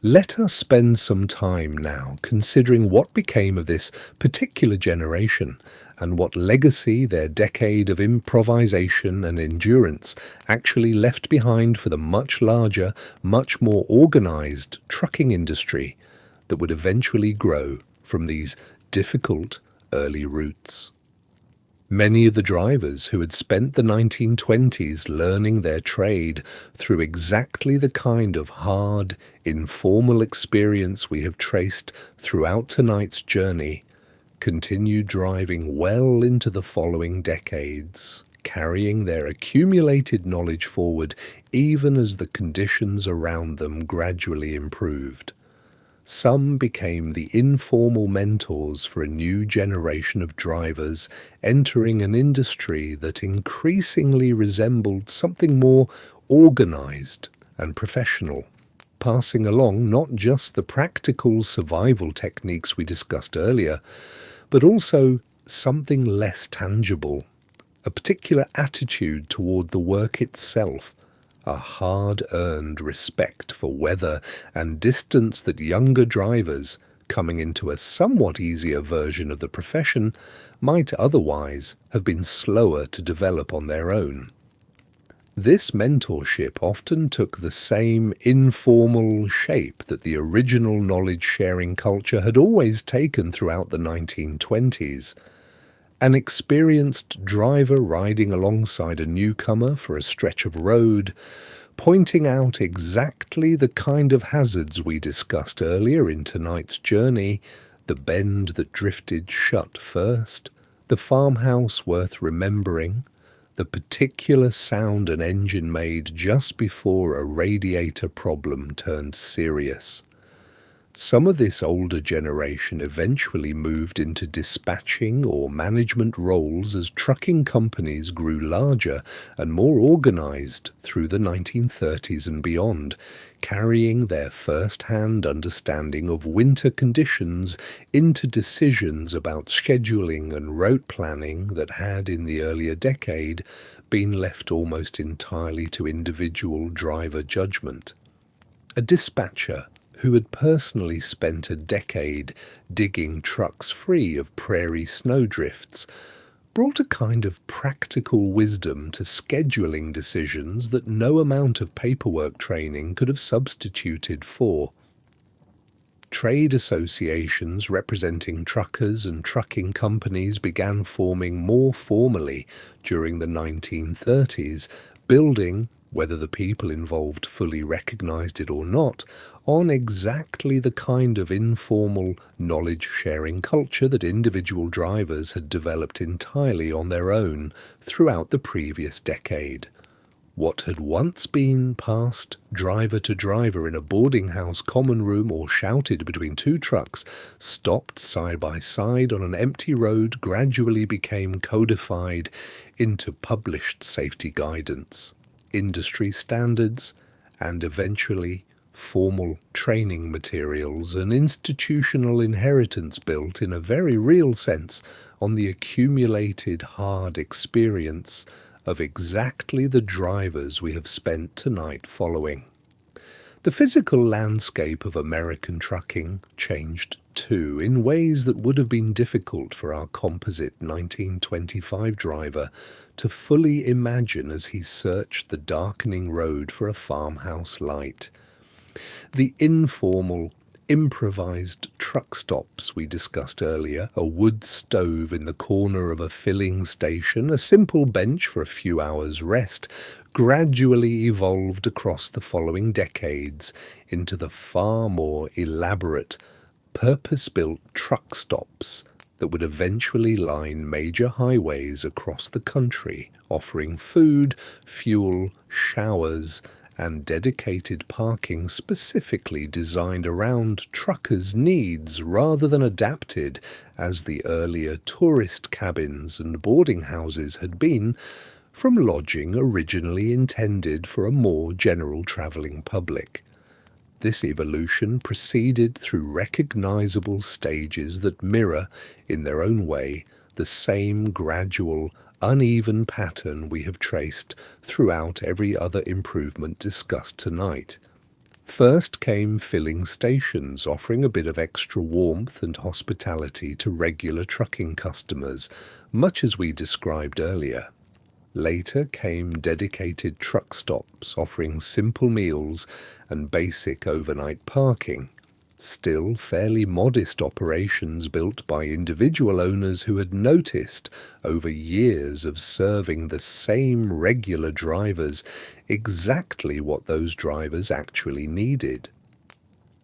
Let us spend some time now considering what became of this particular generation and what legacy their decade of improvisation and endurance actually left behind for the much larger, much more organized trucking industry that would eventually grow from these difficult early roots. Many of the drivers who had spent the 1920s learning their trade through exactly the kind of hard, informal experience we have traced throughout tonight's journey continued driving well into the following decades, carrying their accumulated knowledge forward even as the conditions around them gradually improved. Some became the informal mentors for a new generation of drivers entering an industry that increasingly resembled something more organized and professional, passing along not just the practical survival techniques we discussed earlier, but also something less tangible, a particular attitude toward the work itself, a hard-earned respect for weather and distance that younger drivers, coming into a somewhat easier version of the profession, might otherwise have been slower to develop on their own. This mentorship often took the same informal shape that the original knowledge-sharing culture had always taken throughout the 1920s. An experienced driver riding alongside a newcomer for a stretch of road, pointing out exactly the kind of hazards we discussed earlier in tonight's journey, the bend that drifted shut first, the farmhouse worth remembering, the particular sound an engine made just before a radiator problem turned serious. Some of this older generation eventually moved into dispatching or management roles as trucking companies grew larger and more organized through the 1930s and beyond, carrying their first-hand understanding of winter conditions into decisions about scheduling and route planning that had, in the earlier decade, been left almost entirely to individual driver judgment. A dispatcher who had personally spent a decade digging trucks free of prairie snowdrifts, brought a kind of practical wisdom to scheduling decisions that no amount of paperwork training could have substituted for. Trade associations representing truckers and trucking companies began forming more formally during the 1930s, building, whether the people involved fully recognized it or not, on exactly the kind of informal knowledge-sharing culture that individual drivers had developed entirely on their own throughout the previous decade. What had once been passed driver to driver in a boarding house common room or shouted between two trucks, stopped side by side on an empty road, gradually became codified into published safety guidance, industry standards, and eventually formal training materials, an institutional inheritance built in a very real sense on the accumulated hard experience of exactly the drivers we have spent tonight following. The physical landscape of American trucking changed too, in ways that would have been difficult for our composite 1925 driver to fully imagine as he searched the darkening road for a farmhouse light. The informal, improvised truck stops we discussed earlier, a wood stove in the corner of a filling station, a simple bench for a few hours' rest, gradually evolved across the following decades into the far more elaborate, purpose-built truck stops that would eventually line major highways across the country, offering food, fuel, showers, and dedicated parking specifically designed around truckers' needs rather than adapted as the earlier tourist cabins and boarding houses had been from lodging originally intended for a more general travelling public. This evolution proceeded through recognizable stages that mirror, in their own way, the same gradual, uneven pattern we have traced throughout every other improvement discussed tonight. First came filling stations, offering a bit of extra warmth and hospitality to regular trucking customers, much as we described earlier. Later came dedicated truck stops, offering simple meals and basic overnight parking. Still fairly modest operations built by individual owners who had noticed over years of serving the same regular drivers exactly what those drivers actually needed.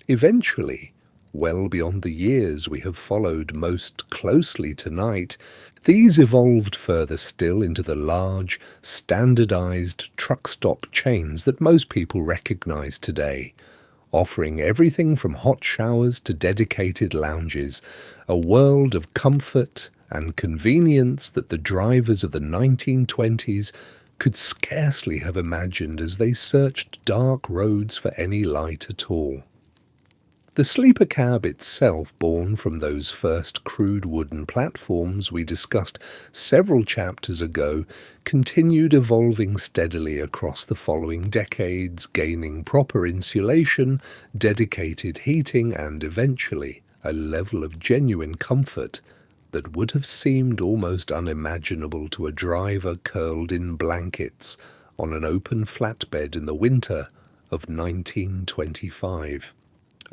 Eventually, well beyond the years we have followed most closely tonight, these evolved further still into the large, standardized truck stop chains that most people recognize today, offering everything from hot showers to dedicated lounges, a world of comfort and convenience that the drivers of the 1920s could scarcely have imagined as they searched dark roads for any light at all. The sleeper cab itself, born from those first crude wooden platforms we discussed several chapters ago, continued evolving steadily across the following decades, gaining proper insulation, dedicated heating, and eventually a level of genuine comfort that would have seemed almost unimaginable to a driver curled in blankets on an open flatbed in the winter of 1925.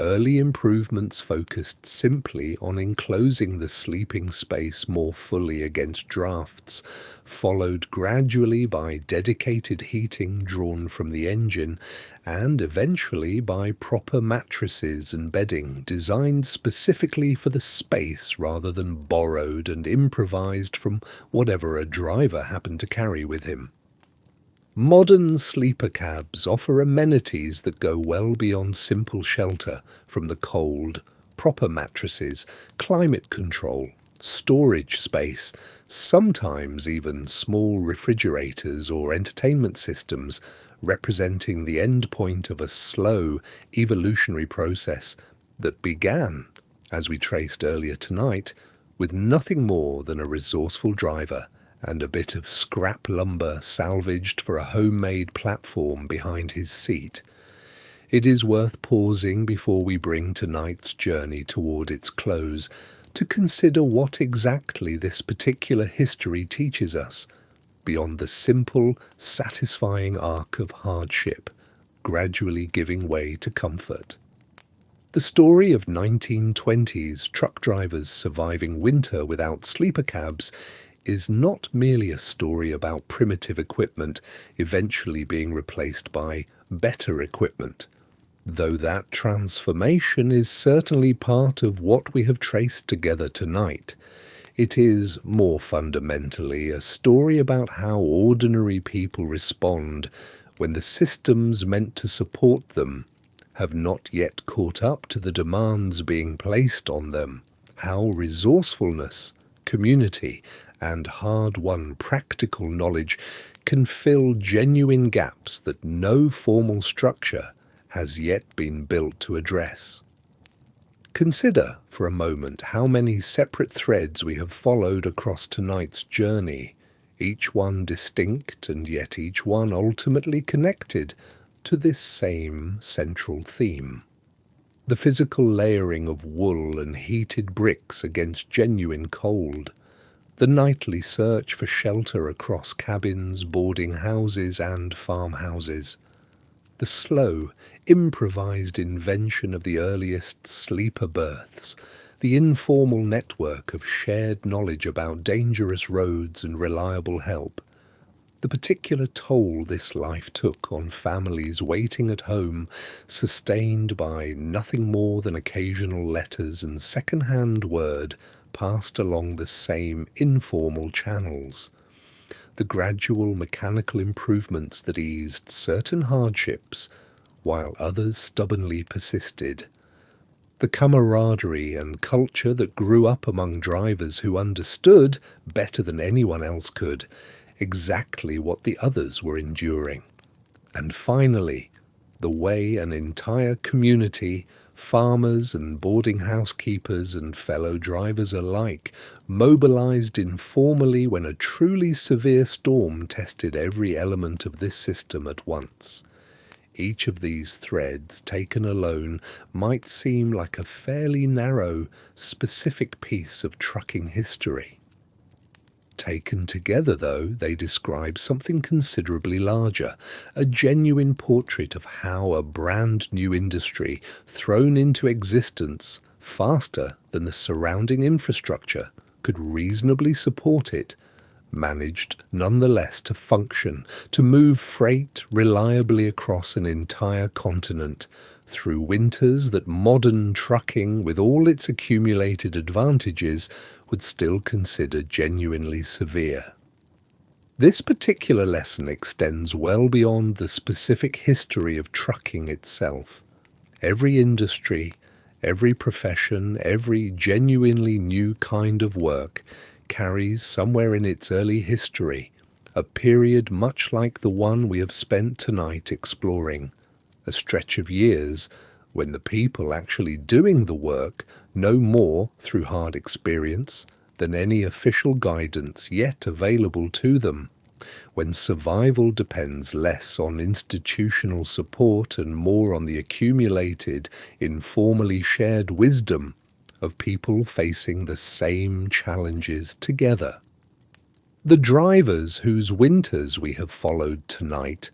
Early improvements focused simply on enclosing the sleeping space more fully against drafts, followed gradually by dedicated heating drawn from the engine, and eventually by proper mattresses and bedding designed specifically for the space rather than borrowed and improvised from whatever a driver happened to carry with him. Modern sleeper cabs offer amenities that go well beyond simple shelter from the cold, proper mattresses, climate control, storage space, sometimes even small refrigerators or entertainment systems, representing the end point of a slow evolutionary process that began, as we traced earlier tonight, with nothing more than a resourceful driver and a bit of scrap lumber salvaged for a homemade platform behind his seat. It is worth pausing before we bring tonight's journey toward its close to consider what exactly this particular history teaches us, beyond the simple, satisfying arc of hardship, gradually giving way to comfort. The story of 1920s truck drivers surviving winter without sleeper cabs is not merely a story about primitive equipment eventually being replaced by better equipment, though that transformation is certainly part of what we have traced together tonight. It is, more fundamentally, a story about how ordinary people respond when the systems meant to support them have not yet caught up to the demands being placed on them, how resourcefulness, community, and hard-won practical knowledge can fill genuine gaps that no formal structure has yet been built to address. Consider for a moment how many separate threads we have followed across tonight's journey, each one distinct and yet each one ultimately connected to this same central theme. The physical layering of wool and heated bricks against genuine cold, the nightly search for shelter across cabins, boarding houses and farmhouses, the slow, improvised invention of the earliest sleeper berths, the informal network of shared knowledge about dangerous roads and reliable help, the particular toll this life took on families waiting at home, sustained by nothing more than occasional letters and second-hand word passed along the same informal channels, the gradual mechanical improvements that eased certain hardships while others stubbornly persisted, the camaraderie and culture that grew up among drivers who understood, better than anyone else could, exactly what the others were enduring, and finally, the way an entire community, farmers and boarding house keepers and fellow drivers alike, mobilized informally when a truly severe storm tested every element of this system at once. Each of these threads, taken alone, might seem like a fairly narrow, specific piece of trucking history. Taken together, though, they describe something considerably larger, a genuine portrait of how a brand new industry, thrown into existence faster than the surrounding infrastructure could reasonably support it, managed nonetheless to function, to move freight reliably across an entire continent, through winters that modern trucking, with all its accumulated advantages, would still consider genuinely severe. This particular lesson extends well beyond the specific history of trucking itself. Every industry, every profession, every genuinely new kind of work carries somewhere in its early history a period much like the one we have spent tonight exploring, a stretch of years when the people actually doing the work know more through hard experience than any official guidance yet available to them, when survival depends less on institutional support and more on the accumulated, informally shared wisdom of people facing the same challenges together. The drivers whose winters we have followed tonight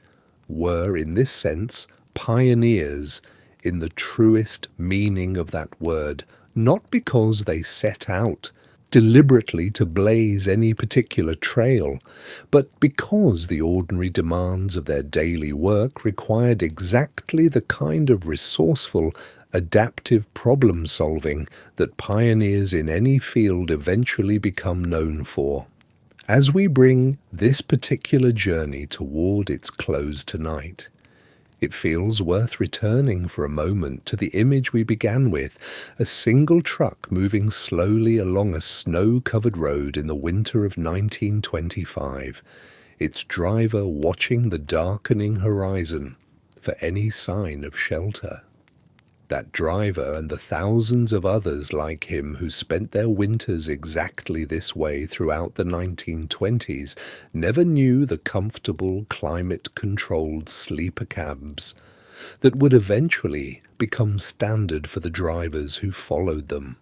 were, in this sense, pioneers in the truest meaning of that word, not because they set out deliberately to blaze any particular trail, but because the ordinary demands of their daily work required exactly the kind of resourceful, adaptive problem-solving that pioneers in any field eventually become known for. As we bring this particular journey toward its close tonight, it feels worth returning for a moment to the image we began with, a single truck moving slowly along a snow-covered road in the winter of 1925, its driver watching the darkening horizon for any sign of shelter. That driver and the thousands of others like him who spent their winters exactly this way throughout the 1920s never knew the comfortable, climate-controlled sleeper cabs that would eventually become standard for the drivers who followed them.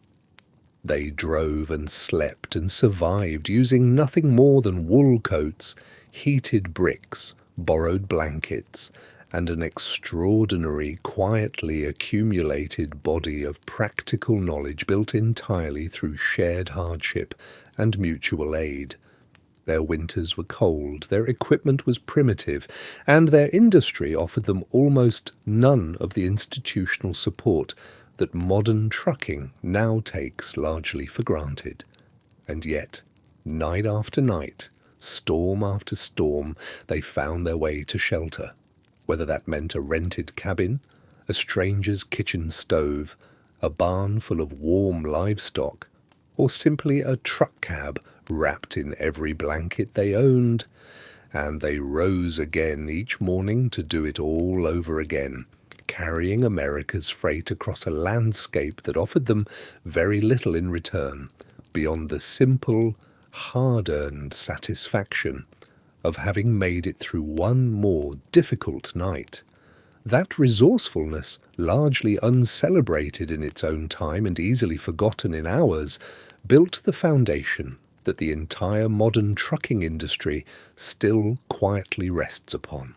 They drove and slept and survived using nothing more than wool coats, heated bricks, borrowed blankets, and an extraordinary, quietly accumulated body of practical knowledge built entirely through shared hardship and mutual aid. Their winters were cold, their equipment was primitive, and their industry offered them almost none of the institutional support that modern trucking now takes largely for granted. And yet, night after night, storm after storm, they found their way to shelter, whether that meant a rented cabin, a stranger's kitchen stove, a barn full of warm livestock, or simply a truck cab wrapped in every blanket they owned. And they rose again each morning to do it all over again, carrying America's freight across a landscape that offered them very little in return, beyond the simple, hard-earned satisfaction of having made it through one more difficult night. That resourcefulness, largely uncelebrated in its own time and easily forgotten in ours, built the foundation that the entire modern trucking industry still quietly rests upon.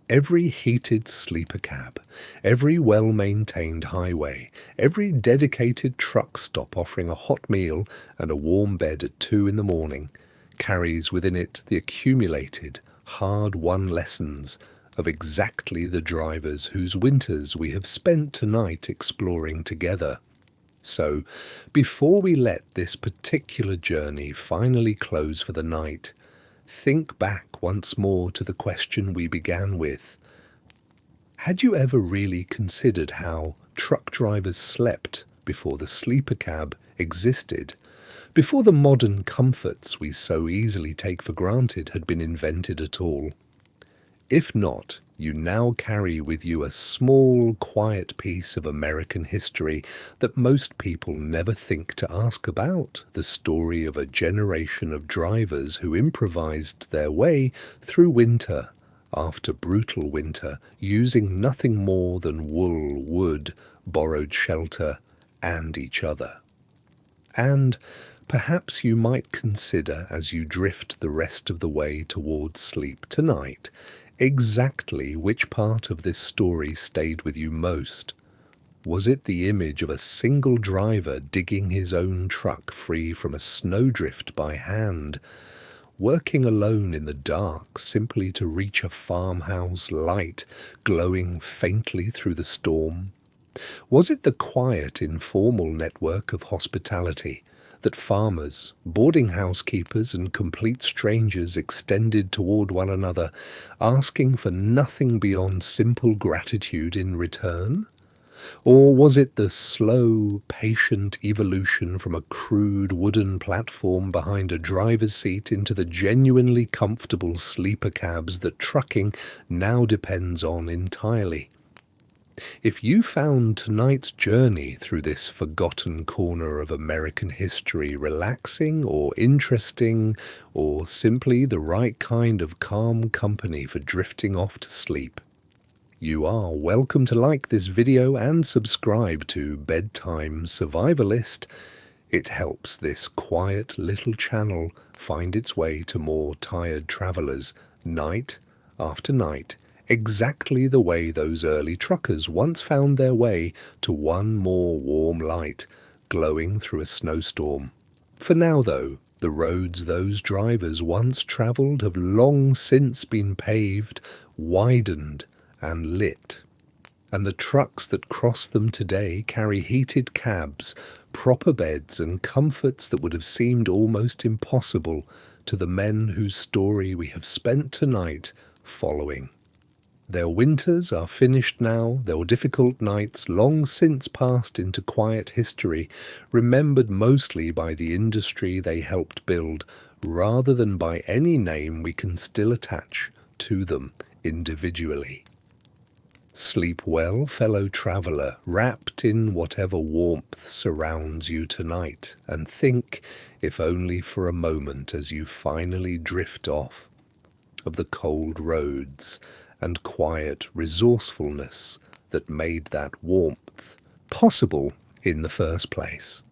Every heated sleeper cab, every well-maintained highway, every dedicated truck stop offering a hot meal and a warm bed at 2 a.m. carries within it the accumulated, hard-won lessons of exactly the drivers whose winters we have spent tonight exploring together. So, before we let this particular journey finally close for the night, think back once more to the question we began with. Had you ever really considered how truck drivers slept before the sleeper cab existed, before the modern comforts we so easily take for granted had been invented at all? If not, you now carry with you a small, quiet piece of American history that most people never think to ask about, the story of a generation of drivers who improvised their way through winter after brutal winter, using nothing more than wool, wood, borrowed shelter, and each other. And perhaps you might consider, as you drift the rest of the way towards sleep tonight, exactly which part of this story stayed with you most. Was it the image of a single driver digging his own truck free from a snowdrift by hand, working alone in the dark simply to reach a farmhouse light glowing faintly through the storm? Was it the quiet, informal network of hospitality that farmers, boarding house keepers, and complete strangers extended toward one another, asking for nothing beyond simple gratitude in return? Or was it the slow, patient evolution from a crude wooden platform behind a driver's seat into the genuinely comfortable sleeper cabs that trucking now depends on entirely? If you found tonight's journey through this forgotten corner of American history relaxing or interesting, or simply the right kind of calm company for drifting off to sleep, you are welcome to like this video and subscribe to Bedtime Survivalist. It helps this quiet little channel find its way to more tired travelers, night after night, exactly the way those early truckers once found their way to one more warm light glowing through a snowstorm. For now, though, the roads those drivers once travelled have long since been paved, widened, and lit. And the trucks that cross them today carry heated cabs, proper beds, and comforts that would have seemed almost impossible to the men whose story we have spent tonight following. Their winters are finished now, their difficult nights long since passed into quiet history, remembered mostly by the industry they helped build, rather than by any name we can still attach to them individually. Sleep well, fellow traveller, wrapped in whatever warmth surrounds you tonight, and think, if only for a moment as you finally drift off, of the cold roads and quiet resourcefulness that made that warmth possible in the first place.